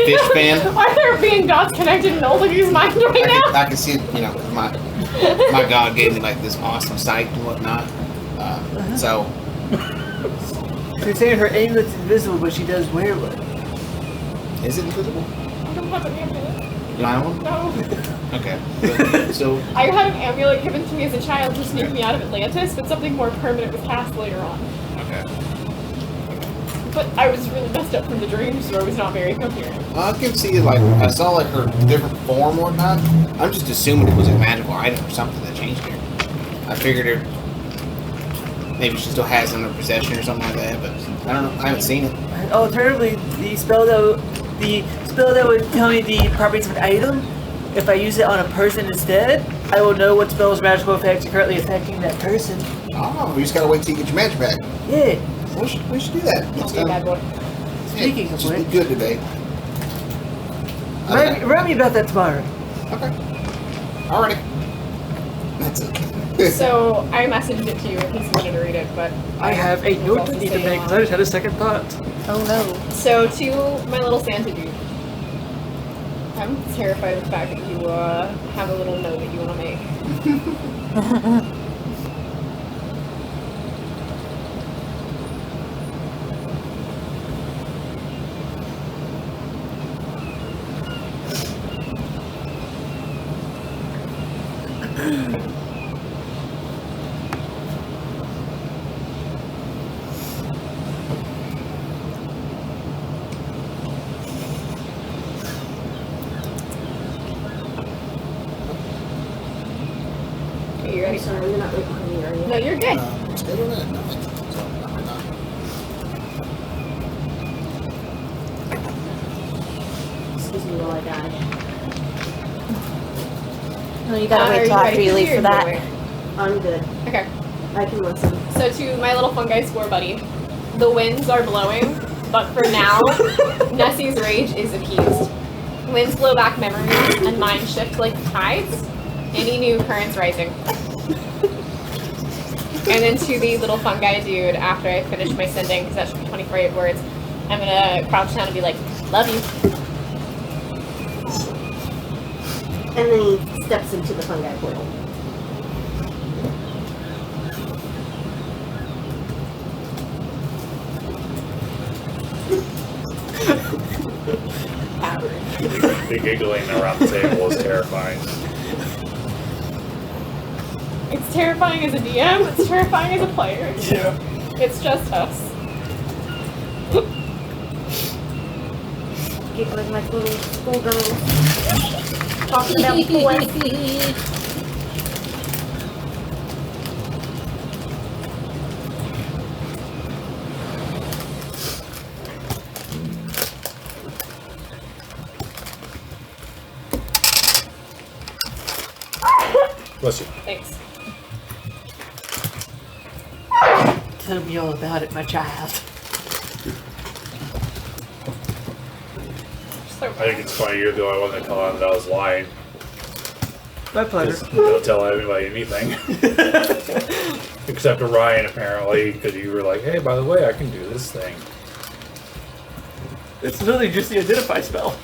fish fan. Are there being dots connected in Olegu's mind right now? I could see it, you know, my God gave me like this awesome sight and whatnot. So, You're saying her amulet's invisible, but she does wear one. is it invisible? I don't have an amulet. You have one? No. Okay. So, I had an amulet given to me as a child to sneak me out of Atlantis, but something more permanent was cast later on. okay. But I was really messed up from the dream, so I was not very coherent. I can see, like, I saw, like, her different form or whatnot. I'm just assuming it was a magical item or something that changed her. I figured her, maybe she still has it in her possession or something like that, but I don't know. I haven't seen it. And alternatively, the spell that would tell me the properties of an item, if I use it on a person instead, I will know what spell's magical effects are currently affecting that person. Oh, you just gotta wait till you get your magic back. Yeah. We should do that. Don't be a bad boy. Speaking of Just be which, good today. remind me about that tomorrow. Okay. Alrighty. That's it. So I messaged it to you in case you wanted to read it, but I have a was note also to need to staying make. on. I just had a second thought. Oh no. So to my little Santa dude, I'm terrified of the fact that you have a little note that you want to make. Okay, you I'm ready? sorry, you're not right behind me, are you? No, you're good. Stay with it. No, so, I'm not. Excuse me while I die. No, you gotta Are wait till you after ready you for leave your for that. giveaway? I'm good. Okay. I can listen. So to my little fungi spore buddy, the winds are blowing, but for now, Nessie's rage is appeased. Winds blow back memories, and mine shift like tides. Any new currents rising. And then to the little fungi dude, after I finish my sending, because that should be 24 words, I'm gonna crouch down and be like, love you. And then he steps into the fungi portal. Average. The giggling around the table is terrifying. It's terrifying as a DM, it's terrifying as a player. Yeah. It's just us. Giggling like little schoolgirls. Talking about boys. Bless you. Thanks. Tell me all about it, my child. So I think it's funny, years ago I wasn't telling them that I was lying. My pleasure. Just don't tell anybody anything. Except Orion, apparently, because you were like, hey, by the way, I can do this thing. It's literally just the identify spell.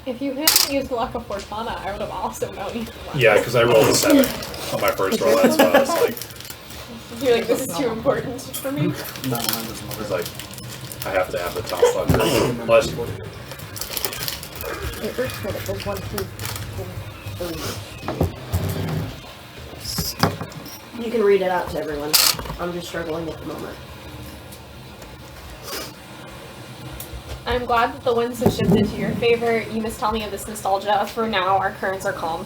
if you hadn't used Luck of Fortuna, I would have also known you. Yeah, because I rolled a 7 on my first roll, that's why I was like, You're like, this is too important for me. No, mine doesn't I work. was like, I have to have the top fucker. Bless you. It works that it does 1, 2, 3. You can read it out to everyone. I'm just struggling at the moment. I'm glad that the winds have shifted to your favor. You must tell me of this nostalgia. For now, our currents are calm.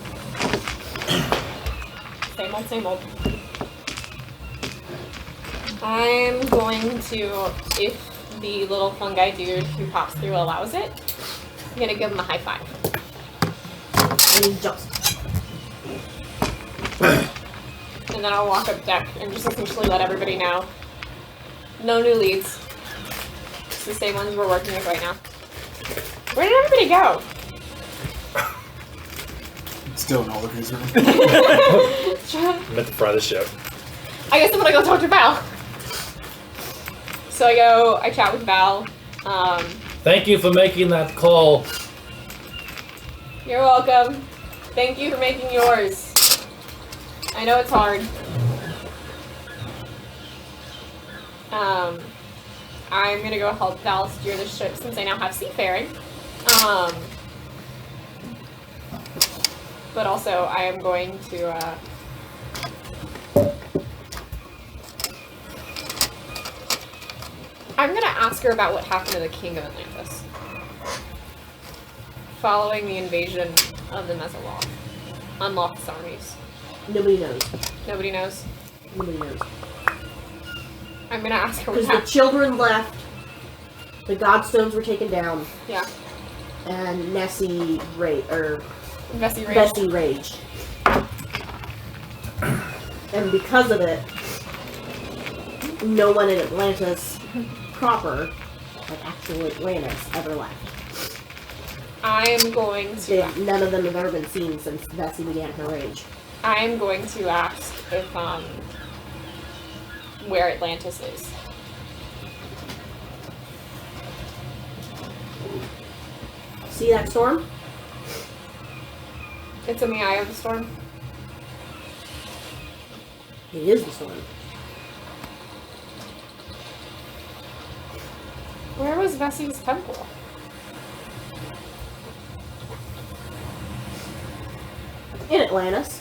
Same old, same old. I'm going to, if the little fungi dude who pops through allows it, I'm gonna give him a high five. And he jumps. And then I'll walk up deck and just essentially let everybody know. No new leads. It's the same ones we're working with right now. Where did everybody go? Still in Olegu's room. I'm at the front of the ship. I guess I'm gonna go talk to Val. So I chat with Val. Thank you for making that call. You're welcome. Thank you for making yours. I know it's hard. I'm gonna go help Val steer the ship since I now have seafaring. But also I am going to I'm gonna ask her about what happened to the King of Atlantis following the invasion of the Mesoloth. Unlocked armies. Nobody knows. Nobody knows. Nobody knows. I'm gonna ask her what Because the happened. children left, the Godstones were taken down, Yeah. and Bessie raged. And because of it, no one in Atlantis proper, like actual Atlantis, ever left. I am going to None of them have ever been seen since Bessie began her rage. I am going to ask if where Atlantis is. See that storm? It's in the eye of the storm. It is the storm. Where was Vessie's temple? In Atlantis.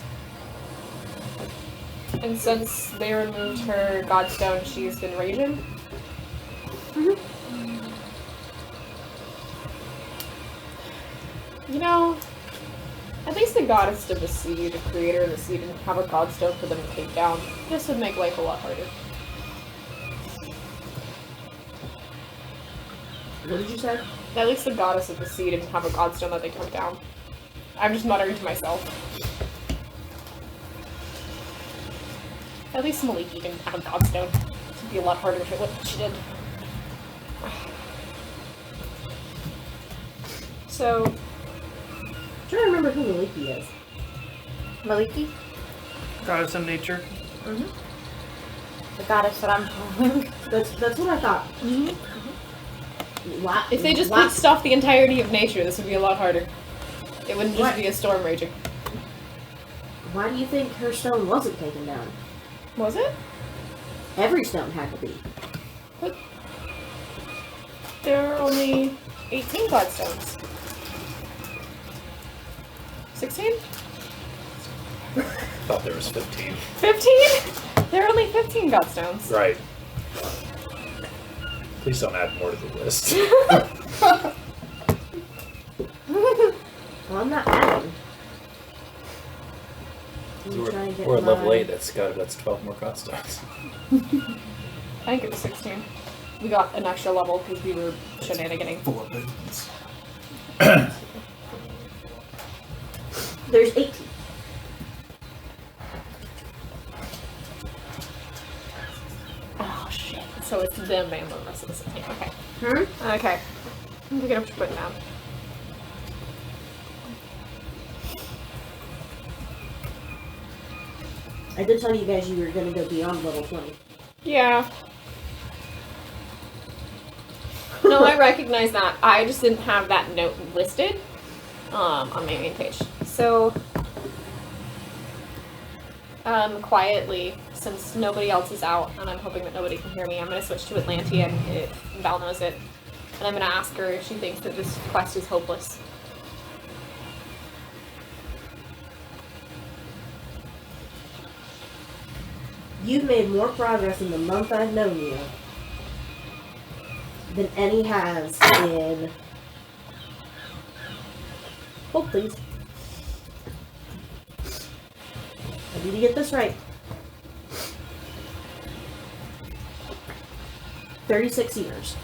And since they removed her Godstone, she's been raging? Mhm. You know, at least the goddess of the sea, the creator of the sea, didn't have a Godstone for them to take down. This would make life a lot harder. What did you say? At least the goddess of the sea didn't have a Godstone that they took down. I'm just muttering to myself. At least Maliki didn't have a Godstone. It would be a lot harder if it what she did. So, I'm trying to remember who Maliki is. Maliki? Goddess of nature. The goddess that I'm following. That's what I thought. if they just pissed off the entirety of nature, this would be a lot harder. It wouldn't just be a storm raging. Why do you think her stone wasn't taken down? Was it? Every stone had to be. But there are only 18 Godstones. 16? Thought there was 15. 15? There are only 15 Godstones. Right. Please don't add more to the list. Well, I'm not adding. I'm trying to get We're at level my- 8. That's 12 more Godstones. I think it was 16. We got an extra level because we were shenaniganing. 4 boons. There's 18. Oh shit. So it's them and the rest of the 16. Okay. Hmm? Okay. I'm picking up what you're putting down. I did tell you guys you were going to go beyond level 20. Yeah. No, I recognize that. I just didn't have that note listed on my main page. So, quietly, since nobody else is out, and I'm hoping that nobody can hear me, I'm going to switch to Atlantean if Val knows it. And I'm going to ask her if she thinks that this quest is hopeless. You've made more progress in the month I've known you than any has in... Hold, please. I need to get this right. 36 years.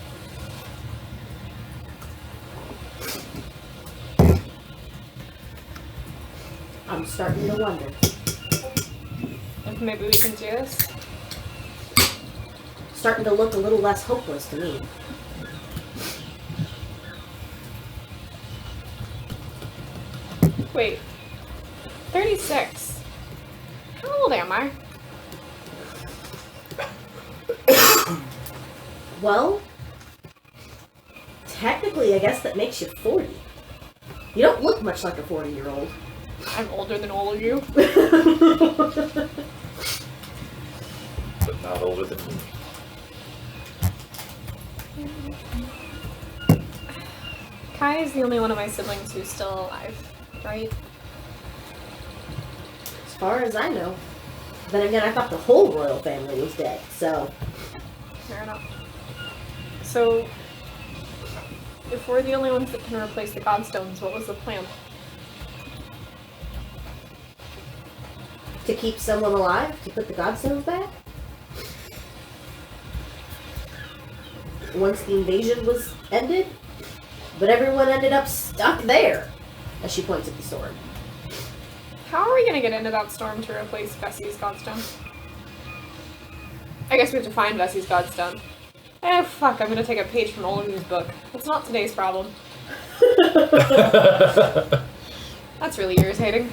I'm starting to wonder. If maybe we can do this. Starting to look a little less hopeless to me. Wait. 36. How old am I? Well, technically, I guess that makes you 40. You don't look much like a 40-year-old. I'm older than all of you. But not older than me. Kai is the only one of my siblings who's still alive, right? As far as I know. Then again, I thought the whole royal family was dead, so... Fair enough. So, if we're the only ones that can replace the Godstones, what was the plan? To keep someone alive? To put the Godstones back? Once the invasion was ended? But everyone ended up stuck there, as she points at the sword. How are we gonna get into that storm to replace Vessie's Godstone? I guess we have to find Vessie's Godstone. Eh, fuck, I'm gonna take a page from Olegu's book. It's not today's problem. That's really irritating.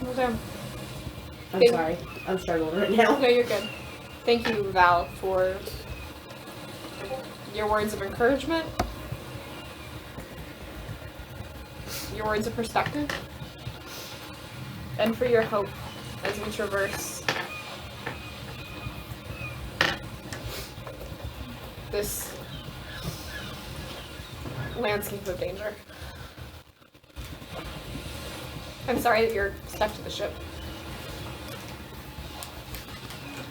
Well, damn. I'm sorry. I'm struggling right now. No, you're good. Thank you, Val, for your words of encouragement, your words of perspective, and for your hope as we traverse this landscape of danger. I'm sorry that you're stuck to the ship.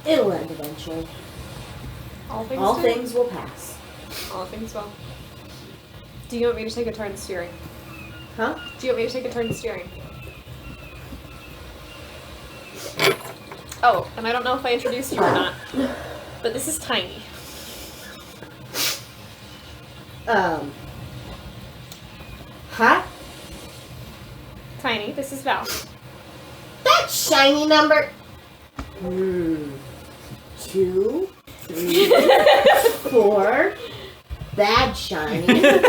It'll end eventually. All things All do. things will pass. All things well. Do you want me to take a turn steering? Huh? Do you want me to take a turn steering? Oh, and I don't know if I introduced you or not, but this is Tiny. Huh? Tiny, this is Val. That shiny number. 2, 3, 4. Bad shiny.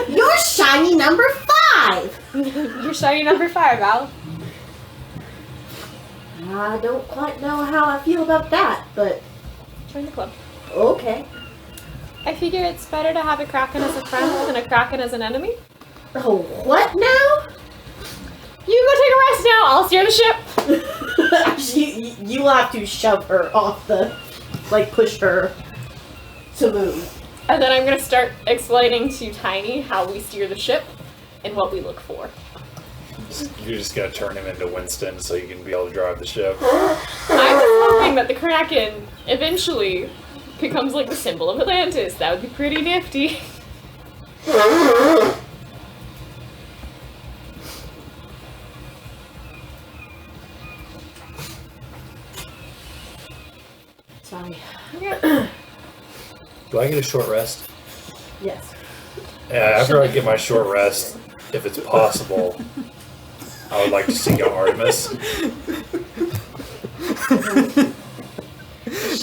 You're shiny number 5. You're shiny number 5, Val. I don't quite know how I feel about that, but Join the club. okay. I figure it's better to have a Kraken as a friend than a Kraken as an enemy. Oh, what now? You go take a rest now. I'll steer the ship. Actually, you will have to shove her off the, like, push her to move. And then I'm gonna start explaining to Tiny how we steer the ship and what we look for. You're just gonna turn him into Winston so you can be able to drive the ship. I was hoping that the Kraken eventually becomes like the symbol of Atlantis. That would be pretty nifty. Sorry. Do I get a short rest? Yes. After I get my short rest, if it's possible, I would like to seek out Artymiz.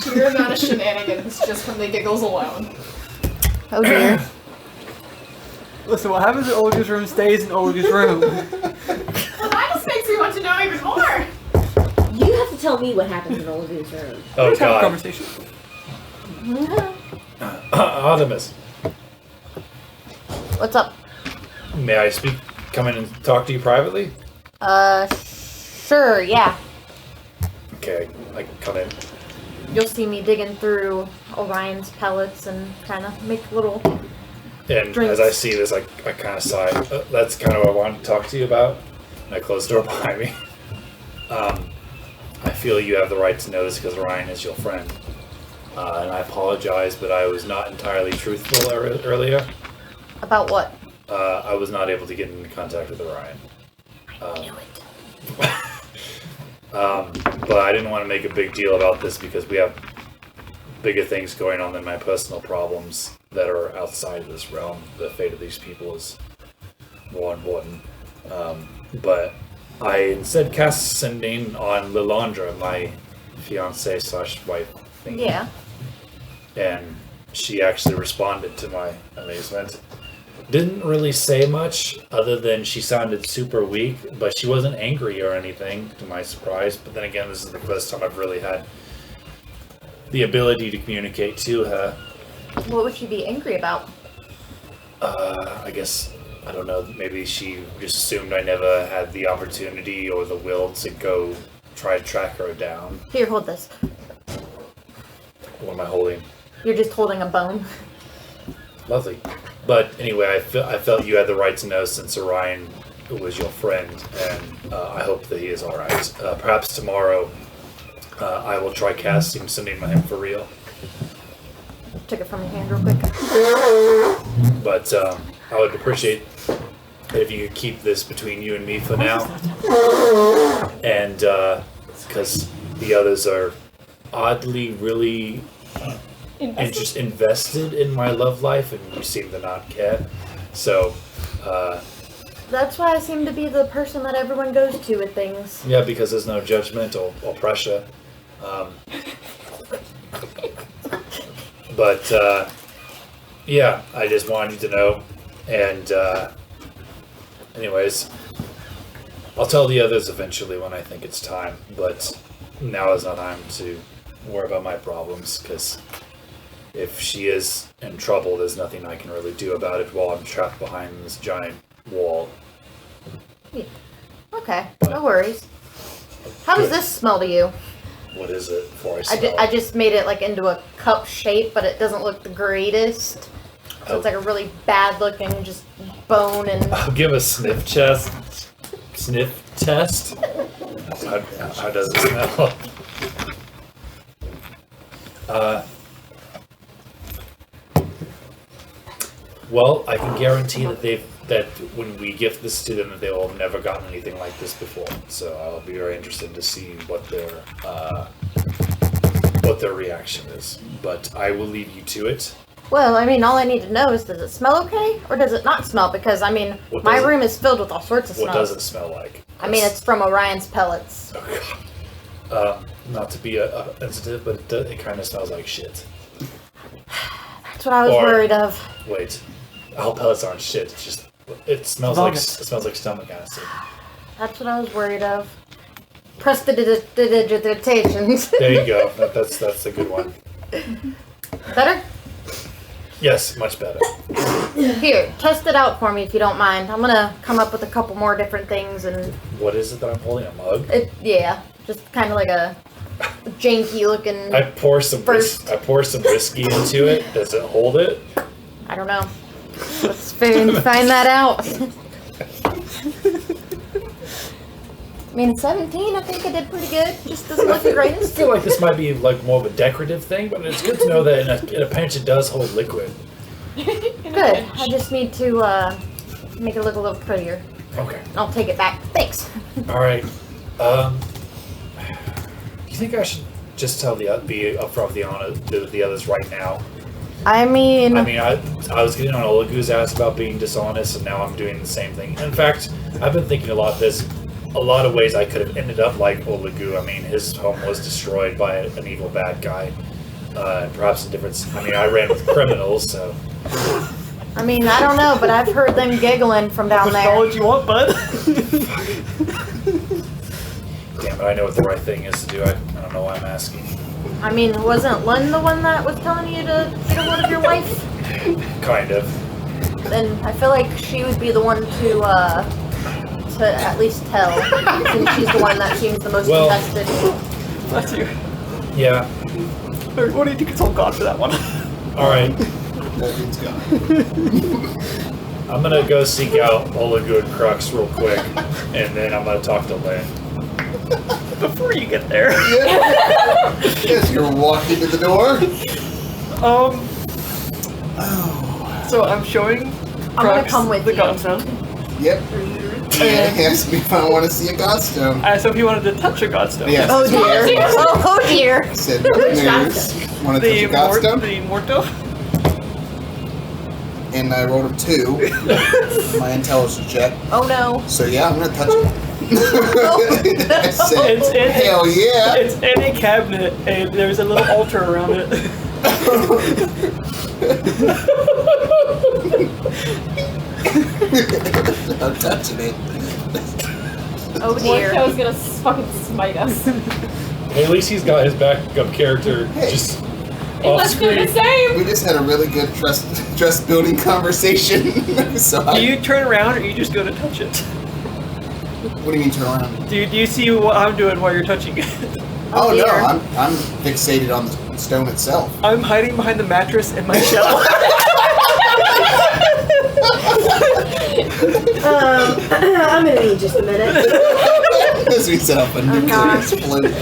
Sheer amount of shenanigans just from the giggles alone. Oh dear. Listen, what happens in Olegu's room stays in Olegu's room. Well, that just makes me want to know even more. You have to tell me what happens in Olegu's room. Oh Let's have a god. conversation. Artymiz, What's up? may I come in and talk to you privately? Sure, yeah. Okay, I can come in. You'll see me digging through Orion's pellets and kind of make little... And Drinks. as I see this, I kind of sigh. That's kind of what I wanted to talk to you about. And I close the door behind me. I feel you have the right to know this because Orion is your friend. And I apologize, but I was not entirely truthful earlier. About what? I was not able to get into contact with Orion. I knew it. But I didn't want to make a big deal about this because we have bigger things going on than my personal problems that are outside of this realm. The fate of these people is more important. But I instead cast sending on Lynn, my fiancée/wife thing. Yeah. And she actually responded to my amazement. Didn't really say much other than she sounded super weak, but she wasn't angry or anything, to my surprise. But then again, this is the first time I've really had the ability to communicate to her. What would she be angry about? I guess, I don't know, maybe she just assumed I never had the opportunity or the will to go try to track her down. Here, hold this. What am I holding? You're just holding a bone. Lovely. But anyway, I felt you had the right to know since Orion was your friend, and I hope that he is alright. Perhaps tomorrow I will try casting sending him for real. Took it from your hand real quick. But I would appreciate if you could keep this between you and me for now. And because the others are oddly really invested in my love life, and you seem to not care. So, That's why I seem to be the person that everyone goes to with things. yeah, because there's no judgment or pressure. But, yeah, I just wanted you to know. And, anyways, I'll tell the others eventually when I think it's time. But now is not time to worry about my problems, because if she is in trouble, there's nothing I can really do about it while I'm trapped behind this giant wall. Yeah. Okay, no worries. How does this smell to you? What is it before I smell I just made it like into a cup shape, but it doesn't look the greatest. So it's like a really bad looking just bone and... I'll give a sniff test. Sniff test? How does it smell? Well, I can guarantee that when we gift this to them, that they will have never gotten anything like this before. So I'll be very interested to see what their reaction is. But I will leave you to it. Well, I mean, all I need to know is, does it smell okay? Or does it not smell? Because, I mean, my room is filled with all sorts of What smells. does it smell like? I mean, it's from Orion's pellets. Oh, God. Not to be sensitive, but it kind of smells like shit. That's what I was worried of. Wait, all pellets aren't shit. It's just it smells like stomach acid. That's what I was worried of. Prestidigitations. There you go. That's a good one. Better? Yes, much better. Here, test it out for me if you don't mind. I'm gonna come up with a couple more different things and What is it that I'm holding? A mug? yeah, just kind of like a janky looking. I pour some First. I pour some whiskey into it. Does it hold it? I don't know. Let's find that out. I mean, 17, I think I did pretty good. Just doesn't look the I greatest. feel like this might be like more of a decorative thing, but it's good to know that in a pinch it does hold liquid. Good. I just need to make it look a little prettier. Okay. I'll take it back. Thanks. All right. You think I should just be upfront with the others right now? I mean, I was getting on Olegu's ass about being dishonest, and now I'm doing the same thing. In fact, I've been thinking a lot of ways I could have ended up like Olegu. I mean, his home was destroyed by an evil bad guy. Perhaps a difference. I mean, I ran with criminals, so. I mean, I don't know, but I've heard them giggling from down Which there. knowledge you want, bud? Damn it! I know what the right thing is to do. I don't know why I'm asking. I mean, wasn't Lynn the one that was telling you to get a hold of your wife? Kind of. Then I feel like she would be the one to at least tell, since she's the one that seems the most Well- invested. That's you. Yeah. What do you think? Consult God for that one. All right. That dude's gone. I'm gonna go seek out Olegu and Qrux real quick, and then I'm gonna talk to Lynn. Before you get there. Yes, you're walking to the door. So I'm showing. I'm gonna Qrux come with the you. Godstone. Yep. And asked me if I want to see a Godstone. I asked him if he wanted to touch a Godstone. Yes. Oh dear. Oh dear. I said, good news. Want to touch a Godstone? The Morto. And I rolled a 2. My intelligence check. Oh no. So yeah, I'm gonna touch it. I said, It's in- hell yeah. It's in a cabinet, and there's a little altar around it. I'm touching it. Oh dear. Morto's gonna fucking smite us. Hey, at least he's got his backup character Hey. just off Unless they're the screen. same. We just had a really good trust building conversation. So Do you turn around, or you just go to touch it? what do you mean turn around? Do you see what I'm doing while you're touching it? Oh, dear. no, I'm fixated on the stone itself. I'm hiding behind the mattress in my shell. I'm gonna need just a minute. As we set up a nuclear gosh. explosion.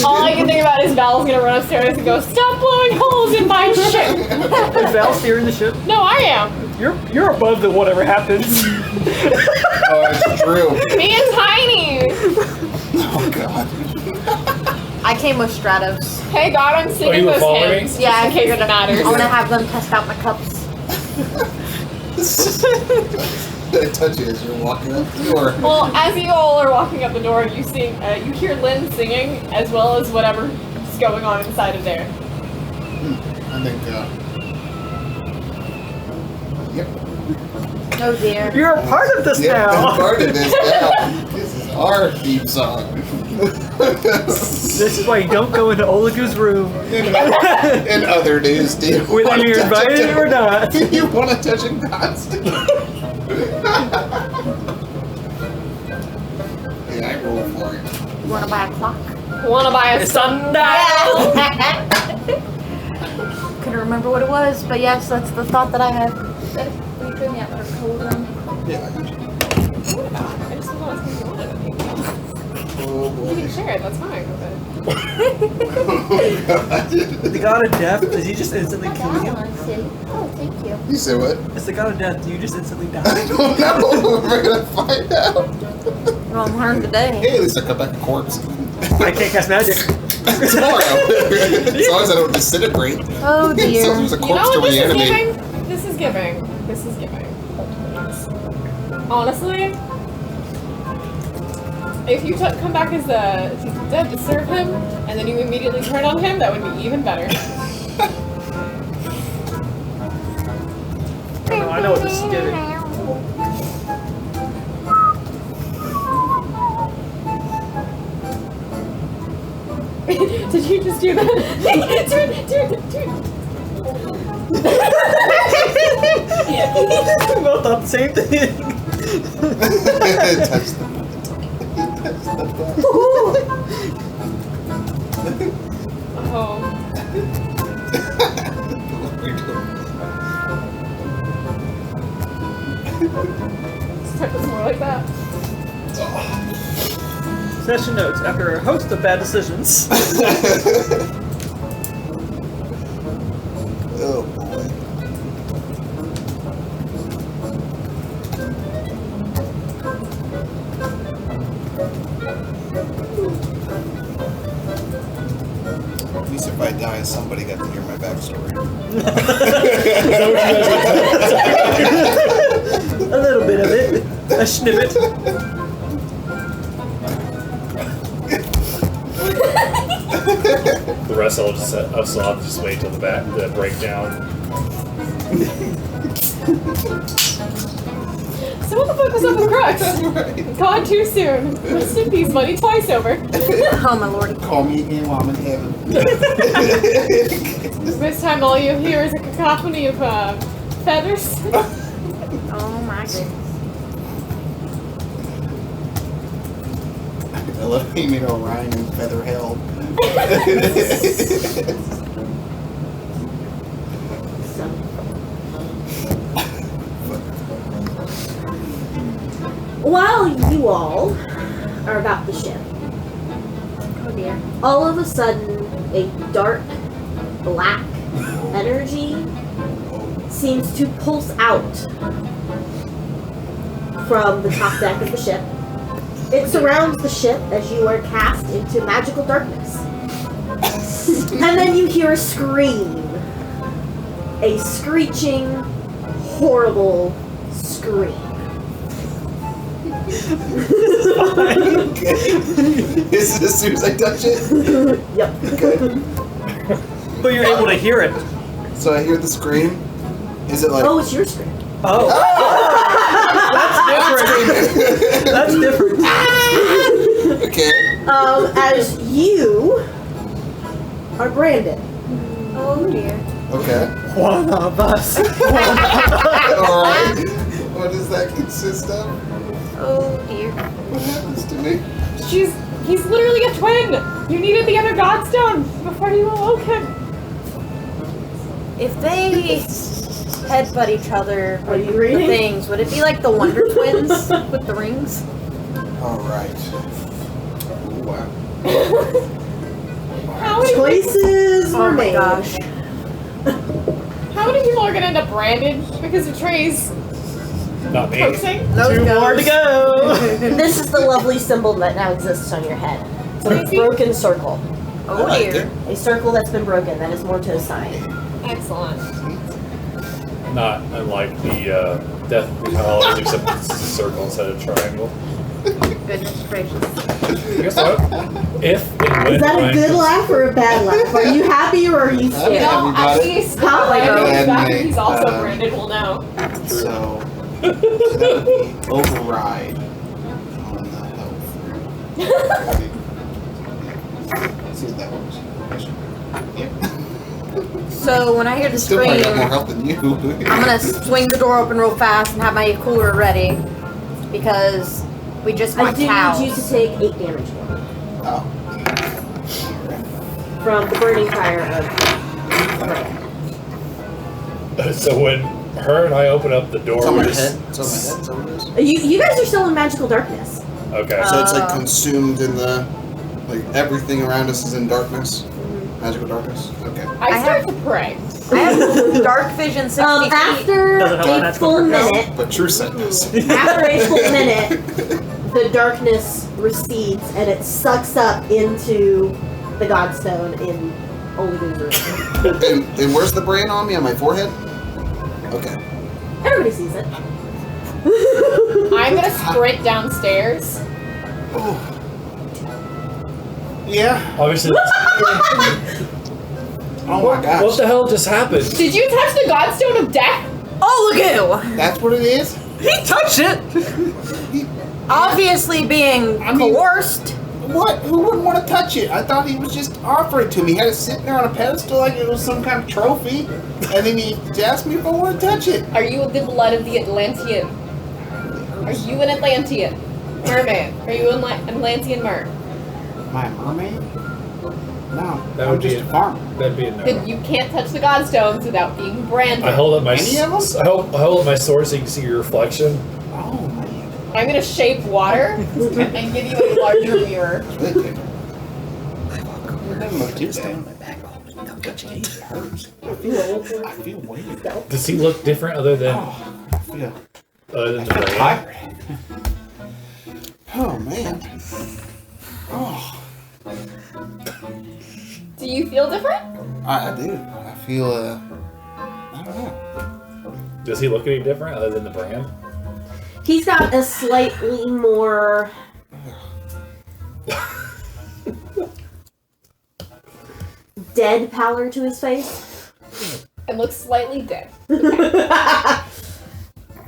All I can think about is Val's gonna run upstairs and go, "Stop blowing holes in my ship." Is Val steering the ship? No, I am. You're above the whatever happens. Oh, it's true. Me and Tiny. Oh, God. I came with Stratos. Hey God, I'm Oh, singing you were those following me? hymns. Yeah, just I in case figured it matters. I'm gonna have them test out my cups. I touch it as you're walking up the door. Well, as you all are walking up the door, you you hear Lynn singing as well as whatever's going on inside of there. I think, yep. Oh dear. You're a part of this Yep, I'm now. part of this now. This is our theme song. This is why you don't go into Olegu's room, In other news, do you whether wanna you're touch a invited or not. Do you want to touch a Godstone? Yeah, I roll for it. You wanna buy a clock? Wanna buy a sundial? Couldn't remember what it was, but yes, that's the thought that I had. Will you put me out for a cold room? Yeah, I got you. What about? I just thought it was gonna be one of them. Oh, You boy. can share it, that's fine. But... The god of death, does he just instantly kill you? Oh, thank you. You say what? It's the god of death, do you just instantly I die? don't know. We're gonna find out. Well, I'm learning today. Hey, at least I cut back a corpse. I can't cast magic. Tomorrow. As long as I don't disintegrate. Oh So dear. there's a You know corpse what to this is reanimate. giving? This is giving. This is giving. Honestly, if you come back as if he's dead to serve him, and then you immediately turn on him, that would be even better. I know what this is giving. Did you just do that? do it. We both thought the same thing. Touch the Oh. Step is more like that. Session notes after a host of bad decisions. Oh boy. At least if I die, somebody got to hear my backstory. A little bit of it. A snippet. The rest I'll just wait till the breakdown. So what the fuck was up with Qrux? Gone too soon. Rest in peace, buddy. Twice over. Oh my lordy. Call me again while I'm in heaven. This time all you hear is a cacophony of feathers. Oh my goodness. I love aiming Orion and Feather Hell. While you all are about the ship, Oh dear. all of a sudden, a dark, black energy seems to pulse out from the top deck of the ship. It surrounds the ship as you are cast into magical darkness. And then you hear a scream. A screeching, horrible scream. Okay. Is it as soon as I touch it? Yep. Okay. But you're able to hear it. So I hear the scream. Is it like... Oh, it's your scream. Oh. That's different. Okay. As you are branded. Oh dear. Okay. One of us. Alright. What does that consist of? Oh dear. What happens to me? He's literally a twin. You needed the other Godstone before you awoke him. If they headbutt each other Are you with reading? the things, would it be like the Wonder Twins with the rings? Alright. Wow. How many Choices Oh were my made. gosh. How many people are gonna end up branded because of Trey's Not me. coaxing? Two more to go. This is the lovely symbol that now exists on your head. So it's a broken circle. Oh I like dear. A circle that's been broken. That is Morto's sign. Excellent. Not unlike the Death Colors, except it's a circle instead of triangle. Goodness gracious. Guess what? If and when Is that a Ryan good comes- laugh or a bad laugh? Are you happy or are you You scared? know, we got at it. least Huh? Brandon, he's also branded, we'll know. So, that would be override on the health. See if that works. Yep. So when I hear the Still probably got more scream, health than you. I'm gonna swing the door open real fast and have my cooler ready because we just I want do cows. need you to take 8 damage more Oh. from the burning fire of. So when her and I open up the door, It's on my we're head. just It's on my head. Is that what it is? You guys are still in magical darkness. okay. So it's like consumed in the, like everything around us is in darkness, magical darkness. Okay. I start to pray. I have dark vision 60 feet. After Doesn't help a that's full what we're minute, But True Set does. after a full minute, the darkness recedes and it sucks up into the Godstone in Olegu's room. And where's the brand on me? On my forehead? Okay. Everybody sees it. I'm gonna sprint downstairs. Oh. Yeah. Obviously, Oh my what gosh. the hell just happened? Did you touch the Godstone of Death? Olegu! That's what it is? He touched it. Obviously being I mean- coerced. What? Who wouldn't want to touch it? I thought he was just offering it to me. He had it sitting there on a pedestal like it was some kind of trophy. And then he asked me if I wanted to touch it. Are you of the blood of the Atlantean? Are you an Atlantean? Merman. Are you an Atlantean mer? Am I a mermaid? No, That I'm would be just a- a farmer. That'd be a no. Then you can't touch the Godstones without being branded. I hold up my Any of them? I hold up my sword so you can see your reflection. Oh, man. I'm gonna shape water and give you a larger mirror. Good. It doesn't look too bad. I feel weird. Does he look different other than Oh, I feel the brand? tired. Oh, man. Oh, Do you feel different? I do. I feel, I don't know. Does he look any different other than the brand? He's got a slightly more dead pallor to his face. It looks slightly dead.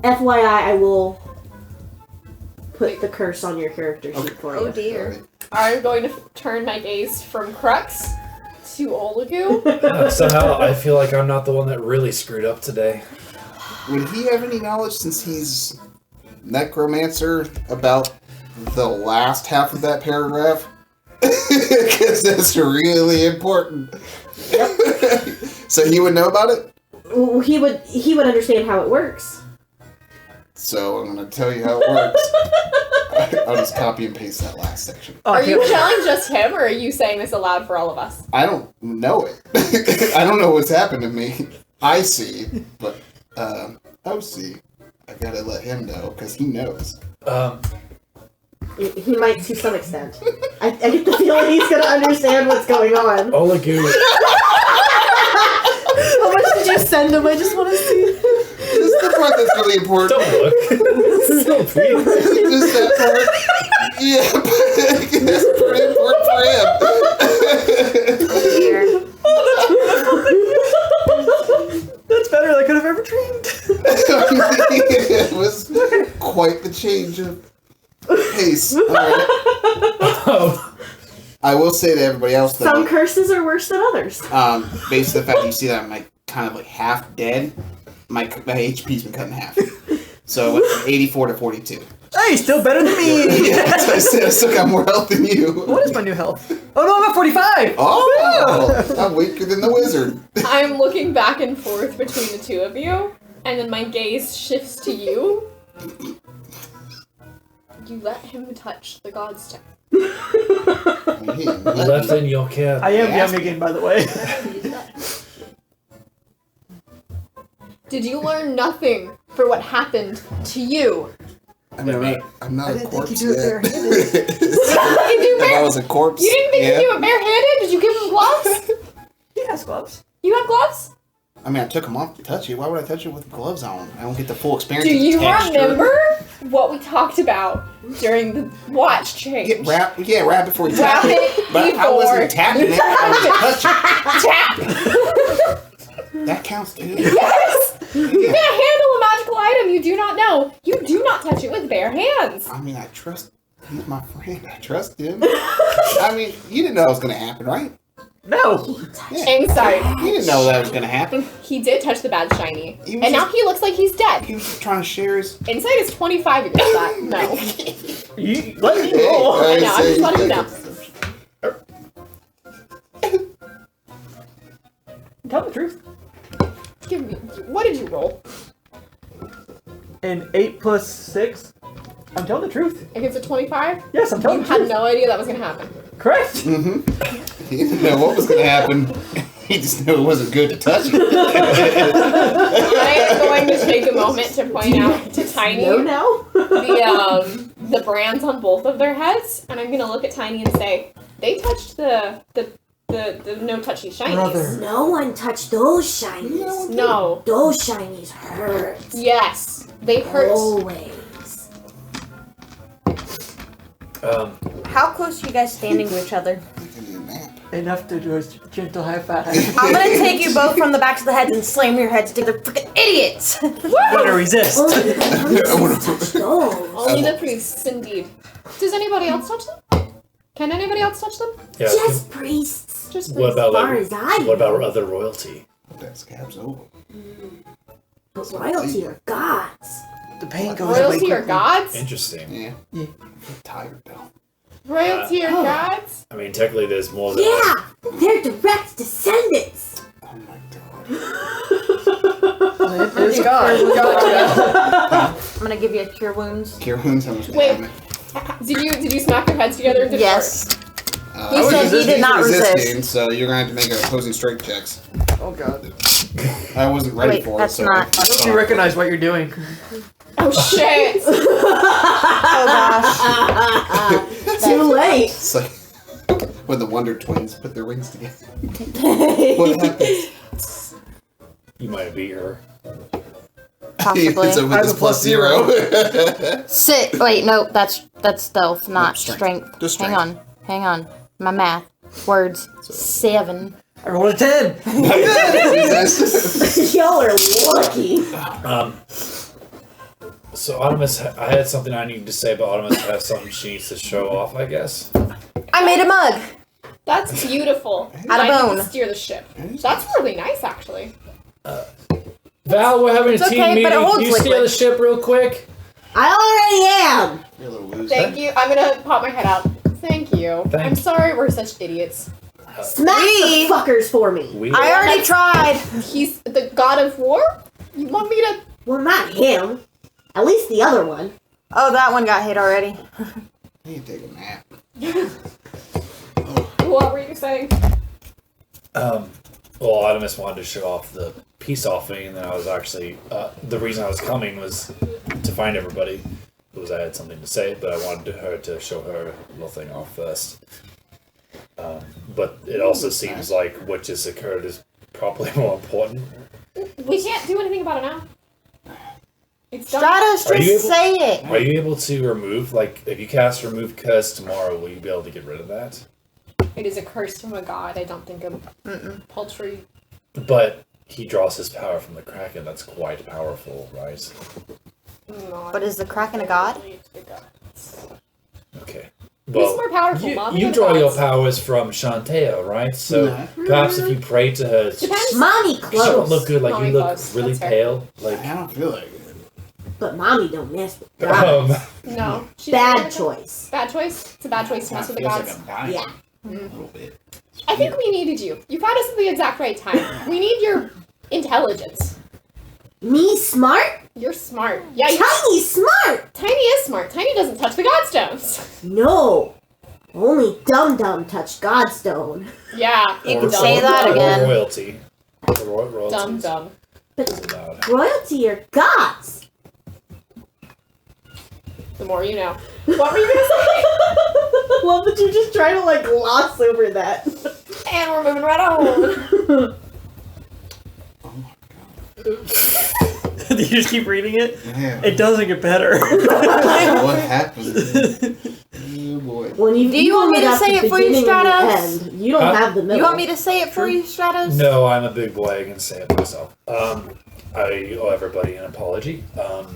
FYI, I will put the curse on your character sheet for you. Oh dear. I'm going to turn my gaze from Qrux to Olegu. Somehow I feel like I'm not the one that really screwed up today. Would he have any knowledge, since he's necromancer, about the last half of that paragraph? Because that's really important. So he would know about it? He would understand how it works. So I'm going to tell you how it works. I'll just copy and paste that last section. Are you telling just him, or are you saying this aloud for all of us? I don't know it. I don't know what's happened to me. I see, but OC, I gotta let him know, because he knows. He might to some extent. I get the feeling he's going to understand what's going on. Olegu. How much did you send him? I just want to see. This is the part that's really important. Don't look. Just that part. Yeah, but that's pretty important for him. That's better than I could have ever dreamed. It was quite the change of pace. All right. Oh. I will say to everybody else, though, Some curses are worse than others. based on the fact that you see that I'm like kind of like half dead, my HP's been cut in half. So I went from 84 to 42. Hey, still better than me. Yeah, that's what I said. I still got more health than you. What is my new health? Oh no, I'm at 45. Oh, I'm weaker than the wizard. I'm looking back and forth between the two of you, and then my gaze shifts to you. You let him touch the Godstone. Left in your cap. I am young again, by the way. Did you learn nothing for what happened to you? I'm not a corpse do it yet. You If I was a corpse, You didn't think you could do it barehanded? Did you give him gloves? He has gloves. You have gloves? I mean, I took them off to touch it. Why would I touch it with gloves on? I don't get the full experience. Do of the you texture. remember what we talked about during the watch change? Wrap before you Wrap tap it. it But I before wasn't tapping it. I was touching Tap! it. That counts too. Yes! You can't handle a magical item you do not know. You do not touch it with bare hands. I mean, I trust. He's my friend. I trust him. I mean, you didn't know it was going to happen, right? No. Yeah. Inside, You didn't know that was going to happen. he did touch the bad shiny. He was And now just- he looks like he's dead. He was just trying to share his. Inside is 25 against that. No. You let me roll. I know, I'm just letting you know. Tell the truth. Give me. What did you roll? An 8 plus 6. I'm telling the truth. Against a 25? Yes, I'm telling You the had truth. no idea that was gonna happen. Correct. Mm-hmm. He didn't know what was going to happen. He just knew it wasn't good to touch it. I am going to take a moment to point out to Tiny No. the brands on both of their heads, and I'm gonna look at Tiny and say, they touched the no touchy shinies. Brother. No one touched those shinies. No. Those shinies hurt. Yes. They hurt. Always. How close are you guys standing to each other? Enough to do a gentle high five. I'm gonna take you both from the backs of the heads and slam your heads together. Freaking idiots! Gonna resist. Only the priests touch those. Only the priests, indeed. Does anybody else touch them? Can anybody else touch them? Yeah. Just priests. Just What about As far like? as I What about know. other royalty? That scab's over. But royalty are gods. The pain goes away royalty or quickly. gods? Interesting. Yeah. Yeah. I'm tired though. Royalty or gods? I mean, technically, there's more than. Yeah, they're direct descendants. Oh my god. It's God. Gotcha. I'm gonna give you a cure wounds. Cure wounds, how much Wait. damage? Did you smack your heads together? And did it Yes. Uh, He I was said he resist- did he's not resisting, resist. so you're gonna have to make opposing strength checks. Oh God. I wasn't ready Wait, for that's it, so not- I hope you recognize what you're doing. work? Oh shit! Oh Too late. It's like when the Wonder Twins put their rings together. gosh. What happens? You might have beat her. Possibly. It's with I have this a plus +0. Sit. Wait, no, that's stealth, not strength. strength. Just Hang on. Hang on. My math. Words. 7. I rolled a 10. Y'all are lucky. So Artymiz, I had something I needed to say, but Artymiz has something she needs to show off, I guess. I made a mug. That's beautiful. Out of I need to bone. steer the ship. That's really nice, actually. Val, we're having a It's team okay, but it meeting. holds Can you steer liquid. the ship real quick? I already am. You're a little loose. Thank you. I'm gonna pop my head out. Thank you. Thank I'm you. sorry we're such idiots. Smack the fuckers for me. We I already tried. He's the god of war? You want me to... Well, not him. At least the other one. Oh, that one got hit already. I need to take a nap. What were you saying? Well, Artymiz wanted to show off the peace offering, and then I was actually the reason I was coming was to find everybody. Because I had something to say, but I wanted her to show her little thing off first. But it also seems like what just occurred is probably more important. We can't do anything about it now. It's done. Stratos, Are you just able- say it. Are you able to remove, like, if you cast Remove Curse tomorrow, will you be able to get rid of that? It is a curse from a god. I don't think a paltry... But he draws his power from the Kraken. That's quite powerful, right? Not But is the Kraken a god? really the gods. Okay. Who's more powerful, Mommy you or the draw your gods? powers from Shantea, right? So No. perhaps if you pray to her, she Depends. Mommy don't close. look good. Like Mommy you look close. really That's fair. pale. Like I don't feel like it. But mommy don't mess with gods. No. She Bad choice. Bad choice? It's a bad choice to mess with the Feels gods. like I'm dying Yeah. a little bit. I think we needed you. You found us at the exact right time. We need your intelligence. Me smart? You're smart. Yeah, Tiny smart! Tiny is smart. Tiny doesn't touch the Godstones. No. Only Dum Dum touched Godstone. Yeah. You or- can say or- that or again. Royalty. Royalty. Dumb dumb. is allowed. Royalty are gods. The more you know. What were you gonna say? Love that you're just trying to like gloss over that. And we're moving right on. You just keep reading it? Yeah. It doesn't get better. What happened? Oh boy. When you Do you want me to at say the it for you, beginning and the Stratos? end, you don't Huh? have the middle. You want me to say it for you, Stratos? No, I'm a big boy. I can say it myself. I owe everybody an apology. For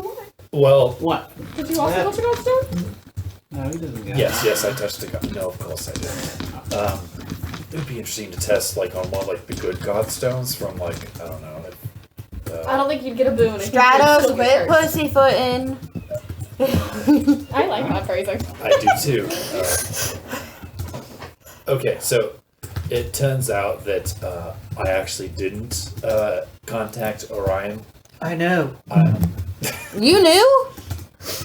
what? Well, What? Did you also go to Godstone? No, he doesn't get yes, I touched the gun. No, of course I did. It would be interesting to test, like, on one, like, the good Godstones from, like, I don't know. I don't think you'd get a boon. I think you'd Stratos, still get quit cursed. pussyfooting. I like that phrasing. I do too. Okay, so it turns out that I actually didn't contact Orion. I know. You knew?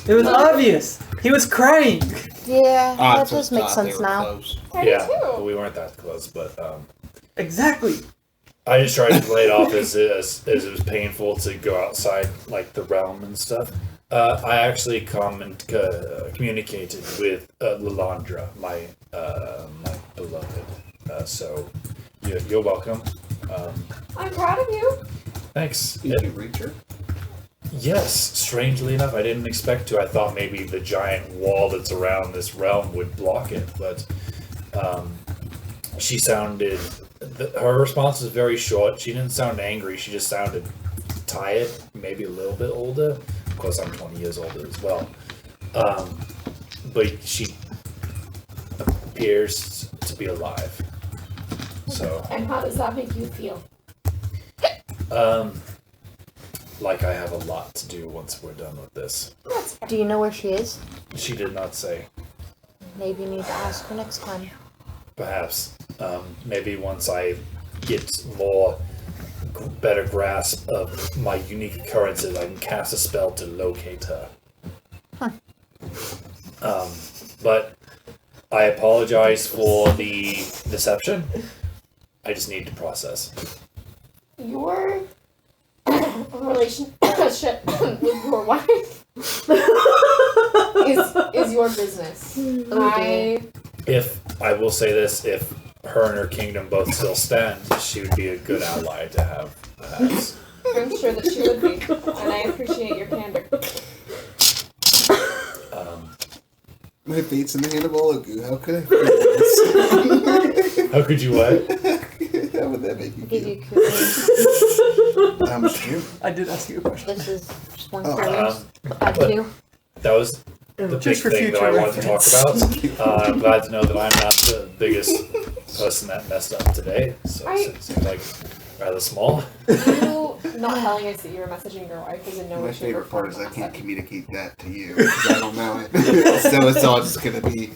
It was obvious. He was crying. Yeah, I that just does make thought they sense were now. close. I do Yeah, too. we weren't that close, but Exactly. I just tried to play it off as it was painful to go outside, like, the realm and stuff. I actually communicated with Llandra, my beloved. So you're welcome. I'm proud of you. Thanks. Did you reach her? Yes, strangely enough, I didn't expect to. I thought maybe the giant wall that's around this realm would block it, but she sounded. Her response was very short. She didn't sound angry. She just sounded tired, maybe a little bit older. Of course, I'm 20 years older as well. But she appears to be alive. So, And how does that make you feel? like I have a lot to do once we're done with this. Do you know where she is? She did not say. Maybe you need to ask her next time. Perhaps. Maybe once I get better grasp of my unique occurrences, I can cast a spell to locate her. Huh. But I apologize for the deception. I just need to process. Your relationship with your wife is your business. If I will say this, if her and her kingdom both still stand, she would be a good ally to have, perhaps. I'm sure that she would be, and I appreciate your candor. My fate's in the hand of Olegu. How could I? How could you what? How would that make you Give feel? you cookies. How much do you? I did ask you a question. This is just one Oh, for you. but- Two. That was the big Just for thing that I future wanted to talk about. I'm glad to know that I'm not the biggest person that messed up today. So it seems like rather small. You not telling us that you were messaging your wife is in no way, My shape, or favorite part is form I can't upsetting. communicate that to you because I don't know it. So it's all just gonna be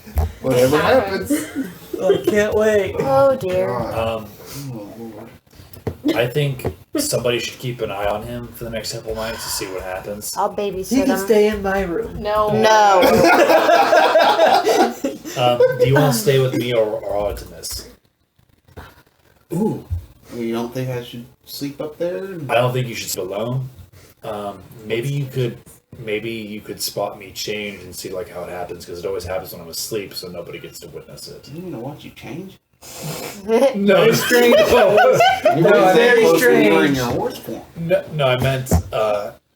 whatever happens. I can't wait. Oh dear. God. Oh, Lord. I think somebody should keep an eye on him for the next couple nights to see what happens. I'll He babysit can him. stay in my room. No. No. Do you want to stay with me or Artymiz? Ooh. You don't think I should sleep up there? I don't think you should sleep alone. Maybe you could spot me change and see like how it happens, because it always happens when I'm asleep, so nobody gets to witness it. You gonna watch you change? No, it's strange. You're very close when you were in strange. your horse form. No, I meant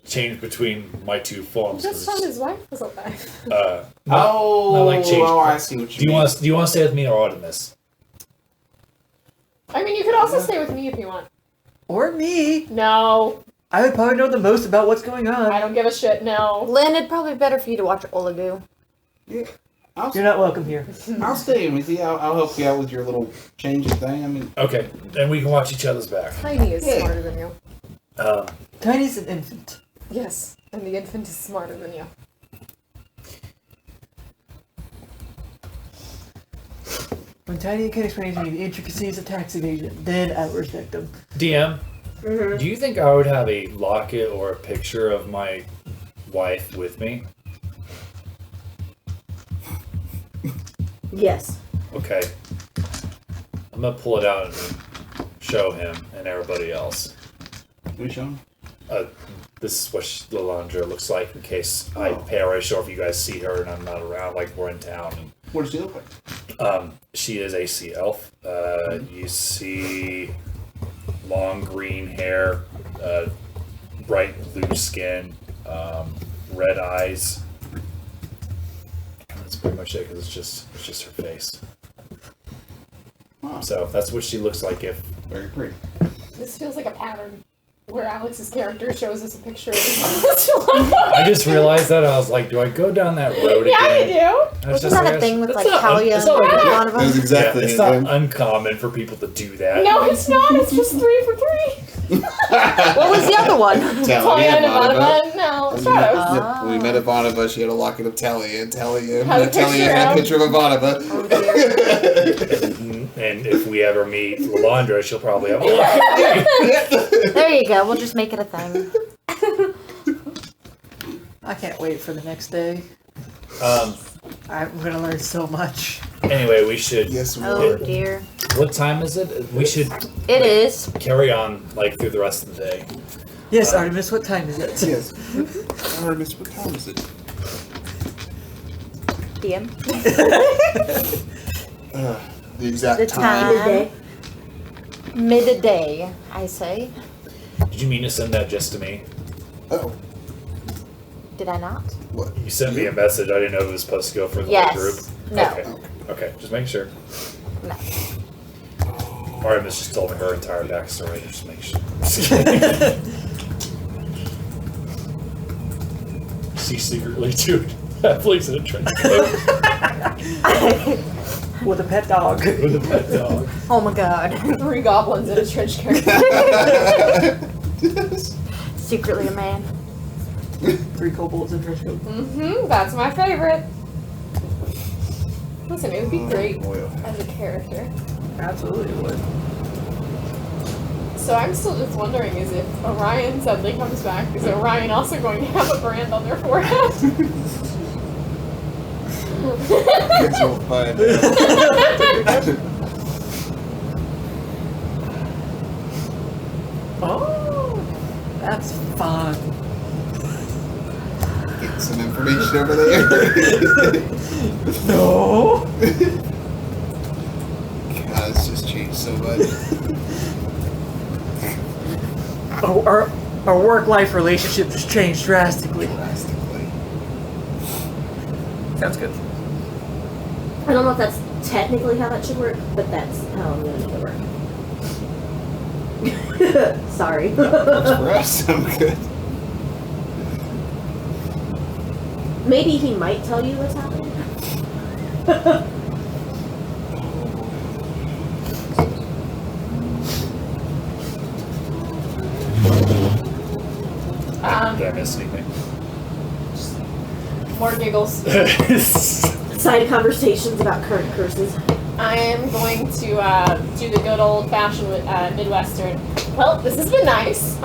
change between my two forms. Just 'cause found his wife was alive. it's, not Oh, like change. I see what you Do you mean. want to stay with me or Artymiz? I mean, you could also stay with me if you want. Or me. No, I would probably know the most about what's going I on. don't give a shit. No. Lynn, it'd probably be better for you to watch Olegu. Yeah, I'll You're not welcome here. stay with you. I'll help you out with your little changing thing. I mean, Okay, and we can watch each other's back. Tiny is Yeah. smarter than you. Tiny's an infant. Yes, and the infant is smarter than you. When Tiny can explain to me the intricacies of tax evasion, then I will respect him. DM, do you think I would have a locket or a picture of my wife with me? Yes. Okay. I'm gonna pull it out and show him and everybody else. we show him. This is what Llandra looks like in case I perish or if you guys see her and I'm not around, like we're in town. What does she look like? She is a sea elf. You see long green hair, bright blue skin, red eyes. That's pretty much it, because it's just her face. Huh. So that's what she looks like if. Very pretty. This feels like a pattern where Alex's character shows us a picture of his I just realized that I was like, do I go down that road Yeah, again? I do. And it's Wasn't just that like, a thing with that's like not- Talia it's and not like- one of them? exactly Yeah, it's not uncommon for people to do that. No, it's not. It's just 3 for 3. What was the other one? Talia and Ivanova. Ivanova. No, Stratos. Yep, when we met Ivanova, she had a locket of Talia, and Talia Had a had a picture of Ivanova. Oh dear. And if we ever meet Llandra, she'll probably have a locket. There you go. We'll just make it a thing. I can't wait for the next day. I'm gonna learn so much. Anyway, we should. Yes, we Oh are. dear. What time is it? We should It is. carry on like through the rest of the day. Yes, Artymiz, what time is it? Yes. Artymiz, what time is it? DM. The exact The time. time. Midday, I say. Did you mean to send that just to me? Oh, Did I not? what? You sent me a message. I didn't know it was supposed to go for the Yes. whole group. No. Okay. Okay. Just make sure. No. Artymiz just told me her entire backstory. Just make sure. She secretly, dude. That plays in a trench coat. With a pet dog. With a pet dog. Oh my god. 3 goblins in a trench coat. Secretly a man. 3 kobolds in trench coat. That's my favorite. Listen, it would be great Boy. as a character. Absolutely would. So I'm still just wondering, is if Orion suddenly comes back, is Orion also going to have a brand on their forehead? Guess we'll find out. Oh, that's fun. Get some information over there. No. God, it's just changed so much. Our work-life relationship just changed drastically. Drastically. Sounds good. I don't know if that's technically how that should work, but that's how I'm gonna make it work. Sorry. Works for us. I'm good. Maybe he might tell you what's happening. Did I miss anything? More giggles. Side conversations about current curses. I am going to do the good old-fashioned Midwestern. Well, this has been nice.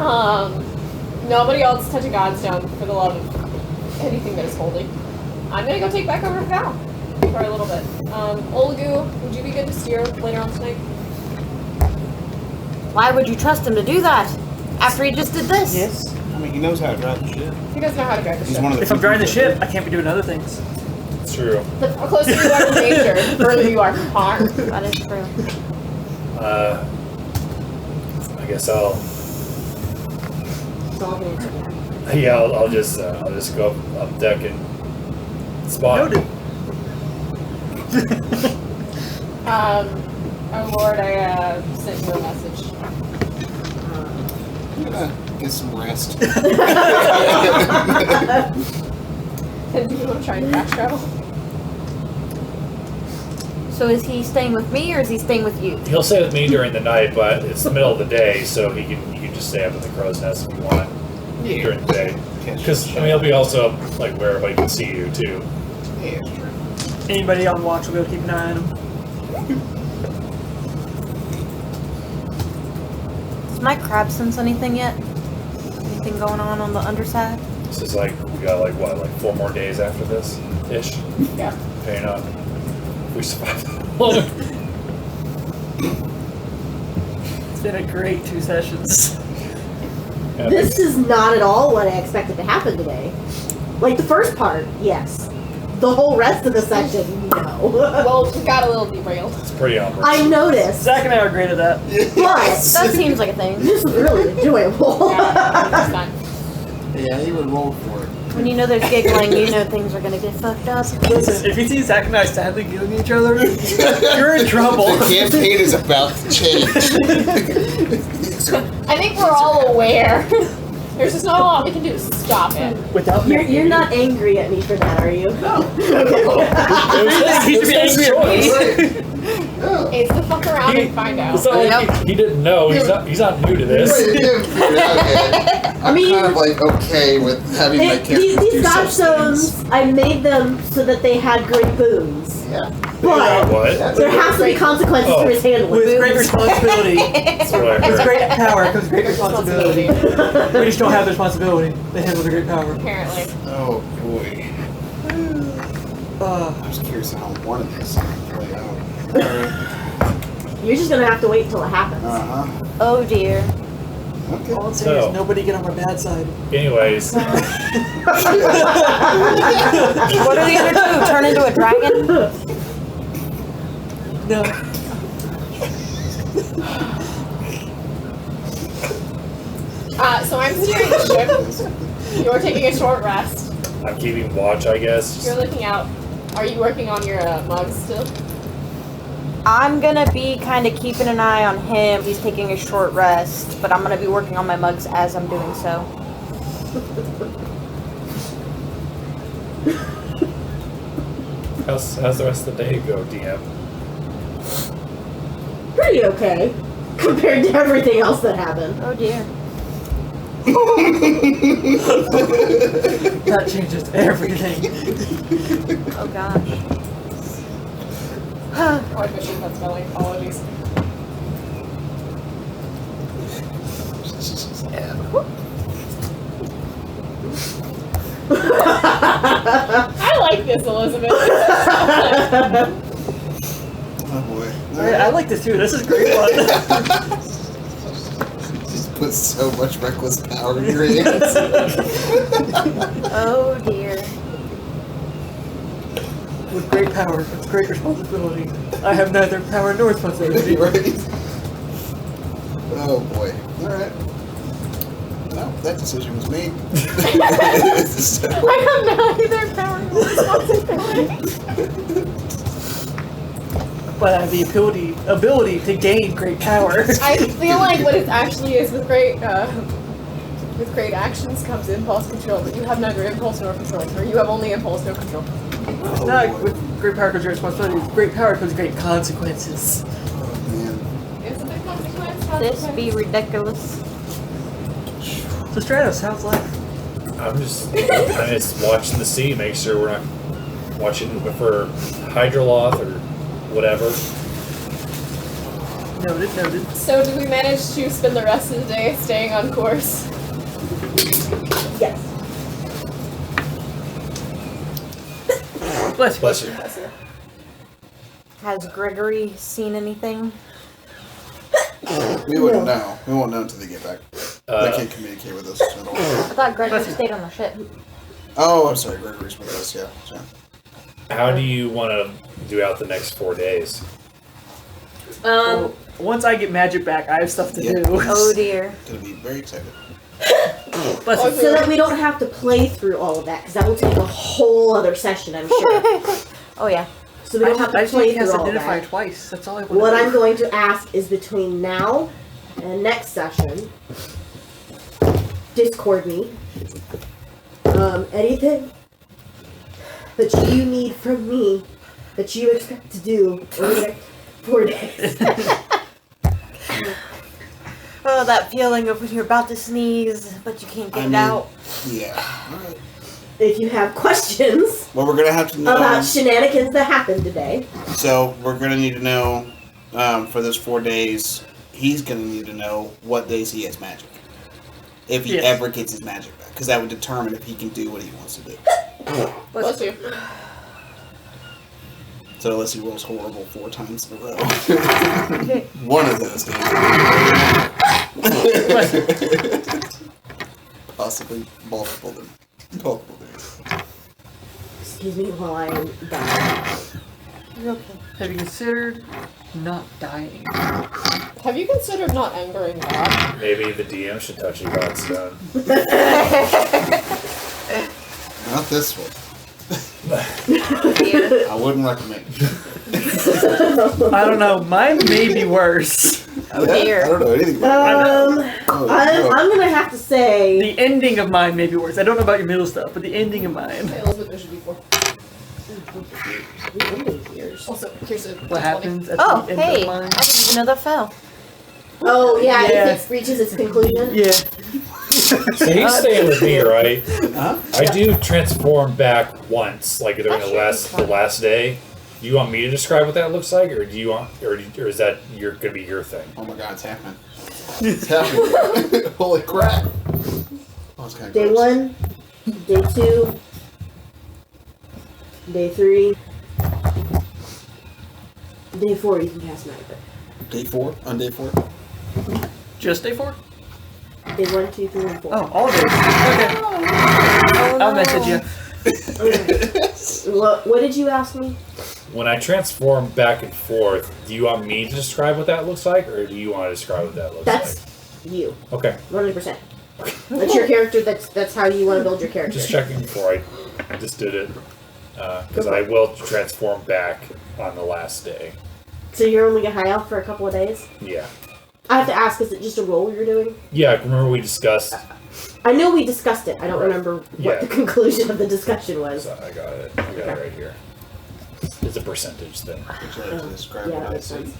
Nobody else touch a Godstone for the love of anything that is holy. I'm gonna go take back over Val for a little bit. Olegu, would you be good to steer later on tonight? Why would you trust him to do that? After he just did this? Yes. I mean, he knows how to drive the ship. He doesn't know how to drive the He's ship. one of the If I'm few driving the people ship, I can't be doing other things. It's true. The closer you are to nature, the further you are from harm. That is true. I guess I'll. It's all gonna answer that. Yeah, I'll just go up deck and spot. Noted. Oh Lord, I sent you a message. I'm gonna get some rest. And do you want to try and fast travel? So is he staying with me or is he staying with you? He'll stay with me during the night, but it's the middle of the day, so you can just stay up in the crow's nest if you want during the day. Because I mean, he'll be also like where everybody can see you too. Yeah, it's true. Anybody on watch will be able to keep an eye on him. Does my crab sense anything yet? Anything going on the underside? This is like we got like 4 more days after this ish. Yeah. Depending on if we survive that long. It's been a great 2 sessions. Yeah, This is not at all what I expected to happen today. Like the first part, yes. The whole rest of the section, no. Well, we got a little derailed. it's pretty ominous. I noticed, Zach and I are great at that. but That seems like a thing. this was really enjoyable. Yeah, fun. Yeah, he would roll for it. When you know there's giggling, you know things are gonna get fucked up. Listen, if you see Zach and I sadly killing each other, you're in trouble. The campaign is about to change. I think we're all aware. There's just not a lot we can do to stop it. Without You're not angry at me for that, are you? No. He should be angry at me. It's to fuck around and find out. It's not like he didn't know. He's not new to this. I'm mean- kind of like okay with having my character These do such Godstones, things. I made them so that they had great boons. Yeah. But What? there has to be consequences to his handling. With great responsibility. That's what I With heard. great power comes great responsibility. We just don't have the responsibility. They handle the great power. Apparently. Oh boy. I Uh, was curious how one of these would play out. Alright. You're just gonna have to wait until it happens. Uh-huh. Oh dear. Okay. all I'm saying So- is nobody get on my bad side. Anyways, What are they gonna do? Turn into a dragon? No. So I'm steering the ship. You're taking a short rest. I'm keeping watch, I guess. You're looking out. Are you working on your mugs still? I'm gonna be kind of keeping an eye on him. He's taking a short rest, but I'm gonna be working on my mugs as I'm doing so. How's the rest of the day go, DM? pretty okay compared to everything else that happened. Oh dear. That changes everything. Oh gosh. Oh, I wish that's spelling. Apologies. I like this, Elizabeth. Oh boy. I like this too. This is great fun. Just put so much reckless power in your hands. Oh dear. With great power comes great responsibility. I have neither power nor responsibility. Right? Oh boy. Alright. Well, that decision was made. I have neither power nor responsibility. But I have the ability to gain great power. I feel like what it actually is with great actions comes impulse control, but you have neither impulse nor control, or you have only impulse, no control. It's not with great power comes great responsibility. With great power comes great consequences. Man. Is it a consequence? This be ridiculous. So Stratos, how's life? I'm just watching the sea, make sure we're not watching for hydroloth or whatever. Noted. So did we manage to spend the rest of the day staying on course? Yes. Bless you. Bless you. Has Gregory seen anything? We wouldn't know. We won't know until they get back. They can't communicate with us at all. I thought Gregory stayed on the ship. Oh, I'm sorry. Gregory's with us. Yeah. How do you want to do out the next 4 days? Well, once I get magic back, I have stuff to Yeah. do. Oh dear. Gonna be very excited. Bless you. So that we don't have to play through all of that, because that will take a whole other session, I'm sure. Oh yeah. So we don't have I to just need play to through cast all of identify that. twice. That's all I want. What I'm going to ask is between now and next session, Discord me. Anything that you need from me that you expect to do over the next 4 days. Oh, that feeling of when you're about to sneeze, but you can't get it out. Yeah. Alright. If you have questions Well, we're gonna have to know. about shenanigans that happened today, So we're gonna need to know for those 4 days. He's gonna need to know what days he has magic, if he Yes. ever gets his magic back, because that would determine if he can do what he wants to do. Bless you. So unless he rolls horrible 4 times in a row, one of those days. Possibly multiple days. excuse me while I am dying. You're okay. Have you considered not dying? Have you considered not angering God? Maybe the DM should touch your Godstone. Not this one. Dear. I wouldn't recommend it. I don't know. Mine may be worse. Oh dear. I don't know anything about it. I'm gonna have to say The ending of mine may be worse. I don't know about your middle stuff, but the ending of mine. Hey, Elizabeth, there should be 4. Also, here's a What happens at Oh, the end hey. of mine? I didn't even know that fell. oh yeah, Yeah. if it reaches its conclusion. Yeah. So he's staying with me, right? Huh? I do transform back once, like during the last day. Do you want me to describe what that looks like, or do you want, or is that gonna be your thing? Oh my god, it's happening. It's happening. Holy crap. Oh, it's kinda Day gross. 1, day 2, day 3, day 4. You can cast magic. Day 4? On day 4? Just day 4? Day 1, 2, 3, and 4. Oh, all days. Okay. I'll message you. What did you ask me? When I transform back and forth, do you want me to describe what that looks like, or do you want to describe what that looks That's you, like? Okay, 100%. That's your character. That's how you want to build your character. just checking before I just did it, because I will transform back on the last day. So you're only a high elf for a couple of days. Yeah. I have to ask: is it just a roll you're doing? Yeah, remember we discussed. I know we discussed it. I don't remember what Yeah. the conclusion of the discussion was. So I got it. I got it right here. It's a percentage thing. Would you like to describe Yeah, what that I makes see? sense.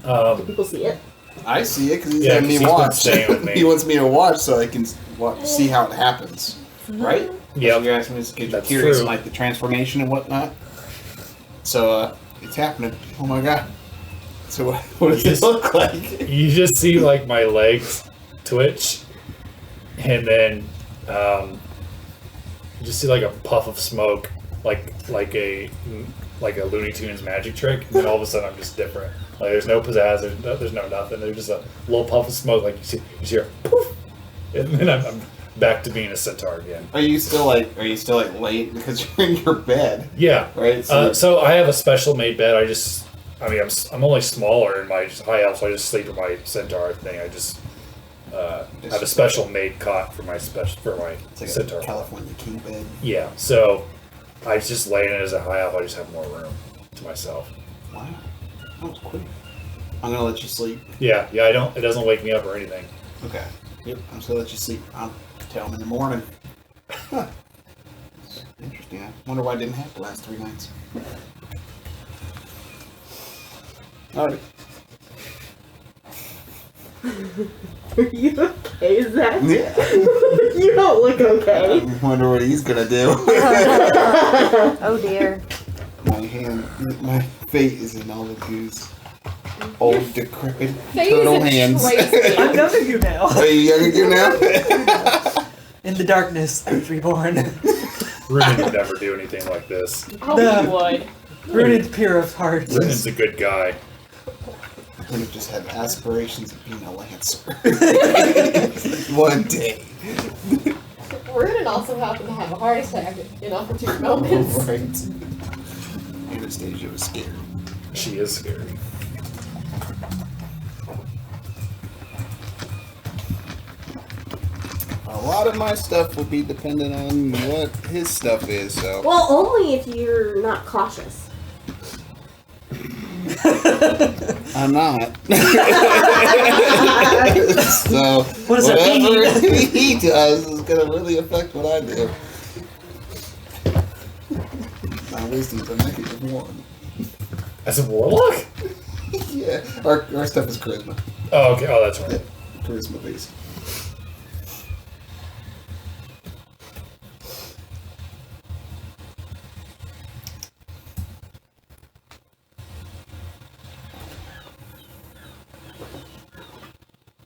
Do people see it? I see it because he's Yeah, having me 'cause he's been watch. staying with me. He wants me to watch so I can see how it happens. Right? Yep. You guys because you're That's curious, true. like the transformation and whatnot. So it's happening. Oh my god. So what does Yes. it look like? You just see like my legs twitch, and then you just see like a puff of smoke, like a Looney Tunes magic trick, and then all of a sudden I'm just different. Like there's no pizzazz, there's no nothing. There's just a little puff of smoke, like you hear poof, and then I'm back to being a centaur again. Are you still like late because you're in your bed? Yeah. Right. So I have a special made bed. I'm only smaller in my high elf, so I just sleep in my centaur thing. I just have a special made cot for my it's like centaur. a California king bed. Yeah. So I just lay in it as a high elf. I just have more room to myself. Wow. That was quick. I'm gonna let you sleep. Yeah. It doesn't wake me up or anything. Okay. Yep. I'm just gonna let you sleep. I'll tell him in the morning. Huh. Interesting. I wonder why I didn't have the last 3 nights. Alright. Are you okay, Zach? Yeah. You don't look okay. I wonder what he's gonna do. Oh dear. My fate is in Olegu's old, decrepit, Fate turtle is hands. crazy. I'm younger you now. Are you younger than you now? In the darkness, I was reborn. Ruben would never do anything like this. Oh, No. he would. Rooted pure of heart. Ruben's a good guy. I could have just had aspirations of being a lancer. One day. Ruben also happened to have a heart attack in opportune moments. Right. Anastasia was scared. She is scary. A lot of my stuff will be dependent on what his stuff is, so. Well, only if you're not cautious. I'm not. So, What does that whatever he does is going to really affect what I do. My wisdom's a -1. As a warlock? Yeah, our stuff is charisma. Oh, okay. Oh, that's right. Charisma based.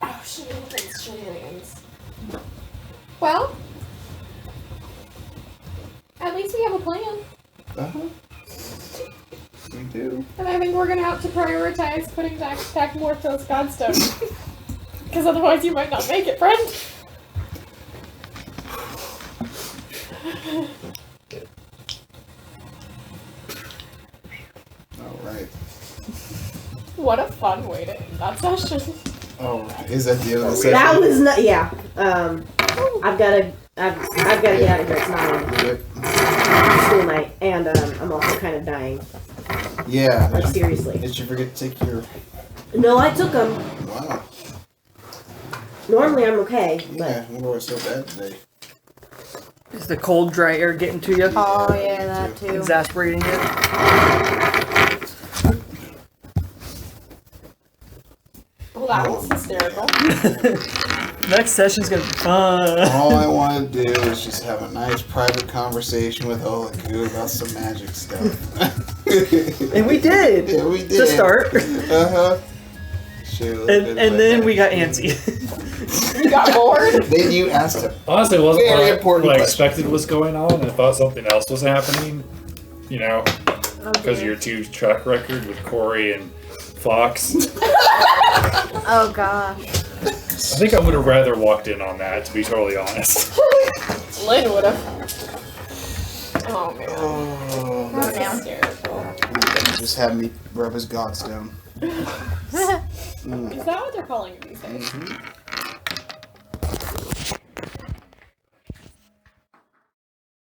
Oh, shenanigans, shenanigans. Well, at least we have a plan. Uh-huh. We do. And I think we're gonna have to prioritize putting back more of those Godstone. Because otherwise you might not make it, friend. Alright. What a fun way to end that session. Alright. Is that the end of the session? That was not. Yeah. I've got to get out of here. It's 9 Do it. school night, and I'm also kind of dying. Yeah. Like seriously. Did you forget to take your... No, I took them. Wow. Normally I'm okay, but Yeah, I wonder what's so bad today. Is the cold, dry air getting to you? Oh yeah, that too. Exasperating you? Well, that was hysterical. Next session's gonna be fun. All I want to do is just have a nice private conversation with Olegu about some magic stuff. And we did. Yeah, we did. To start. Uh-huh. Shoot, And then we got antsy. You got bored? Then you asked him. Honestly, it wasn't Very what important I question. expected was going on, and I thought something else was happening. You know, oh, because of dear. your 2 track record with Corey and Fox. Oh gosh. I think I would have rather walked in on that, to be totally honest. Lynn would have. Oh man. Oh, That's hysterical. just have me rub his Godstone. Is that what they're calling it these days?